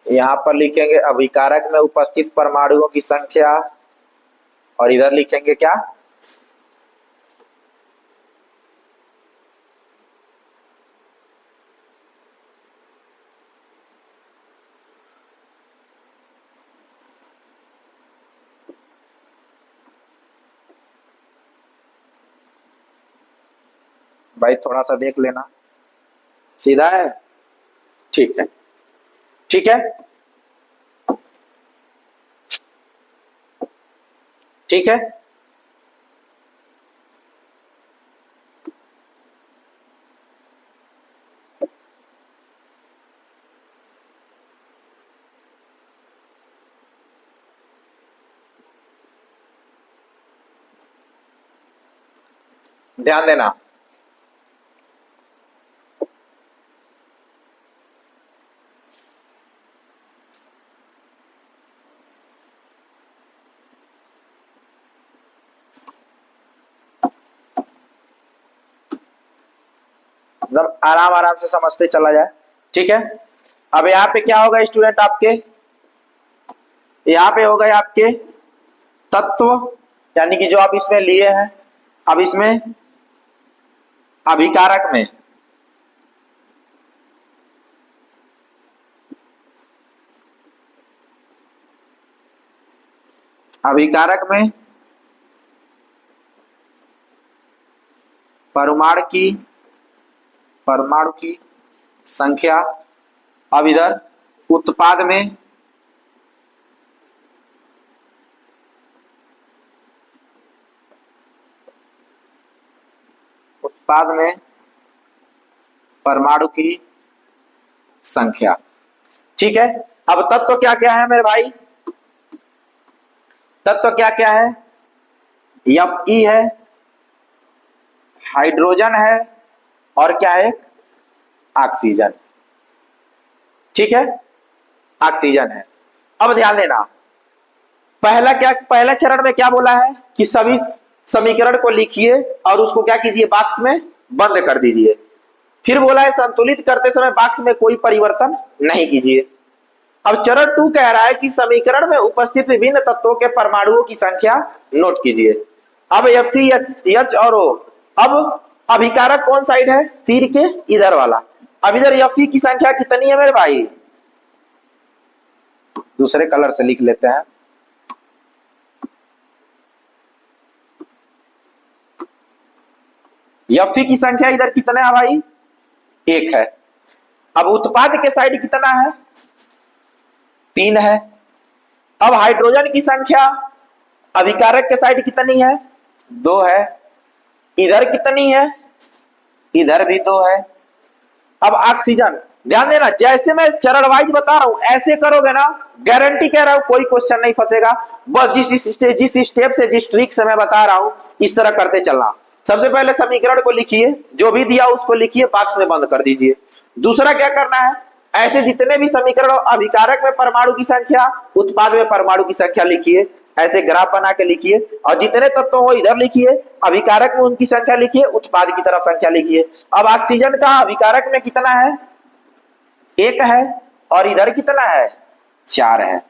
यहां पर लिखेंगे अभिकारक में उपस्थित परमाणुओं की संख्या, और इधर लिखेंगे क्या, भाई थोड़ा सा देख लेना, सीधा है, ठीक है, ठीक है, ठीक है। ध्यान देना, मतलब आराम आराम से समझते चला जाए। ठीक है, अब यहाँ पे क्या होगा स्टूडेंट, आपके यहाँ पे हो गए आपके तत्व, यानी कि जो आप इसमें लिए हैं। अब इसमें अभिकारक में अभिकारक में परमाणु की संख्या। अब इधर उत्पाद में परमाणु की संख्या। ठीक है, अब तत्व क्या क्या है मेरे भाई, तत्व क्या क्या है, Fe है, हाइड्रोजन है, और क्या है, ऑक्सीजन। ठीक है, ऑक्सीजन है। अब ध्यान देना, पहला चरण में क्या बोला है कि सभी समीकरण को लिखिए और उसको क्या कीजिए, बॉक्स में बंद कर दीजिए। फिर बोला है संतुलित करते समय बॉक्स में कोई परिवर्तन नहीं कीजिए। अब चरण 2 कह रहा है कि समीकरण में उपस्थित विभिन्न तत्वों के परमाणुओं की संख्या नोट कीजिए। अब Fe, H और O। अब अभिकारक कौन साइड है, तीर के इधर वाला। अब इधर Fe की संख्या कितनी है मेरे भाई, दूसरे कलर से लिख लेते हैं। Fe की संख्या इधर कितना है भाई, 1 है। अब उत्पाद के साइड कितना है? 3 है। अब हाइड्रोजन की संख्या अभिकारक के साइड कितनी है? 2 है। इधर कितनी है? इधर भी 2 है। अब ऑक्सीजन, ध्यान देना, जैसे मैं चरण वाइज बता रहा हूं ऐसे करोगे ना, गारंटी कह रहा हूं कोई क्वेश्चन नहीं फंसेगा। बस जिस स्टेप से, जिस ट्रिक से मैं बता रहा हूं इस तरह करते चलना। सबसे पहले समीकरण को लिखिए, जो भी दिया उसको लिखिए, बॉक्स में बंद कर दीजिए। दूसरा क्या करना है, ऐसे जितने भी समीकरण, अभिकारक में परमाणु की संख्या, उत्पाद में परमाणु की संख्या लिखिए, ऐसे ग्राफ बना के लिखिए, और जितने तत्व हो इधर लिखिए, अभिकारक में उनकी संख्या लिखिए, उत्पाद की तरफ संख्या लिखिए। अब ऑक्सीजन का अभिकारक में कितना है? 1 है, और इधर कितना है? 4 है।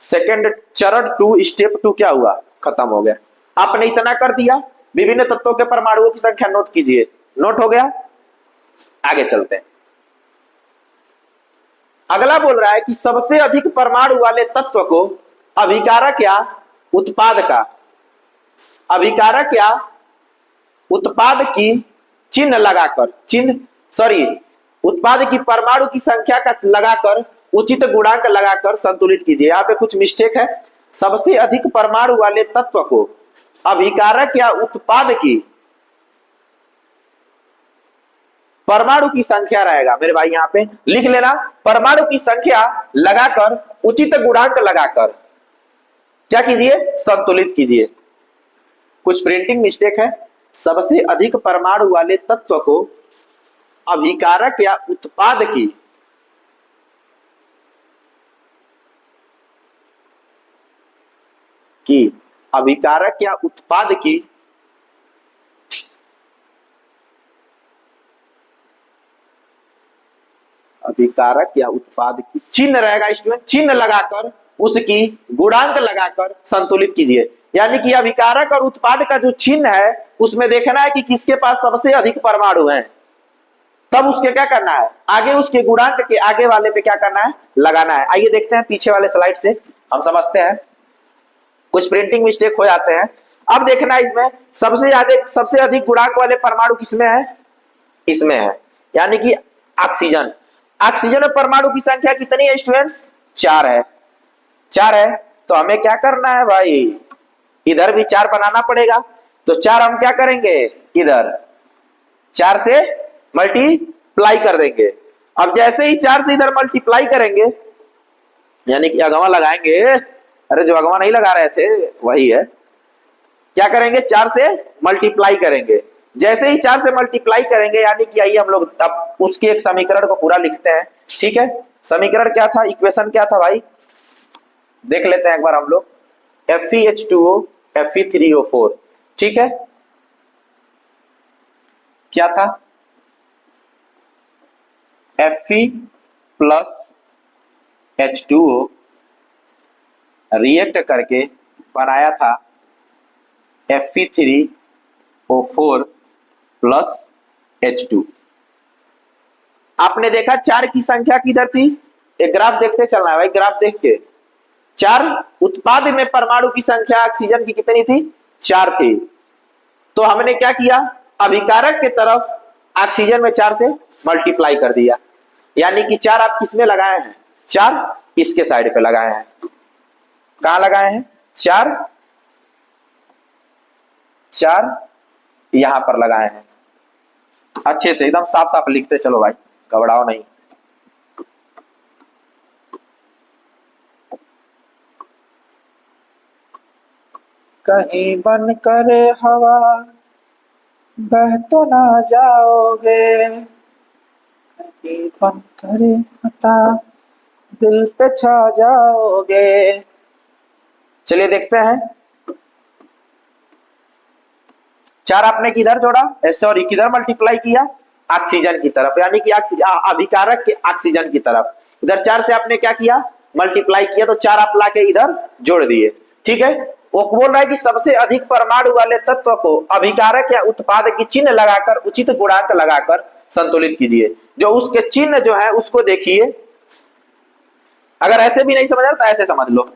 सेकेंड चरण 2, स्टेप 2 क्या हुआ? खत्म हो गया। आपने इतना कर दिया, विभिन्न तत्वों के परमाणुओं की संख्या नोट कीजिए। नोट हो गया? आगे चलते हैं। अगला बोल रहा है कि सबसे अधिक परमाणु वाले तत्व को अभिकारक या उत्पाद का, अभिकारक या उत्पाद की चिन्ह लगाकर, उत्पाद की परमाणु की संख्या का लगाकर, उचित गुणांक लगाकर संतुलित कीजिए। यहां पे कुछ मिस्टेक है। सबसे अधिक परमाणु वाले तत्व को अभिकारक या उत्पाद की परमाणु की संख्या रहेगा मेरे भाई, यहां पे लिख लेना, परमाणु की संख्या लगाकर, उचित गुणांक लगाकर क्या कीजिए? संतुलित कीजिए। कुछ प्रिंटिंग मिस्टेक है। सबसे अधिक परमाणु वाले तत्व को अभिकारक या उत्पाद की अभिकारक या उत्पाद की अभिकारक या उत्पाद की चिन्ह रहेगा स्टूडेंट, चिन्ह लगाकर, उसकी गुणांक लगाकर संतुलित कीजिए। यानी कि अभिकारक और उत्पाद का जो चिन्ह है उसमें देखना है कि किसके पास सबसे अधिक परमाणु हैं, तब उसके क्या करना है, आगे उसके गुणांक के आगे वाले पे क्या करना है? लगाना है। आइए देखते हैं पीछे वाले स्लाइड से हम समझते हैं। कुछ प्रिंटिंग मिस्टेक हो जाते हैं। अब देखना है इसमें सबसे अधिक गुणांक वाले परमाणु किसमें है? इसमें है, यानी कि ऑक्सीजन। ऑक्सीजन में परमाणु की संख्या कितनी है स्टूडेंट्स? 4 है। 4 है तो हमें क्या करना है भाई? इधर भी 4 बनाना पड़ेगा। तो 4 हम क्या करेंगे? इधर 4 से मल्टीप्लाई कर देंगे। अब जैसे ही 4 से इधर मल्टीप्लाई करेंगे, यानी कि अगवा लगाएंगे, अरे जो अगवा नहीं लगा रहे थे वही है, क्या करेंगे? 4 से मल्टीप्लाई करेंगे। जैसे ही 4 से मल्टीप्लाई करेंगे, यानी कि आइए हम लोग अब उसके एक समीकरण को पूरा लिखते हैं। ठीक है, समीकरण क्या था, इक्वेशन क्या था भाई, देख लेते हैं एक बार हम लोग। FeH2O Fe3O4, ठीक है, क्या था? Fe प्लस H2O रिएक्ट करके बनाया था Fe3O4 प्लस H2। आपने देखा 4 की संख्या किधर थी? एक ग्राफ देखते चलना है भाई, ग्राफ देख के। 4 उत्पाद में परमाणु की संख्या ऑक्सीजन की कितनी थी? 4 थी। तो हमने क्या किया? अभिकारक के तरफ ऑक्सीजन में 4 से मल्टीप्लाई कर दिया, यानी कि 4 आप किसमें लगाए हैं? 4 इसके साइड पे लगाए हैं। कहां लगाए हैं? 4 यहां पर लगाए हैं। अच्छे से एकदम साफ साफ लिखते चलो भाई, घबराओ नहीं। कहीं बन कर हवा बह तो ना जाओगे, कहीं बन कर हवा दिल पे छा जाओगे। चलिए देखते हैं। 4 आपने किधर जोड़ा? सॉरी, किधर मल्टीप्लाई किया? ऑक्सीजन की तरफ, यानी कि अभिकारक के ऑक्सीजन की तरफ। इधर 4 से आपने क्या किया? मल्टीप्लाई किया, तो 4 आप लाके इधर जोड़ दिए। ठीक है, वो बोल रहा है कि सबसे अधिक परमाणु वाले तत्व को अभिकारक या उत्पाद की चिन्ह लगाकर, उचित गुणांक लगाकर संतुलित कीजिए। जो उसके चिन्ह जो है उसको देखिए। अगर ऐसे भी नहीं समझ रहा तो ऐसे समझ लो।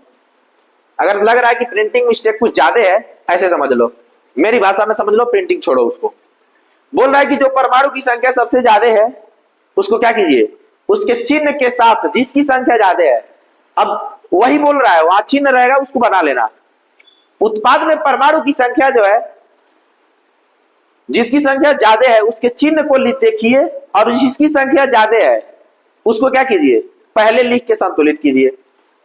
अगर लग रहा है कि प्रिंटिंग मिस्टेक कुछ ज्यादा है, ऐसे समझ लो, मेरी भाषा में समझ लो, प्रिंटिंग छोड़ो उसको। बोल रहा है कि जो परमाणु की संख्या सबसे ज्यादा है उसको क्या कीजिए, उसके चिन्ह के साथ जिसकी संख्या ज्यादा है, अब वही बोल रहा है, वहां चिन्ह रहेगा उसको बना लेना। उत्पाद में परमाणु की संख्या जो है, जिसकी संख्या ज्यादा है उसके चिन्ह को देखिए, और जिसकी संख्या ज्यादा है उसको क्या कीजिए, पहले लिख के संतुलित कीजिए।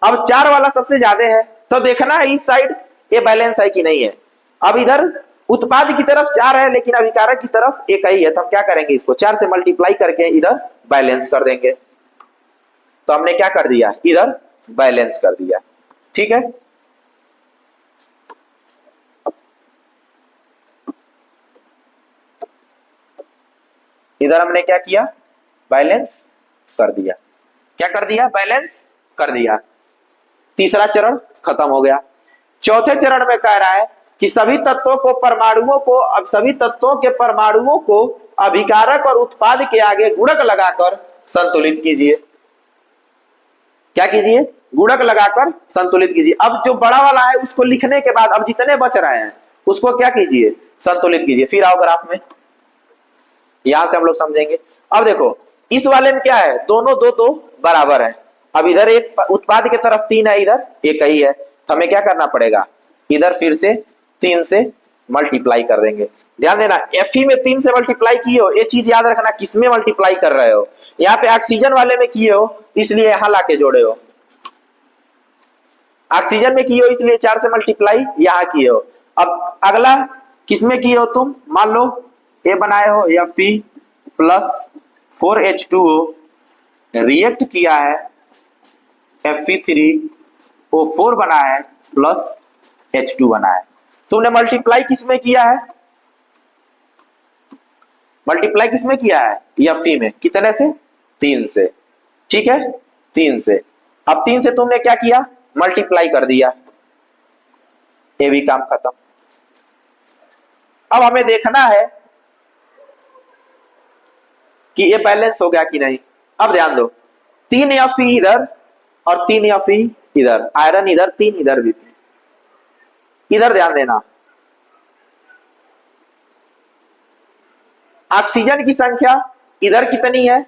अब 4 वाला सबसे ज्यादा है तो देखना है इस साइड ये बैलेंस है कि नहीं है। अब इधर उत्पाद की तरफ 4 है लेकिन अभिकारक की तरफ एक ही है, तो हम क्या करेंगे, इसको 4 से मल्टीप्लाई करके इधर बैलेंस कर देंगे। तो हमने क्या कर दिया, इधर बैलेंस कर दिया। ठीक है, इधर हमने क्या किया, बैलेंस कर दिया। क्या कर दिया, बैलेंस कर दिया। तीसरा चरण खत्म हो गया। चौथे चरण में कह रहा है कि सभी तत्वों को परमाणुओं को, अब सभी तत्वों के परमाणुओं को अभिकारक और उत्पाद के आगे गुणक लगाकर संतुलित कीजिए। क्या कीजिए, गुणक लगाकर संतुलित कीजिए। अब जो बड़ा वाला है उसको लिखने के बाद अब जितने बच रहे हैं उसको क्या कीजिए, संतुलित कीजिए। फिर आओ ग्राफ में, यहां से हम लोग समझेंगे। अब देखो इस वाले में क्या है, दोनों दो दो बराबर है। अब इधर एक उत्पाद की तरफ 3 है, इधर एक ही है, तो हमें क्या करना पड़ेगा, इधर फिर से 3 से मल्टीप्लाई कर देंगे। ध्यान देना, Fe में 3 से मल्टीप्लाई किए हो, ये चीज याद रखना, किसमें मल्टीप्लाई कर रहे हो। यहाँ पे ऑक्सीजन वाले में किए हो इसलिए यहां लाके जोड़े हो, ऑक्सीजन में किए हो इसलिए 4 से मल्टीप्लाई यहां किए हो। अब अगला किसमें किए हो तुम, मान लो ये बनाए हो Fe प्लस 4H2O रिएक्ट किया है, Fe3O4 बना है प्लस H2 बना है। तुमने मल्टीप्लाई किसमें किया है, मल्टीप्लाई किसमें किया है, Fe में, कितने से, 3 से। ठीक है, 3 से। अब 3 से तुमने क्या किया, मल्टीप्लाई कर दिया, ये भी काम खत्म। अब हमें देखना है कि ये बैलेंस हो गया कि नहीं। अब ध्यान दो, 3 Fe इधर और 3 Fe इधर, आयरन इधर 3, इधर भी 3। इधर ध्यान देना, ऑक्सीजन की संख्या इधर कितनी है,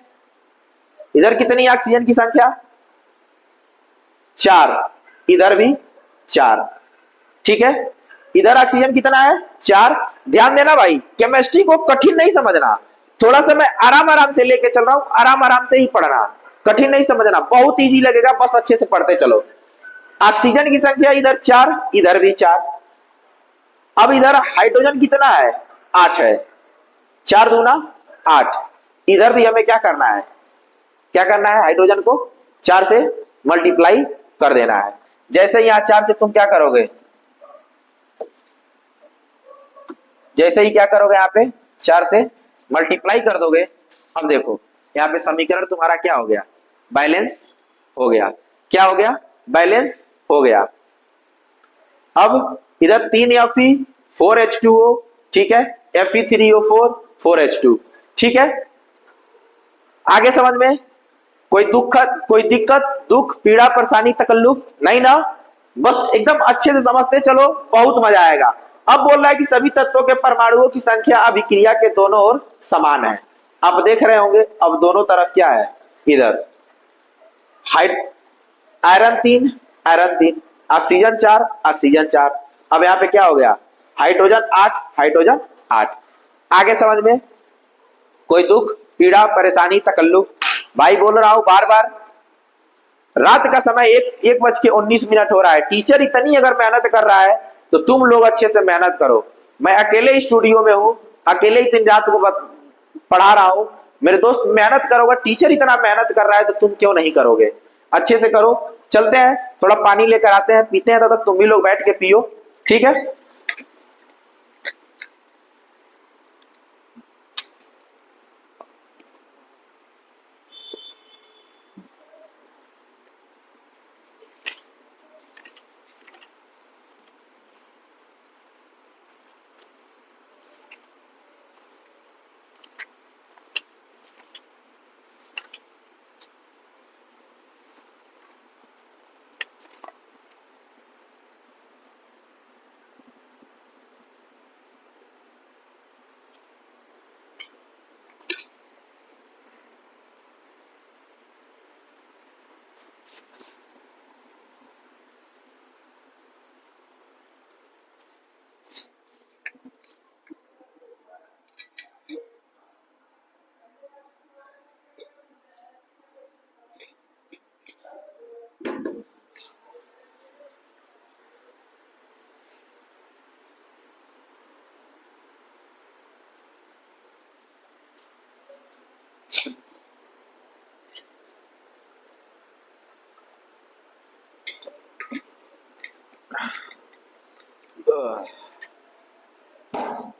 इधर कितनी ऑक्सीजन की संख्या, 4, इधर भी 4। ठीक है, इधर ऑक्सीजन कितना है, 4। ध्यान देना भाई, केमिस्ट्री को कठिन नहीं समझना, थोड़ा सा मैं आराम आराम से लेके चल रहा हूं, आराम आराम से ही पढ़ना, कठिन नहीं समझना, बहुत इजी लगेगा, बस अच्छे से पढ़ते चलो। ऑक्सीजन की संख्या इधर 4, इधर भी 4। अब इधर हाइड्रोजन कितना है, 8 है, 4 दूना 8। इधर भी हमें क्या करना है, क्या करना है, हाइड्रोजन को 4 से मल्टीप्लाई कर देना है। जैसे यहां 4 से तुम क्या करोगे, जैसे ही क्या करोगे, यहाँ पे 4 से मल्टीप्लाई कर दोगे। अब देखो यहाँ पे समीकरण तुम्हारा क्या हो गया, बैलेंस हो गया। क्या हो गया, बैलेंस हो गया। अब इधर 3 Fe 4H2O, ठीक है, Fe3O4 4H2, ठीक है। आगे समझ में कोई दिक्कत दुख पीड़ा परेशानी तकल्लुफ नहीं ना, बस एकदम अच्छे से समझते चलो, बहुत मजा आएगा। अब बोल रहा है कि सभी तत्वों के परमाणुओं की संख्या अभिक्रिया के दोनों ओर समान है। आप देख रहे होंगे अब दोनों तरफ क्या है, इधर आयरन 3 आयरन 3, ऑक्सीजन 4 ऑक्सीजन 4। अब यहाँ पे क्या हो गया, हाइड्रोजन 8 हाइड्रोजन 8। आगे समझ में कोई दुख पीड़ा परेशानी तकल्लुफ, भाई बोल रहा हूं बार बार, रात का समय 1:19 हो रहा है। टीचर इतनी अगर मेहनत कर रहा है तो तुम लोग अच्छे से मेहनत करो। मैं अकेले स्टूडियो में हूं, अकेले ही दिन रात को पढ़ा रहा हूं। मेरे दोस्त मेहनत करोगे, टीचर इतना मेहनत कर रहा है तो तुम क्यों नहीं करोगे, अच्छे से करो। चलते हैं, थोड़ा पानी लेकर आते हैं, पीते हैं, तब तक तुम भी लोग बैठ के पियो, ठीक है।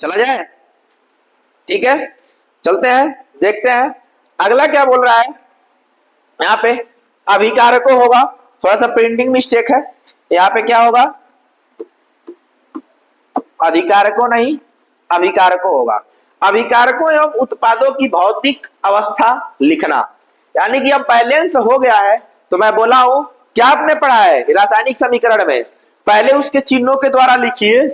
चला जाए, ठीक है, चलते हैं, देखते हैं अगला क्या बोल रहा है। यहाँ पे अभिकारको होगा, थोड़ा सा प्रिंटिंग मिस्टेक है, यहाँ पे क्या होगा, अधिकारको नहीं अभिकारको होगा। अभिकारकों एवं उत्पादों की भौतिक अवस्था लिखना, यानी कि अब बैलेंस हो गया है। तो मैं बोला हूं क्या आपने पढ़ा है रासायनिक समीकरण में, पहले उसके चिन्हों के द्वारा लिखिए,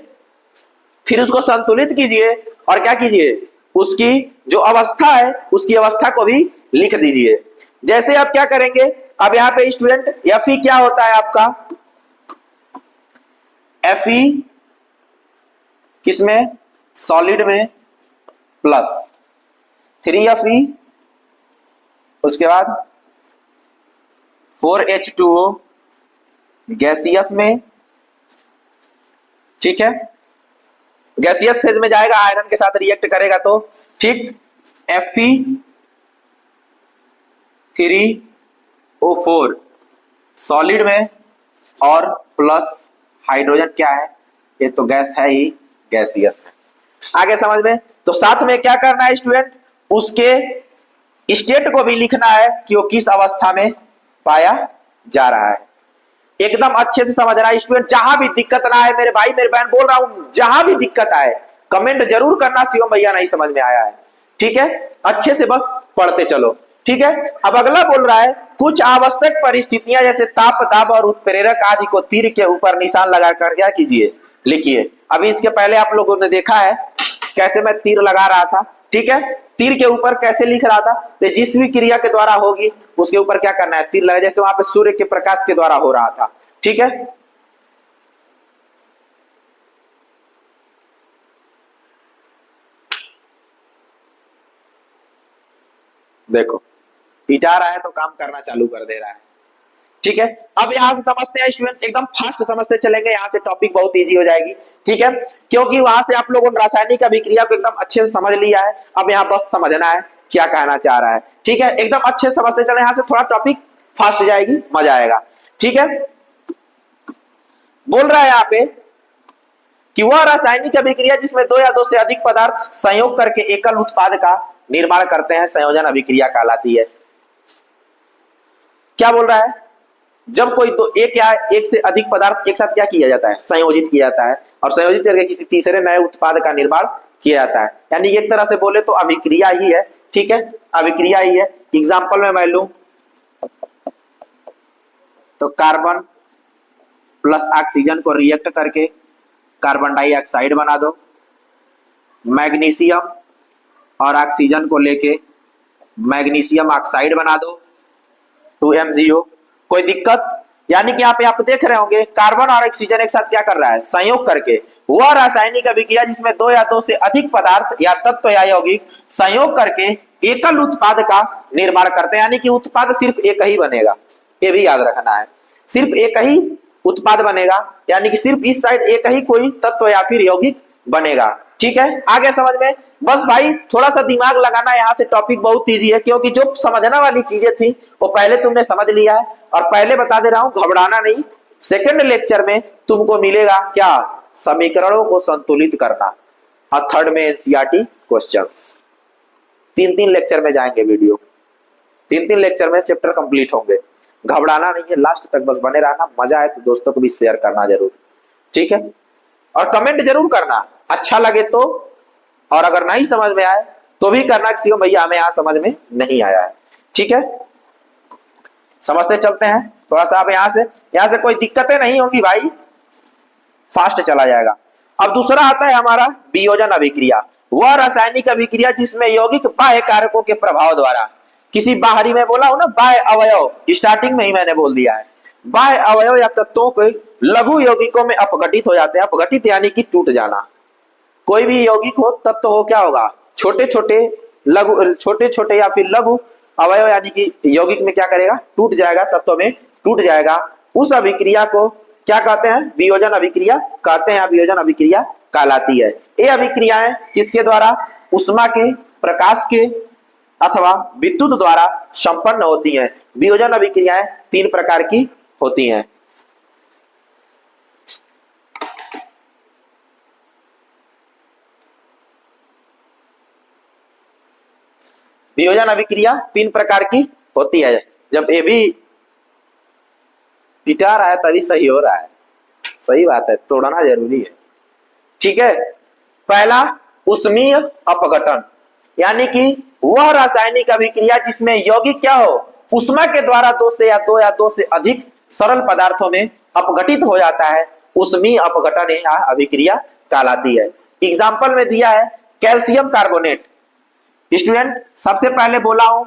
फिर उसको संतुलित कीजिए और क्या कीजिए, उसकी जो अवस्था है उसकी अवस्था को भी लिख दीजिए। जैसे आप क्या करेंगे, अब यहाँ पे स्टूडेंट Fe क्या होता है आपका, Fe किसमें, सॉलिड में, प्लस 3Fe, उसके बाद 4H2O गैसियस में, ठीक है, गैसियस फेज में जाएगा, आयरन के साथ रिएक्ट करेगा तो ठीक, Fe3O4 सॉलिड में और प्लस हाइड्रोजन क्या है, ये तो गैस है ही, गैसियस में। आगे समझ में, तो साथ में क्या करना है स्टूडेंट, उसके स्टेट को भी लिखना है कि वो किस अवस्था में पाया जा रहा है। एकदम अच्छे से समझ रहा है स्टूडेंट, जहां भी दिक्कत ना आए मेरे भाई मेरे बहन, बोल रहा हूं जहां भी दिक्कत आए कमेंट जरूर करना, शिवम भैया नहीं समझ में आया है, ठीक है, अच्छे से बस पढ़ते चलो, ठीक है। अब अगला बोल रहा है कुछ आवश्यक परिस्थितियां जैसे ताप दाब और उत्प्रेरक आदि को तीर के ऊपर निशान लगाकर क्या कीजिए, लिखिए। अभी इसके पहले आप लोगों ने देखा है कैसे मैं तीर लगा रहा था, ठीक है, तीर के ऊपर कैसे लिख रहा था, तो जिस भी क्रिया के द्वारा होगी उसके ऊपर क्या करना है, तीर लगा, जैसे वहां पे सूर्य के प्रकाश के द्वारा हो रहा था, ठीक है। देखो हिटा रहा है तो काम करना चालू कर दे रहा है, ठीक है। अब यहां से समझते हैं स्टूडेंट, एकदम फास्ट समझते चलेंगे, यहां से टॉपिक बहुत इजी हो जाएगी, ठीक है, क्योंकि वहां से आप लोगों ने रासायनिक अभिक्रिया को एकदम अच्छे से समझ लिया है। अब यहाँ बस समझना है क्या कहना चाह रहा है, ठीक है, एकदम अच्छे से समझते चले, यहां से थोड़ा टॉपिक फास्ट जाएगी, मजा आएगा, ठीक है। बोल रहा है यहाँ पे कि वह रासायनिक अभिक्रिया जिसमें दो या दो से अधिक पदार्थ संयोग करके एकल उत्पाद का निर्माण करते हैं संयोजन अभिक्रिया कहलाती है। क्या बोल रहा है, जब कोई दो एक या एक से अधिक पदार्थ एक साथ क्या किया जाता है, संयोजित किया जाता है, और संयोजित करके किसी तीसरे नए उत्पाद का निर्माण किया जाता है, यानी एक तरह से बोले तो अभिक्रिया ही है, ठीक है, अभिक्रिया ही है। एग्जाम्पल में मैं लूं तो कार्बन प्लस ऑक्सीजन को रिएक्ट करके कार्बन डाइऑक्साइड बना दो, मैग्नीशियम और ऑक्सीजन को लेके मैग्नीशियम ऑक्साइड बना दो, 2MgO, कोई दिक्कत, यानी कि यहाँ पे आप देख रहे होंगे कार्बन और ऑक्सीजन एक साथ क्या कर रहा है, संयोग करके। वह रासायनिक अभिक्रिया जिसमें दो या दो से अधिक पदार्थ या तत्व या यौगिक संयोग करके एकल उत्पाद का निर्माण करते हैं, यानी कि उत्पाद सिर्फ एक ही बनेगा, ये भी याद रखना है, सिर्फ एक ही उत्पाद बनेगा, यानी कि सिर्फ इस साइड एक ही कोई तत्व या फिर यौगिक बनेगा, ठीक है। आगे समझ में, बस भाई थोड़ा सा दिमाग लगाना, यहाँ से टॉपिक बहुत इजी है, क्योंकि जो समझने वाली चीजें थी वो पहले तुमने समझ लिया है, और पहले बता दे रहा हूं घबराना नहीं, सेकंड लेक्चर में तुमको मिलेगा क्या, समीकरणों को संतुलित करना, और थर्ड में एनसीईआरटी क्वेश्चंस। 3-3 लेक्चर में जाएंगे वीडियो, 3-3 लेक्चर में चैप्टर कंप्लीट होंगे, घबराना नहीं है, लास्ट तक बस बने रहना, मजा आए तो दोस्तों को भी शेयर करना जरूर, ठीक है, और कमेंट जरूर करना, अच्छा लगे तो, और अगर नहीं समझ में आए तो भी करना कि शिवम भैया हमें यहां समझ में नहीं आया है, ठीक है। समझते चलते हैं थोड़ा सा, अब यहां से कोई दिक्कतें नहीं होंगी भाई, फास्ट चला जाएगा। अब दूसरा आता है हमारा वियोजन अभिक्रिया, वह रासायनिक अभिक्रिया जिसमें यौगिक बाह्य कारकों के प्रभाव द्वारा किसी बाहरी में बोला हूं ना, बाह्य अवयव, स्टार्टिंग में ही मैंने बोल दिया है, बाह्य अवयव या तत्वों के लघु यौगिकों में अपघटित हो जाते हैं। अपघटित यानी कि टूट जाना। कोई भी यौगिक हो तत्व हो, क्या होगा, छोटे छोटे लघु, छोटे छोटे या फिर लघु अवयव यानी कि यौगिक में क्या करेगा, टूट जाएगा, तत्व में टूट जाएगा। उस अभिक्रिया को क्या कहते हैं, वियोजन अभिक्रिया कहते हैं, वियोजन अभिक्रिया कहलाती है। ये अभिक्रियाएं किसके द्वारा, उष्मा के, प्रकाश के अथवा विद्युत द्वारा संपन्न होती हैं। वियोजन अभिक्रियाएं 3 प्रकार की होती हैं। वियोजन अभिक्रिया 3 प्रकार की होती है। जब ये भी पिटा रहा है तभी सही हो रहा है, सही बात है, तोड़ना जरूरी है। ठीक है, पहला उष्मीय अपघटन, यानी कि वह रासायनिक अभिक्रिया जिसमें यौगिक क्या हो, उष्मा के द्वारा 2 से अधिक सरल पदार्थों में अपघटित हो जाता है, उष्मीय अपघटन यह अभिक्रिया कहलाती है। एग्जाम्पल में दिया है कैल्शियम कार्बोनेट। स्टूडेंट सबसे पहले बोला हूं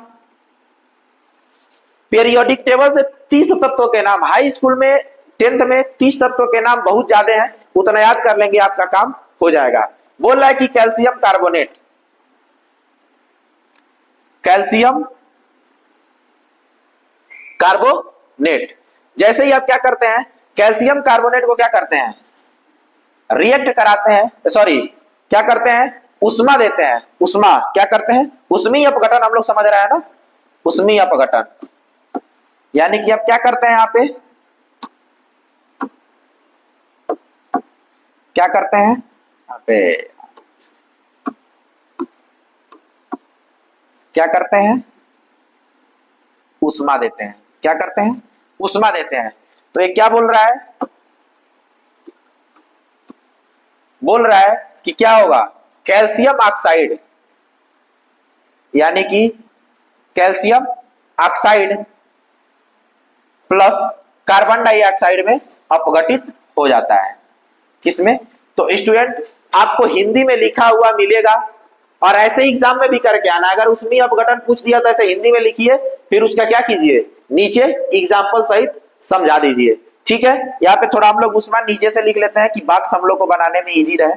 पीरियोडिक टेबल से 30 तत्वों के नाम, हाई स्कूल में 10th में 30 तत्वों के नाम बहुत ज्यादा हैं, उतना याद कर लेंगे आपका काम हो जाएगा। बोल रहा है कि कैल्शियम कार्बोनेट, कैल्शियम कार्बोनेट, जैसे ही आप क्या करते हैं, कैल्शियम कार्बोनेट को क्या करते हैं, रिएक्ट कराते हैं, सॉरी क्या करते हैं, उष्मा देते हैं। उष्मा क्या करते हैं, उष्मीय अपघटन, हम लोग समझ रहे हैं ना, उष्मीय अपघटन, यानी कि आप क्या करते हैं, यहां पे क्या करते हैं, यहां पे क्या करते हैं, उष्मा देते हैं। क्या करते हैं, उष्मा देते हैं। तो ये क्या बोल रहा है, बोल रहा है कि क्या होगा, कैल्शियम ऑक्साइड, यानी कि calcium oxide plus carbon dioxide में अपघटित हो जाता है। किसमें, तो स्टूडेंट आपको हिंदी में लिखा हुआ मिलेगा और ऐसे एग्जाम में भी करके आना। अगर उसमें अपघटन पूछ दिया तो ऐसे हिंदी में लिखिए, फिर उसका क्या कीजिए, नीचे एग्जाम्पल सहित समझा दीजिए। ठीक है, यहाँ पे थोड़ा हम लोग उष्मा नीचे से लिख लेते हैं कि बॉक्स हम लोग को बनाने में इजी रहे।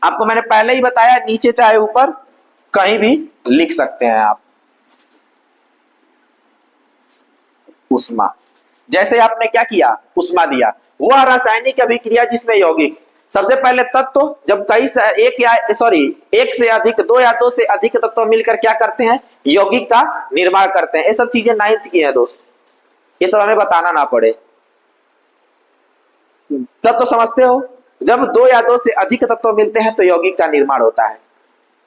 आपको मैंने पहले ही बताया, नीचे चाहे ऊपर कहीं भी लिख सकते हैं आप। उष्मा, जैसे आपने क्या किया, उष्मा दिया, वह रासायनिक अभिक्रिया जिसमें यौगिक, सबसे पहले तत्व जब कई एक से अधिक, 2 या 2 से अधिक तत्व मिलकर क्या करते हैं, यौगिक का निर्माण करते हैं। ये सब चीजें 9th की है दोस्त, ये सब हमें बताना ना पड़े। तत्व समझते हो, जब 2 या 2 से अधिक तत्व मिलते हैं तो यौगिक का निर्माण होता है।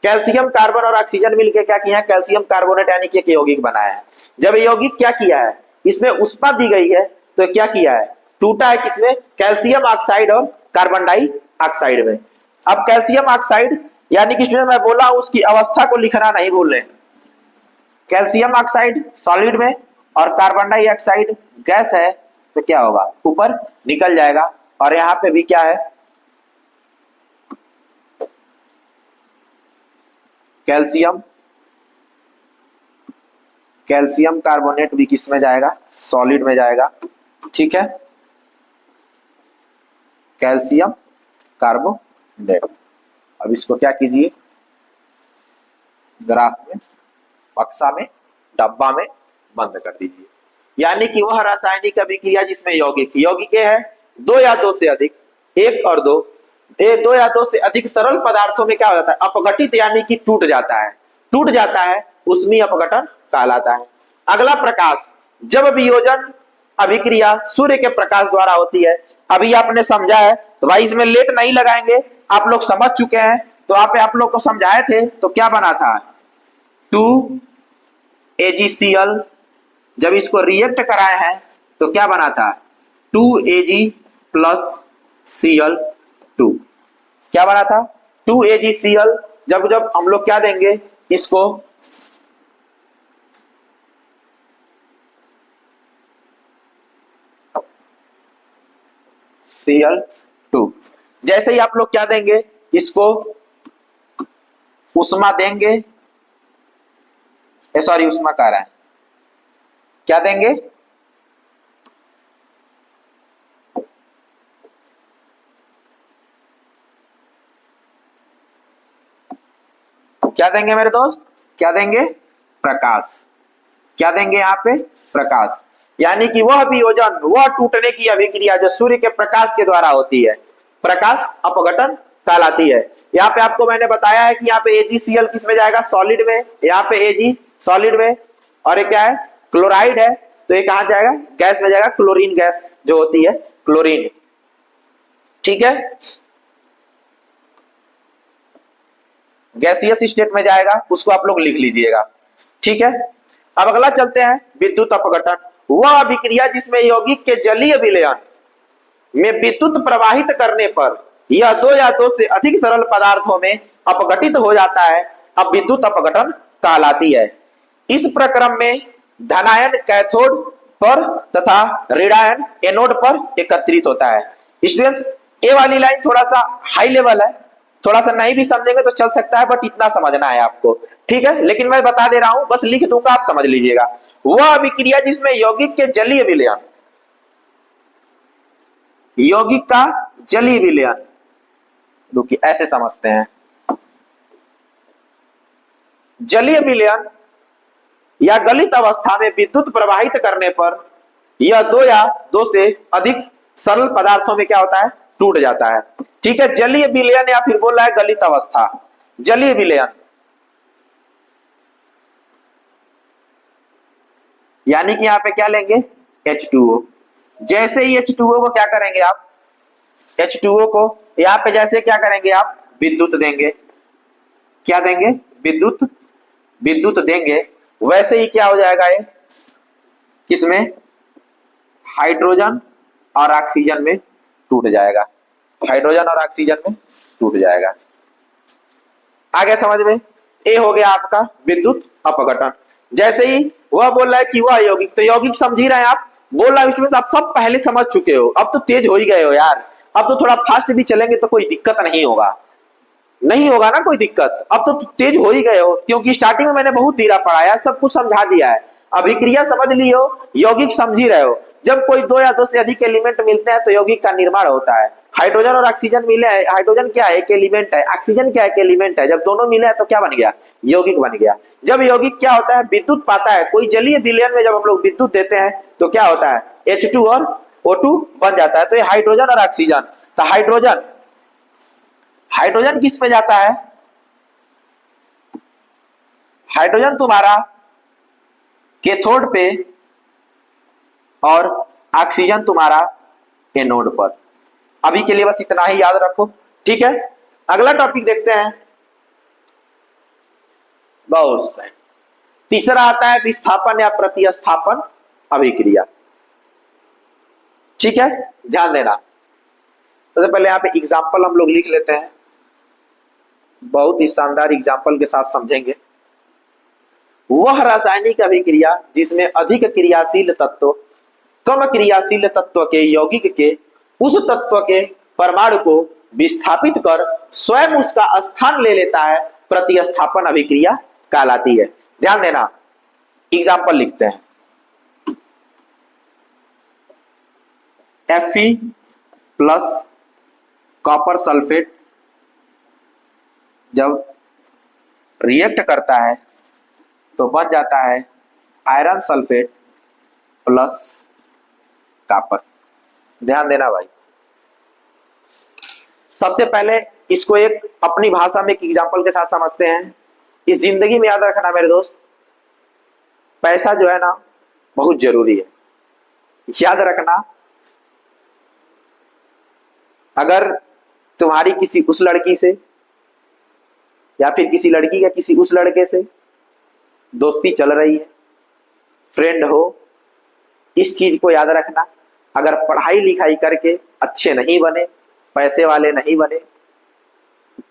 कैल्शियम कार्बन और ऑक्सीजन मिलकर क्या किया है, कैल्शियम कार्बोनेट यानी कि एक यौगिक बनाया है। जब यौगिक क्या किया है, इसमें उष्मा दी गई है तो क्या किया है, टूटा है, किसमें, कैल्शियम ऑक्साइड और कार्बन डाइऑक्साइड में। अब कैल्शियम ऑक्साइड यानी कि स्टूडेंट मैं बोला हूं उसकी अवस्था को लिखना नहीं भूल रहे, कैल्शियम ऑक्साइड सॉलिड में और कार्बन डाइऑक्साइड गैस है, तो क्या होगा, ऊपर निकल जाएगा। और यहां पे भी क्या है, कैल्शियम, कैल्शियम कार्बोनेट भी किस में जाएगा, सॉलिड में जाएगा। ठीक है, कैल्शियम कार्बोनेट। अब इसको क्या कीजिए, ग्राफ में, बक्सा में, डब्बा में बंद कर दीजिए। यानी कि वह रासायनिक अभिक्रिया जिसमें यौगिक, यौगिक है 2 या 2 से अधिक, 1 और 2, 2 या 2 से अधिक सरल पदार्थों में क्या हो जाता है, अपघटित यानी कि टूट जाता है, टूट जाता है, उष्मीय अपघटन कहलाता है। अगला प्रकाश, जब वियोजन अभिक्रिया सूर्य के प्रकाश द्वारा होती है। अभी आपने समझा है तो भाई इसमें लेट नहीं लगाएंगे, आप लोग समझ चुके हैं। तो आप लोग को समझाए थे तो क्या बना था, 2AgCl, जब इसको रिएक्ट कराए हैं तो क्या बना था, 2Ag प्लस Cl2, क्या बना था, 2AgCl। जब हम लोग क्या देंगे इसको, Cl2, जैसे ही आप लोग क्या देंगे इसको, उष्मा देंगे सॉरी उष्मा कह रहे हैं, क्या देंगे? क्या देंगे मेरे दोस्त? क्या देंगे? प्रकाश। क्या देंगे यहाँ पे? प्रकाश। यानी कि वह वियोजन, वह टूटने की अभिक्रिया जो सूर्य के प्रकाश के द्वारा होती है, प्रकाश अपघटन कहलाती है। यहाँ पे आपको मैंने बताया है कि यहाँ पे AgCl किस में जाएगा? सॉलिड में। यहाँ पे Ag सॉलिड में, और ये क्या है? क्लोराइड है, तो ये कहां जाएगा? गैस में जाएगा, क्लोरीन गैस जो होती है, क्लोरीन। ठीक है, गैसियस स्टेट में जाएगा, उसको आप लोग लिख लीजिएगा। ठीक है, अब अगला चलते हैं, विद्युत अपघटन। वह अभिक्रिया जिसमें यौगिक के जलीय विलयन में विद्युत प्रवाहित करने पर यह दो या दो से अधिक सरल पदार्थों में अपघटित हो जाता है, अब विद्युत अपघटन कहलाती है। इस प्रक्रम में धनायन कैथोड पर तथा ऋणायन एनोड पर एकत्रित होता है। स्टूडेंट्स, ए वाली लाइन थोड़ा सा हाई लेवल है, थोड़ा सा नहीं भी समझेंगे तो चल सकता है, बट इतना समझना है आपको। ठीक है, लेकिन मैं बता दे रहा हूं, बस लिख दूंगा, आप समझ लीजिएगा। वह अभिक्रिया जिसमें यौगिक के जलीय विलयन, यौगिक का जलीय विलयन, देखिए ऐसे समझते हैं, जलीय विलयन या गलित अवस्था में विद्युत प्रवाहित करने पर यह दो या दो से अधिक सरल पदार्थों में क्या होता है? टूट जाता है। ठीक है, जलीय विलयन या फिर बोल रहा है गलित अवस्था, जलीय विलयन यानी कि यहां पे क्या लेंगे? H2O। जैसे ही H2O को क्या करेंगे आप? H2O को यहां पे जैसे क्या करेंगे आप? विद्युत देंगे। क्या देंगे? विद्युत, विद्युत देंगे। वैसे ही क्या हो जाएगा ये? किसमें? हाइड्रोजन और ऑक्सीजन में टूट जाएगा, हाइड्रोजन और ऑक्सीजन में टूट जाएगा। आगे समझ में? ए हो गया आपका विद्युत अपघटन। जैसे ही वह बोल रहा है कि वह यौगिक, तो यौगिक समझ ही रहे हैं आप, बोल रहा है उसमें तो आप सब पहले समझ चुके हो, अब तो तेज हो ही गए हो यार, अब तो थोड़ा फास्ट भी चलेंगे तो कोई दिक्कत नहीं होगा, नहीं होगा ना कोई दिक्कत, अब तो तेज हो ही गए हो, क्योंकि स्टार्टिंग में मैंने बहुत धीरा पढ़ाया, सब कुछ समझा दिया है। अभिक्रिया समझ लियो, यौगिक समझ ही रहे हो। जब कोई दो या दो से अधिक एलिमेंट मिलते हैं तो यौगिक का निर्माण होता है। हाइड्रोजन और ऑक्सीजन मिले हैं, हाइड्रोजन क्या है? एक एलिमेंट है, ऑक्सीजन क्या है? एक एलिमेंट है। जब दोनों मिले हैं तो क्या बन गया? यौगिक बन गया। जब यौगिक क्या होता है? विद्युत पाता है। कोई जलीय विलयन में जब हम लोग विद्युत देते हैं तो क्या होता है? H2 और O2 बन जाता है। तो ये हाइड्रोजन और ऑक्सीजन, तो हाइड्रोजन, हाइड्रोजन किस पे जाता है? हाइड्रोजन तुम्हारा कैथोड पे और ऑक्सीजन तुम्हारा एनोड पर। अभी के लिए बस इतना ही याद रखो। ठीक है, अगला टॉपिक देखते हैं। बहुत सही। तीसरा आता है विस्थापन या प्रतिस्थापन अभिक्रिया। ठीक है, ध्यान देना। सबसे पहले यहाँ पे एग्जाम्पल हम लोग लिख लेते हैं, बहुत ही शानदार एग्जाम्पल के साथ समझेंगे। वह रासायनिक अभिक्रिया जिसमें अधिक क्रियाशील तत्व कम क्रियाशील तत्व के यौगिक के उस तत्व के परमाणु को विस्थापित कर स्वयं उसका स्थान ले लेता है, प्रतिस्थापन अभिक्रिया कहलाती है। ध्यान देना, एग्जाम्पल लिखते हैं। Fe प्लस कॉपर सल्फेट जब रिएक्ट करता है तो बन जाता है आयरन सल्फेट प्लस कॉपर। ध्यान देना भाई, सबसे पहले इसको एक अपनी भाषा में एक एग्जांपल के साथ समझते हैं। इस जिंदगी में याद रखना मेरे दोस्त, पैसा जो है ना बहुत जरूरी है। याद रखना, अगर तुम्हारी किसी उस लड़की से या फिर किसी लड़की का किसी उस लड़के से दोस्ती चल रही है, फ्रेंड हो, इस चीज को याद रखना, अगर पढ़ाई लिखाई करके अच्छे नहीं बने, पैसे वाले नहीं बने,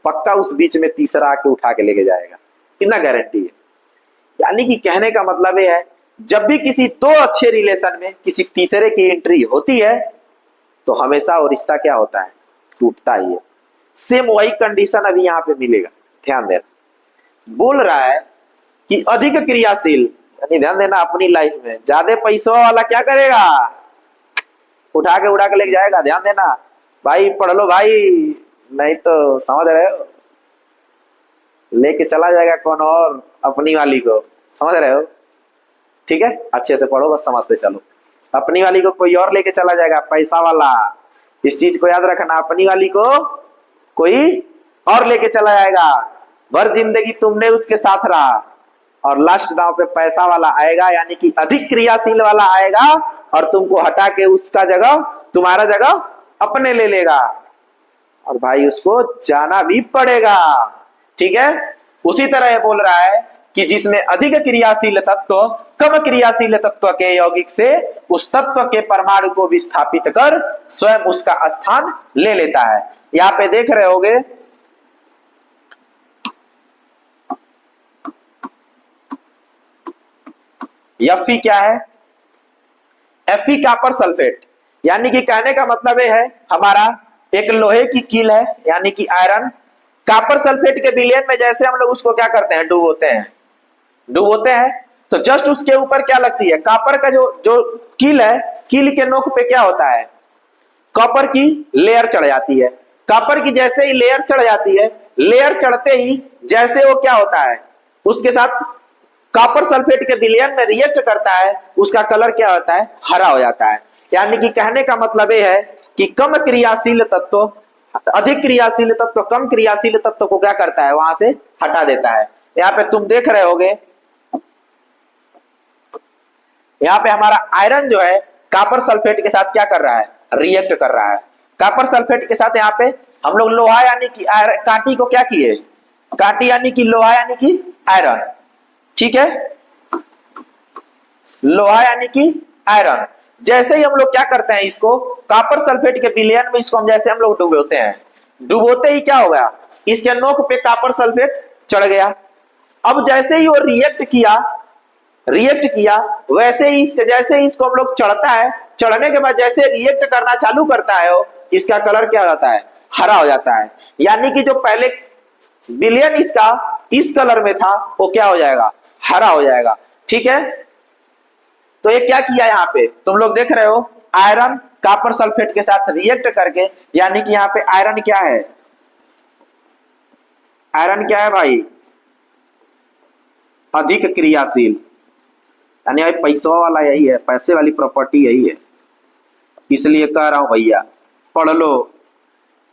पक्का उस बीच में तीसरा आके उठा के लेके जाएगा, इतना गारंटी है। यानी कि कहने का मतलब यह है, जब भी किसी दो अच्छे रिलेशन में किसी तीसरे की एंट्री होती है तो हमेशा वो रिश्ता क्या होता है? टूटता ही है। सेम वही कंडीशन अभी यहां पे मिलेगा। ध्यान देना, बोल रहा है कि अधिक क्रियाशील, यानी ध्यान देना अपनी लाइफ में ज्यादा पैसों वाला क्या करेगा, उठा के लेके जाएगा। ध्यान देना भाई, पढ़ लो भाई, नहीं तो समझ रहे हो लेके चला जाएगा कौन और अपनी वाली को, समझ रहे हो। ठीक है, अच्छे से पढ़ो, बस समझते चलो। अपनी वाली को कोई और लेके चला जाएगा, पैसा वाला, इस चीज को याद रखना। अपनी वाली को कोई और लेके चला जाएगा, भर जिंदगी तुमने उसके साथ रहा, और लास्ट दांव पे पैसा वाला आएगा, यानी कि अधिक क्रियाशील वाला आएगा और तुमको हटा के उसका जगह, तुम्हारा जगह अपने ले लेगा, और भाई उसको जाना भी पड़ेगा। ठीक है, उसी तरह ये बोल रहा है कि जिसमें अधिक क्रियाशील तत्व कम क्रियाशील तत्व के यौगिक से उस तत्व के परमाणु को विस्थापित कर स्वयं उसका स्थान ले लेता है। यहां पे देख रहे होगे Fe क्या है, Fe कॉपर सल्फेट, यानी कि कहने का मतलब यह है हमारा एक लोहे की कील है, यानी कि आयरन, कॉपर सल्फेट के विलयन में जैसे हम लोग उसको क्या करते हैं, डुबोते हैं, तो जस्ट उसके ऊपर क्या लगती है, कॉपर का जो कील है, कील के नोक पे क्या होता है, कॉपर की लेयर चढ़ जाती है। कॉपर की जैसे ही लेयर चढ़ जाती है, लेयर चढ़ते ही जैसे वो क्या होता है, उसके साथ कॉपर सल्फेट के विलयन में रिएक्ट करता है, उसका कलर क्या होता है, हरा हो जाता है। यानी कि कहने का मतलब यह है कि कम क्रियाशील तत्व अधिक क्रियाशील तत्व कम क्रियाशील तत्व को क्या करता है, वहां से हटा देता है। यहाँ पे तुम देख रहे होगे, यहाँ पे हमारा आयरन जो है कॉपर सल्फेट के साथ क्या कर रहा है, रिएक्ट कर रहा है। कॉपर सल्फेट के साथ यहाँ पे हम लोग लोहा यानी कि कांटी को क्या किए, कांटी यानी कि लोहा यानी कि आयरन, ठीक है, लोहा यानी कि आयरन। जैसे ही हम लोग क्या करते हैं, इसको कॉपर सल्फेट के विलयन में इसको हम जैसे हम लोग डुबोते हैं, डुबोते ही क्या हो गया, इसके नोक पे कॉपर सल्फेट चढ़ गया। अब जैसे ही वो रिएक्ट किया वैसे ही जैसे ही इसको हम लोग चढ़ता है, चढ़ने के बाद जैसे रिएक्ट करना चालू करता है, वो इसका कलर क्या हो जाता है, हरा हो जाता है। यानी कि जो पहले विलयन इसका इस कलर में था, वो क्या हो जाएगा, हरा हो जाएगा। ठीक है, तो ये क्या किया, यहाँ पे तुम लोग देख रहे हो आयरन कॉपर सल्फेट के साथ रिएक्ट करके, यानी कि यहाँ पे आयरन क्या है, आयरन क्या है भाई, अधिक क्रियाशील, यानी भाई पैसों वाला यही है, पैसे वाली प्रॉपर्टी यही है, इसलिए कह रहा हूं भैया पढ़ लो,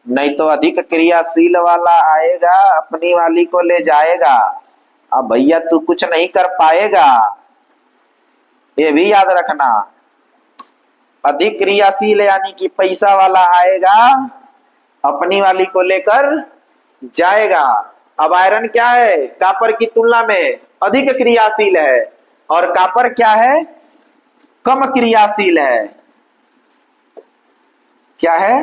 नहीं तो अधिक क्रियाशील वाला आएगा अपनी वाली को ले जाएगा, अब भैया तू कुछ नहीं कर पाएगा, ये भी याद रखना। अधिक क्रियाशील यानी कि पैसा वाला आएगा अपनी वाली को लेकर जाएगा। अब आयरन क्या है, कॉपर की तुलना में अधिक क्रियाशील है, और कॉपर क्या है, कम क्रियाशील है। क्या है,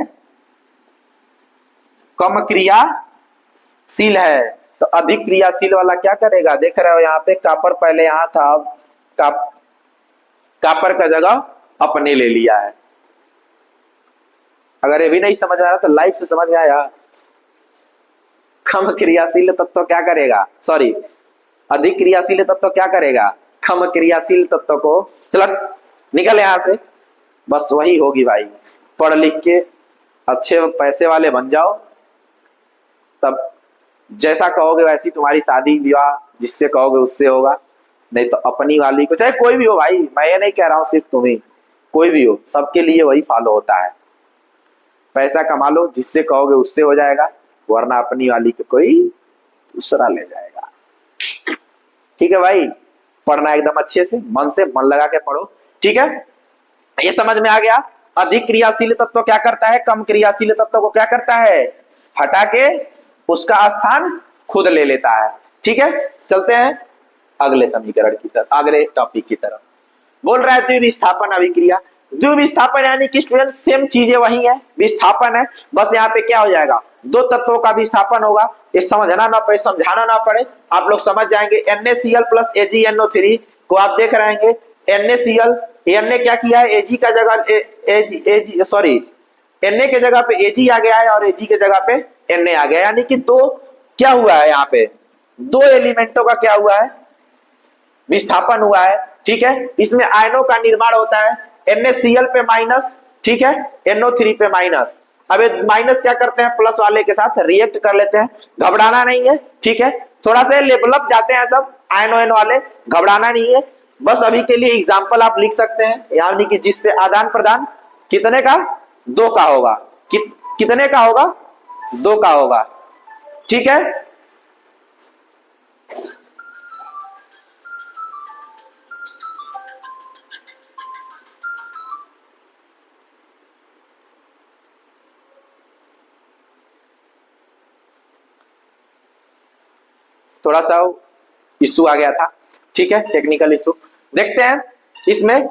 कम क्रियाशील है। तो अधिक क्रियाशील वाला क्या करेगा, देख रहे हो यहाँ पे कॉपर पहले यहां था, अब कॉपर का जगह अपने ले लिया है। अगर ये भी नहीं समझ में आ रहा तो लाइफ से समझ में आया। कम क्रियाशील तत्व क्या करेगा, सॉरी अधिक क्रियाशील तत्व क्या करेगा, कम क्रियाशील तत्व को चल निकल यहां से, बस वही होगी भाई। पढ़ लिख के अच्छे पैसे वाले बन जाओ, तब जैसा कहोगे वैसी तुम्हारी शादी विवाह जिससे कहोगे उससे होगा, नहीं तो अपनी वाली को, चाहे कोई भी हो भाई, मैं ये नहीं कह रहा हूं सिर्फ तुम्हें, कोई भी हो, सबके लिए वही फॉलो होता है। पैसा कमा लो, जिससे कहोगे उससे हो जाएगा, वरना अपनी वाली को कोई दूसरा ले जाएगा। ठीक है भाई, पढ़ना एकदम अच्छे से मन लगा के पढ़ो। ठीक है, ये समझ में आ गया। अधिक क्रियाशील तत्व क्या करता है, कम क्रियाशील तत्व को क्या करता है, हटा के उसका स्थान खुद ले लेता है। ठीक है, चलते हैं अगले समीकरण की तरफ, अगले टॉपिक की तरफ। बोल रहा है द्विविस्थापन अभिक्रिया। द्विविस्थापन यानी कि स्टूडेंट सेम चीजें वही है, विस्थापन है, बस यहाँ पे क्या हो जाएगा, दो तत्वों का विस्थापन होगा। ये समझना ना पड़े, समझाना ना पड़े, आप लोग समझ जाएंगे। NaCl प्लस AgNO3 को आप देख रहे हैं, NaCl, Na क्या किया है, Ag का जगह सॉरी Na के जगह पे Ag आ गया है, और Ag के जगह पे Na आ गया, यानी कि दो क्या हुआ है, यहाँ पे दो एलिमेंटों का क्या हुआ है, विस्थापन हुआ है, ठीक है। इसमें आयनों का निर्माण होता है, NaCl पे माइनस, ठीक है, NO3 पे माइनस। अब ये माइनस क्या करते हैं, प्लस वाले के साथ रिएक्ट कर लेते हैं, घबराना नहीं है, ठीक है। थोड़ा सा लेवल अप जाते हैं सब आयन वाले, घबराना नहीं है। बस अभी के लिए एग्जाम्पल आप लिख सकते हैं, यानी कि जिसपे आदान प्रदान कितने का, 2 का होगा, कितने का होगा, 2 का होगा, ठीक है। थोड़ा सा इशू आ गया था, ठीक है, टेक्निकल इशू। देखते हैं इसमें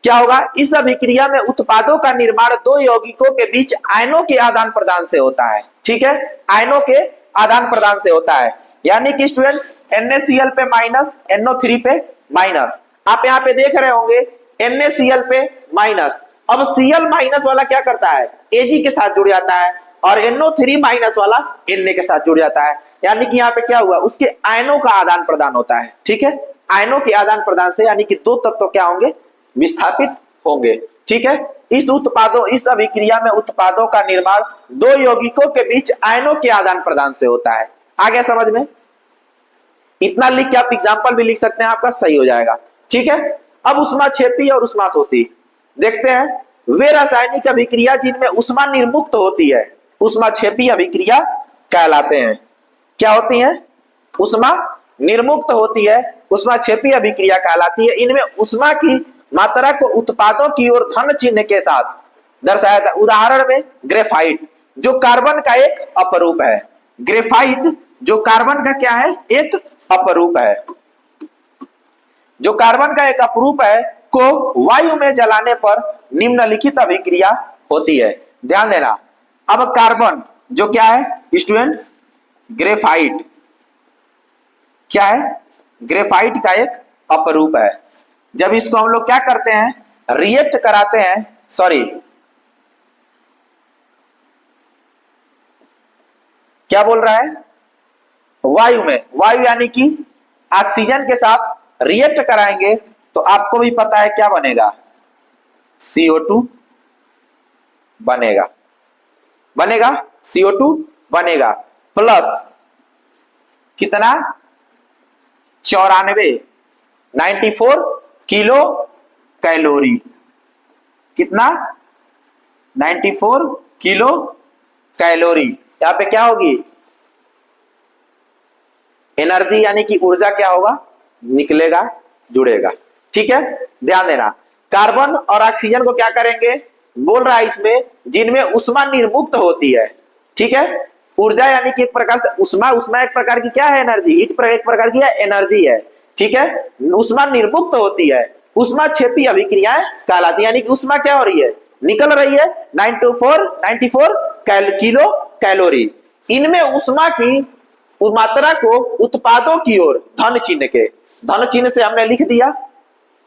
क्या होगा। इस अभिक्रिया में उत्पादों का निर्माण दो यौगिकों के बीच आयनों के आदान प्रदान से होता है, ठीक है, आयनों के आदान प्रदान से होता है। यानी कि स्टूडेंट्स NaCl पे माइनस, NO3 पे माइनस। आप यहाँ पे देख रहे होंगे NaCl पे माइनस। अब Cl माइनस वाला क्या करता है, Ag के साथ जुड़ जाता है, और NO3 माइनस वाला Na के साथ जुड़ जाता है। यानी कि यहाँ पे क्या हुआ, उसके आयनों का आदान प्रदान होता है, ठीक है। आयनों के आदान प्रदान से यानी कि दो तत्व क्या होंगे, विस्थापित होंगे, ठीक है। इस अभिक्रिया में उत्पादों का निर्माण दो यौगिकों के बीच आयनों के आदान प्रदान से होता है। आ गया समझ में? इतना लिख के आप एग्जाम्पल भी लिख सकते हैं, आपका सही हो जाएगा, ठीक है। अब ऊष्माक्षेपी और ऊष्माशोषी देखते हैं। वे रासायनिक अभिक्रिया जिनमें ऊष्मा निर्मुक्त होती है ऊष्माक्षेपी अभिक्रिया कहलाते हैं। क्या होती है, ऊष्मा निर्मुक्त होती है, ऊष्माक्षेपी अभिक्रिया कहलाती है। इनमें ऊष्मा की मात्रा को उत्पादों की ओर धन चिन्ह के साथ दर्शाया था। उदाहरण में ग्रेफाइट जो कार्बन का एक अपरूप है, ग्रेफाइट जो कार्बन का क्या है, एक अपरूप है, जो कार्बन का एक अपरूप है को वायु में जलाने पर निम्नलिखित अभिक्रिया होती है। ध्यान देना। अब कार्बन जो क्या है स्टूडेंट्स, ग्रेफाइट क्या है, ग्रेफाइट का एक अपरूप है। जब इसको हम लोग क्या करते हैं, रिएक्ट कराते हैं, सॉरी क्या बोल रहा है, वायु में, वायु यानी कि ऑक्सीजन के साथ रिएक्ट कराएंगे तो आपको भी पता है क्या बनेगा, CO2 बनेगा, बनेगा CO2 बनेगा, प्लस कितना 94 किलो कैलोरी, कितना 94 किलो कैलोरी। यहां पे क्या होगी, एनर्जी यानी कि ऊर्जा क्या होगा, निकलेगा, जुड़ेगा, ठीक है। ध्यान देना। कार्बन और ऑक्सीजन को क्या करेंगे, बोल रहा है इसमें जिनमें ऊष्मा निर्मुक्त होती है, ठीक है। ऊर्जा यानी कि एक प्रकार से ऊष्मा, ऊष्मा एक प्रकार की क्या है, एनर्जी, हीट एक प्रकार की एनर्जी है, ठीक है। ऊष्मा निर्मुक्त होती है, ऊष्माक्षेपी अभिक्रियाएं कहलाती है। यानी कि ऊष्मा क्या हो रही है, निकल रही है 94 किलो कैलोरी। इनमें ऊष्मा की मात्रा को उत्पादों की ओर धन चिन्ह के, धन चिन्ह से हमने लिख दिया,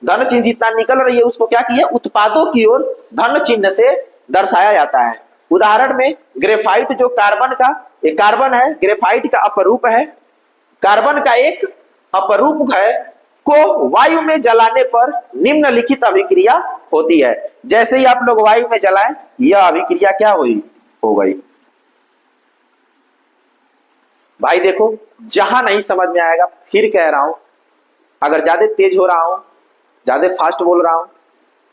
धन चिन्ह जितना निकल रही है उसको क्या किया, उत्पादों की ओर धन चिन्ह से दर्शाया जाता है। उदाहरण में ग्रेफाइट जो कार्बन का, ये कार्बन है, ग्रेफाइट का अपरूप है, कार्बन का एक अपरूप है को वायु में जलाने पर निम्नलिखित अभिक्रिया होती है। जैसे ही आप लोग वायु में जलाएं यह अभिक्रिया क्या हुई, हो गई। भाई देखो, जहां नहीं समझ में आएगा फिर कह रहा हूं, अगर ज्यादा तेज हो रहा हूं, ज्यादा फास्ट बोल रहा हूं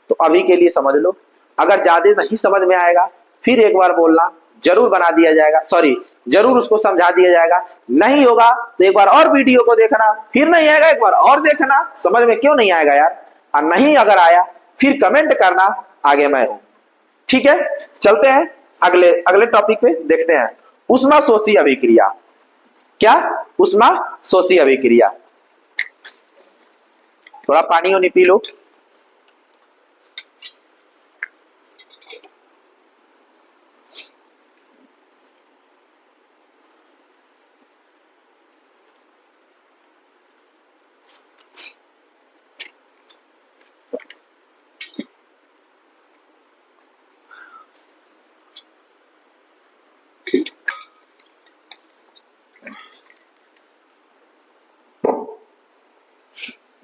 तो अभी के लिए समझ लो। अगर ज्यादा नहीं समझ में आएगा फिर एक बार बोलना, जरूर बना दिया जाएगा, सॉरी जरूर उसको समझा दिया जाएगा। नहीं होगा तो एक बार और वीडियो को देखना, फिर नहीं आएगा एक बार और देखना, समझ में क्यों नहीं आएगा यार। और नहीं अगर आया फिर कमेंट करना, आगे मैं हूं, ठीक है। चलते हैं अगले अगले टॉपिक पे, देखते हैं ऊष्माशोषी अभिक्रिया। क्या, ऊष्माशोषी अभिक्रिया। थोड़ा पानी वानी पी लो।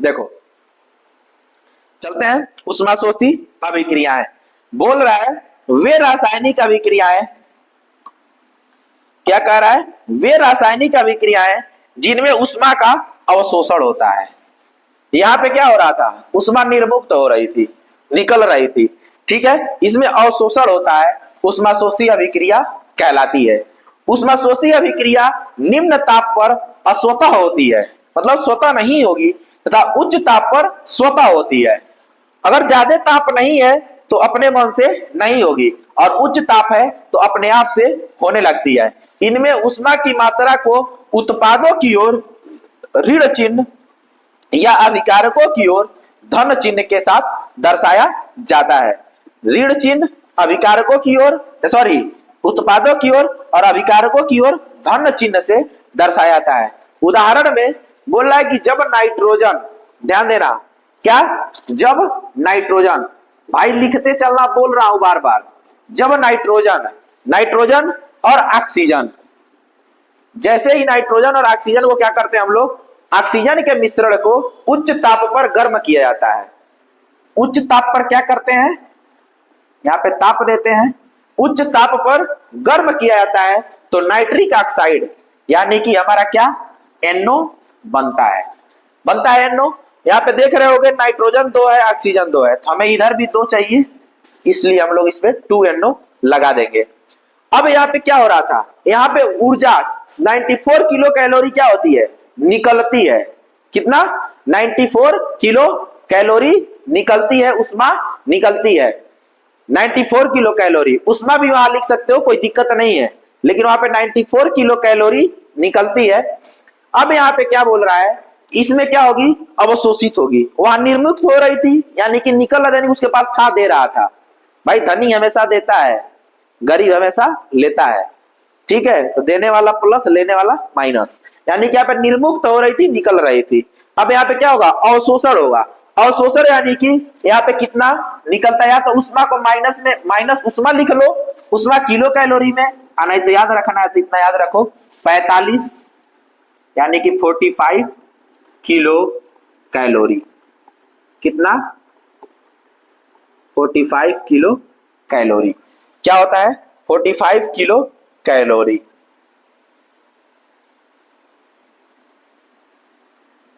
देखो चलते हैं उष्माशोषी अभिक्रियाएं। बोल रहा है वे रासायनिक अभिक्रियाएं, क्या कह रहा है, वे रासायनिक अभिक्रियाएं जिनमें उष्मा का अवशोषण होता है। यहां पे क्या हो रहा था, उष्मा निर्मुक्त हो रही थी, निकल रही थी, ठीक है, इसमें अवशोषण होता है, उष्माशोषी अभिक्रिया कहलाती है। उष्माशोषी अभिक्रिया निम्न ताप पर अस्वतः होती है, मतलब स्वतः नहीं होगी, तथा उच्च ताप पर स्वतः होती है। अगर ज्यादा ताप नहीं है तो अपने मन से नहीं होगी, और उच्च ताप है तो अपने आप से होने लगती है। इनमें उष्मा की मात्रा को उत्पादों की ओर ऋण चिन्ह या अभिकारकों की ओर धन चिन्ह के साथ दर्शाया जाता है। ऋण चिन्ह अभिकारकों की ओर, सॉरी, उत्पादों की ओर और अभिकारकों की ओर धन चिन्ह से दर्शाया जाता है। उदाहरण में बोल रहा है कि जब नाइट्रोजन, ध्यान देना, क्या, जब नाइट्रोजन, भाई लिखते चलना, बोल रहा हूं बार बार, जब नाइट्रोजन और ऑक्सीजन, जैसे ही नाइट्रोजन और ऑक्सीजन को क्या करते हैं हम लोग, ऑक्सीजन के मिश्रण को उच्च ताप पर गर्म किया जाता है। उच्च ताप पर क्या करते हैं, यहां पे ताप देते हैं, उच्च ताप पर गर्म किया जाता है तो नाइट्रिक ऑक्साइड यानी कि हमारा क्या, NO बनता है NO। यहाँ पे देख रहे होगे नाइट्रोजन 2 है, ऑक्सीजन 2 है, तो हमें इधर भी 2 चाहिए, इसलिए हम लोग इस पे 2NO लगा देंगे। अब यहाँ पे क्या हो रहा था, यहाँ पे ऊर्जा 94 किलो कैलोरी क्या होती है, निकलती है। कितना, 94 किलो कैलोरी निकलती है, उष्मा निकलती है, 94 किलो कैलोरी। उष्मा भी वहां लिख सकते हो, कोई दिक्कत नहीं है, लेकिन वहां पे 94 किलो कैलोरी निकलती है। अब यहाँ पे क्या बोल रहा है, इसमें क्या होगी, अवशोषित होगी, वहां निर्मुक्त हो रही थी, यानी कि निकल रहा था, उसके पास था, दे रहा था। भाई धनी हमेशा देता है, गरीब हमेशा लेता है, ठीक है, तो देने वाला प्लस, लेने वाला माइनस, यानी कि यहाँ पे निर्मुक्त हो रही थी, निकल रही थी। अब यहाँ पे क्या होगा, अवशोषण होगा। अवशोषण यानी कि यहाँ पे कितना निकलता है, या तो उष्मा को माइनस में, माइनस उष्मा लिख लो, उष्मा किलो कैलोरी में, नहीं तो याद रखना है तो इतना याद रखो, 45 यानी कि 45 किलो कैलोरी। कितना, 45 किलो कैलोरी। क्या होता है, 45 किलो कैलोरी,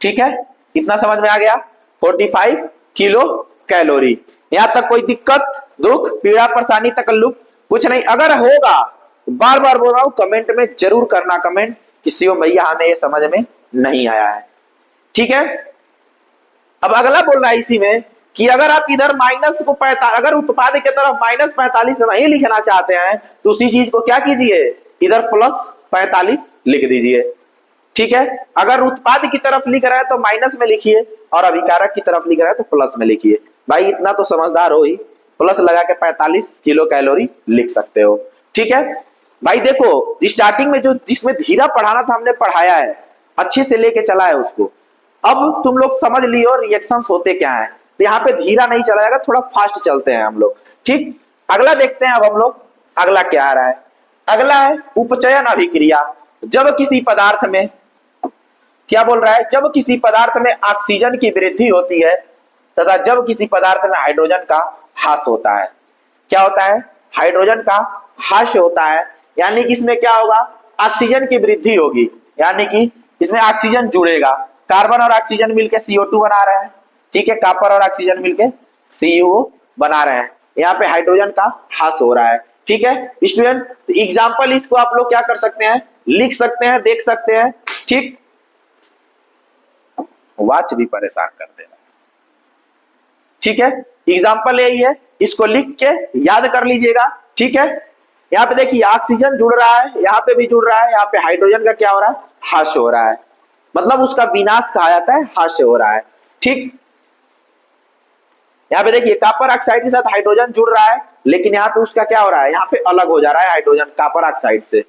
ठीक है, इतना समझ में आ गया, 45 किलो कैलोरी। यहां तक कोई दिक्कत, दुख, पीड़ा, परेशानी, तकल्लुफ कुछ नहीं। अगर होगा, बार बार बोल रहा हूं, कमेंट में जरूर करना कमेंट, किसी को भैया हमें ये समझ में नहीं आया है, ठीक है। अब अगला बोल रहा है इसी में कि अगर आप इधर माइनस को अगर उत्पाद की तरफ -45 नहीं लिखना चाहते हैं तो उसी चीज को क्या कीजिए, इधर +45 लिख दीजिए, ठीक है। अगर उत्पाद की तरफ लिख रहा है तो माइनस में लिखिए, और अभिकारक की तरफ लिख रहा है तो प्लस में लिखिए। भाई इतना तो समझदार हो ही, प्लस लगा के 45 किलो कैलोरी लिख सकते हो, ठीक है। भाई देखो स्टार्टिंग में जो जिसमें धीरा पढ़ाना था हमने पढ़ाया है, अच्छे से लेके चला है उसको। अब तुम लोग समझ लियो रिएक्शंस होते क्या है, तो यहाँ पे धीरा नहीं चला जाएगा, थोड़ा फास्ट चलते हैं हम लोग, ठीक। अगला देखते हैं अब हम लोग, अगला क्या आ रहा है, अगला है उपचयन अभिक्रिया। जब किसी पदार्थ में, क्या बोल रहा है, जब किसी पदार्थ में ऑक्सीजन की वृद्धि होती है तथा जब किसी पदार्थ में हाइड्रोजन का ह्रास होता है। क्या होता है, हाइड्रोजन का ह्रास होता है, यानी कि इसमें क्या होगा, ऑक्सीजन की वृद्धि होगी, यानी कि इसमें ऑक्सीजन जुड़ेगा, कार्बन और ऑक्सीजन मिलकर CO2 बना रहे हैं, ठीक है, कॉपर और ऑक्सीजन मिलकर CuO बना रहे हैं, यहाँ पे हाइड्रोजन का ह्रास हो रहा है, ठीक है स्टूडेंट। एग्जाम्पल इसको आप लोग क्या कर सकते हैं, लिख सकते हैं, देख सकते हैं, ठीक। वॉच भी परेशान कर देना, ठीक है, एग्जाम्पल यही है, इसको लिख के याद कर लीजिएगा, ठीक है। यहाँ पे देखिए ऑक्सीजन जुड़ रहा है, यहाँ पे भी जुड़ रहा है, यहाँ पे हाइड्रोजन का क्या हो रहा है, ह्रास हो रहा है, मतलब उसका विनाश कहा जाता है, ह्रास हो रहा है, ठीक। यहाँ पे देखिए कॉपर ऑक्साइड के साथ हाइड्रोजन जुड़ रहा है, लेकिन यहाँ पे उसका क्या हो रहा है, यहाँ पे अलग हो जा रहा है हाइड्रोजन कॉपर ऑक्साइड से,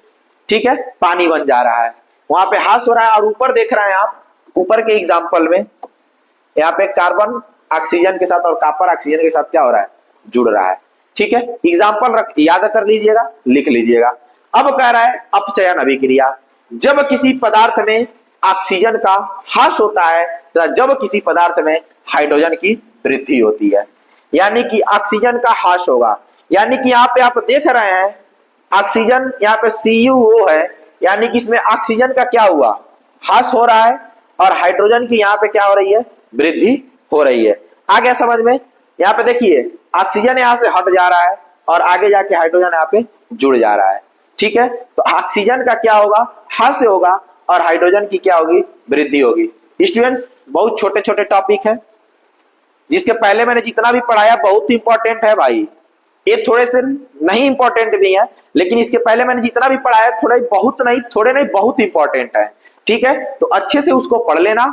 ठीक है, पानी बन जा रहा है, वहां पे ह्रास हो रहा है। और ऊपर देख रहे हैं आप, ऊपर के एग्जाम्पल में यहाँ पे कार्बन ऑक्सीजन के साथ और कॉपर ऑक्सीजन के साथ क्या हो रहा है, जुड़ रहा है, ठीक है। एग्जाम्पल याद कर लीजिएगा, लिख लीजिएगा। अब कह रहा है अपचयन अभिक्रिया। जब किसी पदार्थ में ऑक्सीजन का ह्रास होता है तथा जब किसी पदार्थ में हाइड्रोजन की वृद्धि होती है, यानी कि ऑक्सीजन का ह्रास होगा। यानी कि यहाँ पे आप देख रहे हैं ऑक्सीजन यहाँ पे CuO है, यानी कि इसमें ऑक्सीजन का क्या हुआ, ह्रास हो रहा है और हाइड्रोजन की यहाँ पे क्या हो रही है, वृद्धि हो रही है। आ गया समझ में? यहाँ पे देखिए ऑक्सीजन यहाँ से हट जा रहा है और आगे जाके हाइड्रोजन यहाँ पे जुड़ जा रहा है। ठीक है, तो ऑक्सीजन का क्या होगा, ह्रास होगा और हाइड्रोजन की क्या होगी, वृद्धि होगी। स्टूडेंट्स बहुत छोटे छोटे टॉपिक है, जिसके पहले मैंने जितना भी पढ़ाया बहुत इंपॉर्टेंट है भाई, ये थोड़े से नहीं इंपॉर्टेंट भी है, लेकिन इसके पहले मैंने जितना भी पढ़ाया थोड़ा बहुत नहीं, थोड़े नहीं बहुत इंपॉर्टेंट है। ठीक है, तो अच्छे से उसको पढ़ लेना।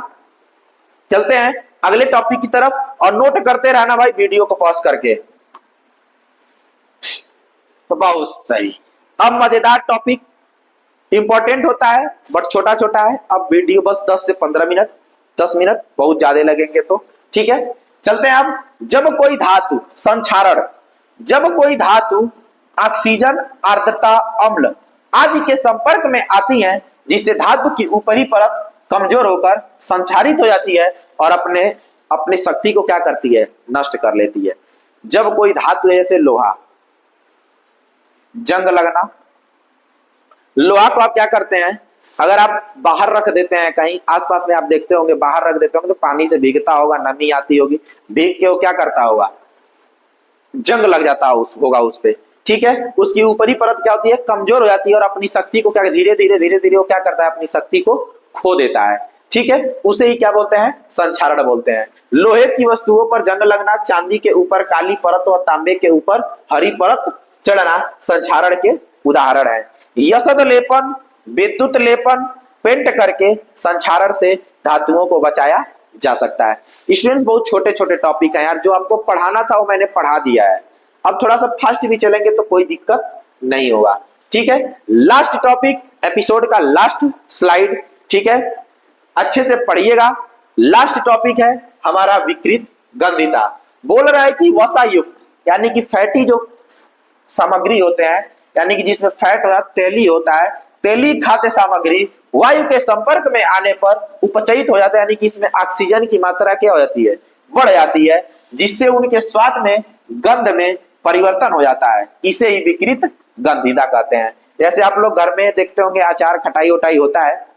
चलते हैं अगले टॉपिक की तरफ और नोट करते रहना भाई वीडियो को पॉज करके। तो बहुत सही, अब मजेदार टॉपिक, इंपॉर्टेंट होता है बट छोटा छोटा है। अब वीडियो बस 10 से 15 मिनट, 10 मिनट बहुत ज्यादा लगेंगे तो ठीक है। चलते हैं अब, जब कोई धातु संक्षारण, जब कोई धातु ऑक्सीजन, आर्द्रता, अम्ल आदि के संपर्क में आती है जिससे धातु की ऊपरी परत कमजोर होकर संक्षारित हो जाती है और अपने शक्ति को क्या करती है, नष्ट कर लेती है। जब कोई धातु है जैसे लोहा, जंग लगना, लोहा को आप क्या करते हैं, अगर आप बाहर रख देते हैं कहीं आसपास में, आप देखते होंगे बाहर रख देते होंगे तो पानी से भीगता होगा, नमी आती होगी, भीग के वो क्या करता होगा, जंग लग जाता होगा उस पे। ठीक है, उसकी ऊपरी परत क्या होती है, कमजोर हो जाती है और अपनी शक्ति को क्या धीरे धीरे वो क्या करता है, अपनी शक्ति को खो देता है। ठीक है, उसे ही क्या बोलते हैं, संक्षारण बोलते हैं। लोहे की वस्तुओं पर जंग लगना, चांदी के ऊपर काली परत और तांबे के ऊपर हरी परत चढ़ना संक्षारण के उदाहरण है। यसद लेपन, विद्युत लेपन, पेंट करके संक्षारण से धातुओं को बचाया जा सकता है। स्टूडेंट्स बहुत छोटे छोटे टॉपिक हैं यार, जो आपको पढ़ाना था वो मैंने पढ़ा दिया है। अब थोड़ा सा फास्ट भी चलेंगे तो कोई दिक्कत नहीं होगा। ठीक है, लास्ट टॉपिक, एपिसोड का लास्ट स्लाइड। ठीक है, अच्छे से पढ़िएगा। लास्ट टॉपिक है हमारा विकृत गंधिता। बोल रहा है कि वसा युक्त यानी कि फैटी जो सामग्री होते हैं, यानी कि जिसमें फैट होता है, तेली होता है, तेली खाद्य सामग्री वायु के संपर्क में आने पर उपचयित हो जाता है, यानी कि इसमें ऑक्सीजन की मात्रा क्या हो जाती है, बढ़ जाती है, जिससे उनके स्वाद में, गंध में परिवर्तन हो जाता है। इसे ही विकृत गंधिता कहते हैं। जैसे आप लोग घर में देखते होंगे अचार खटाई उटाई होता है,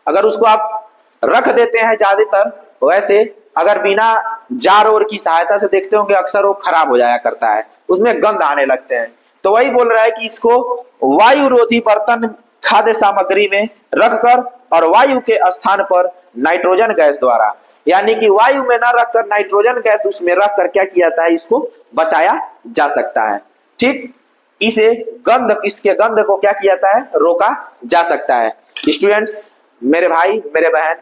अगर उसको आप रख देते हैं ज्यादातर, वैसे अगर बिना जार और की सहायता से देखते होंगे अक्सर वो खराब हो जाया करता है, उसमें गंध आने लगते हैं। तो वही बोल रहा है कि इसको वायु रोधी बर्तन खाद्य सामग्री में रखकर और वायु के स्थान पर नाइट्रोजन गैस द्वारा, यानी कि वायु में न रखकर नाइट्रोजन गैस उसमें रखकर क्या किया जाता है, इसको बचाया जा सकता है। ठीक, इसे गंध, इसके गंध को क्या किया जाता है, रोका जा सकता है। स्टूडेंट्स, मेरे भाई मेरे बहन,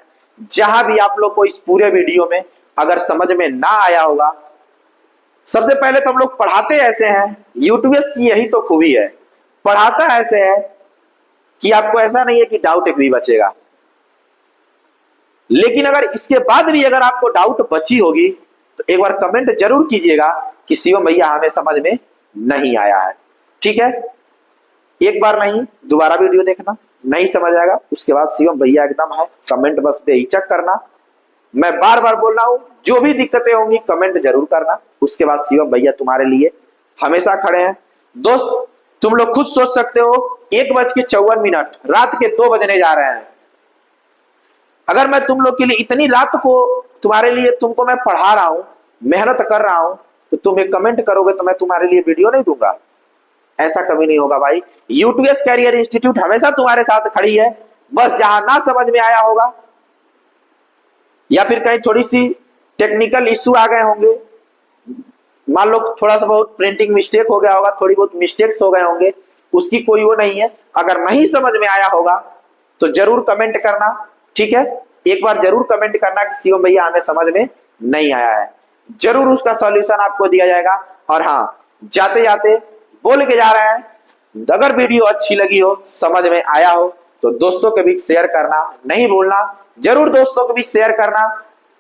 जहां भी आप लोग को इस पूरे वीडियो में अगर समझ में ना आया होगा, सबसे पहले तो हम लोग पढ़ाते ऐसे हैं, यूट्यूबर्स की यही तो खूबी है, पढ़ाता ऐसे है कि आपको ऐसा नहीं है कि डाउट एक भी बचेगा। लेकिन अगर इसके बाद भी अगर आपको डाउट बची होगी तो एक बार कमेंट जरूर कीजिएगा कि शिवम भैया हमें समझ में नहीं आया है। ठीक है, एक बार नहीं, दोबारा वीडियो देखना, नहीं समझ आएगा उसके बाद शिवम भैया एकदम है, कमेंट बस बेहिचक करना। मैं बार बार बोल रहा हूं, जो भी दिक्कतें होंगी कमेंट जरूर करना, उसके बाद शिवम भैया तुम्हारे लिए हमेशा खड़े हैं। दोस्त, तुम लोग खुद सोच सकते हो 1:54 रात के 2 बजने जा रहे हैं, अगर मैं तुम लोग के लिए इतनी रात को तुम्हारे लिए तुमको मैं पढ़ा रहा हूं, मेहनत कर रहा हूं, तो तुम एक कमेंट करोगे तो मैं तुम्हारे लिए वीडियो नहीं दूंगा? ऐसा कभी नहीं होगा भाई। यूटीएस कैरियर इंस्टीट्यूट हमेशा तुम्हारे साथ खड़ी है। बस जहां ना समझ में आया होगा या फिर कहीं थोड़ी सी टेक्निकल इश्यू आ गए होंगे, मान लो थोड़ा सा बहुत प्रिंटिंग मिस्टेक हो गया होगा, थोड़ी बहुत मिस्टेक्स हो गए होंगे, उसकी कोई वो नहीं है। अगर नहीं समझ में आया होगा तो जरूर कमेंट करना। ठीक है, एक बार जरूर कमेंट करना कि शिवम भैया हमें समझ में नहीं आया है, जरूर उसका सॉल्यूशन आपको दिया जाएगा। और हाँ, जाते जाते बोल के जा रहे हैं, अगर वीडियो अच्छी लगी हो, समझ में आया हो, तो दोस्तों के बीच शेयर करना नहीं भूलना, जरूर दोस्तों के बीच शेयर करना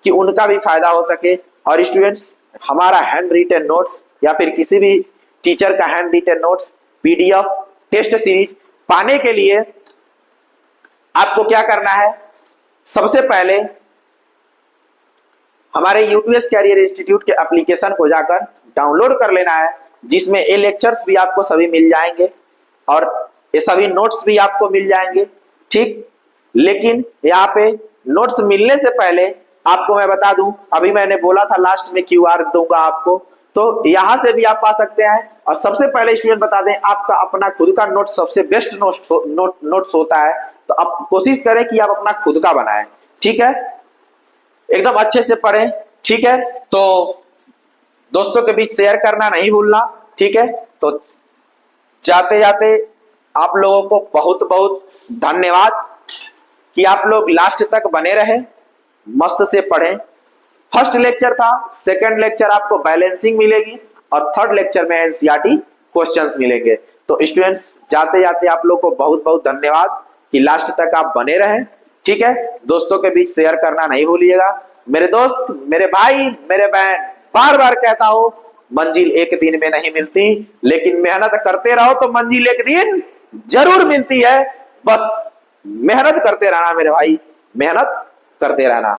कि उनका भी फायदा हो सके। और स्टूडेंट्स, हमारा हैंड रिटन नोट्स या फिर किसी भी टीचर का handwritten notes, PDF, test series पाने के लिए आपको क्या करना है, सबसे पहले हमारे यूटीएस कैरियर इंस्टीट्यूट के एप्लीकेशन को जाकर डाउनलोड कर लेना है, जिसमें ये लेक्चर्स भी आपको सभी मिल जाएंगे और ये सभी नोट्स भी आपको मिल जाएंगे, ठीक। लेकिन यहाँ पे नोट्स मिलने से पहले आपको मैं बता दूं, अभी मैंने बोला था लास्ट में क्यूआर दूंगा आपको, तो यहां से भी आप पा सकते हैं। और सबसे पहले स्टूडेंट बता दें, आपका अपना खुद का नोट सबसे बेस्ट नोट्स होता है, तो आप कोशिश करें कि आप अपना खुद का बनाएं, ठीक है, एकदम अच्छे से पढ़ें, ठीक है। तो दोस्तों के बीच शेयर करना नहीं भूलना, ठीक है। तो जाते जाते आप लोगों को बहुत बहुत धन्यवाद कि आप लोग लास्ट तक बने रहे, मस्त से पढ़ें। फर्स्ट लेक्चर था, सेकंड लेक्चर आपको बैलेंसिंग मिलेगी और थर्ड लेक्चर में एनसीईआरटी क्वेश्चंस मिलेंगे। तो स्टूडेंट्स जाते जाते आप लोग को बहुत बहुत धन्यवाद कि लास्ट तक आप बने रहें, ठीक है। दोस्तों के बीच शेयर करना नहीं भूलिएगा। मेरे दोस्त, मेरे भाई, मेरे बहन, बार बार कहता हूं, मंजिल एक दिन में नहीं मिलती, लेकिन मेहनत करते रहो तो मंजिल एक दिन जरूर मिलती है। बस मेहनत करते रहना मेरे भाई, मेहनत करते रहना।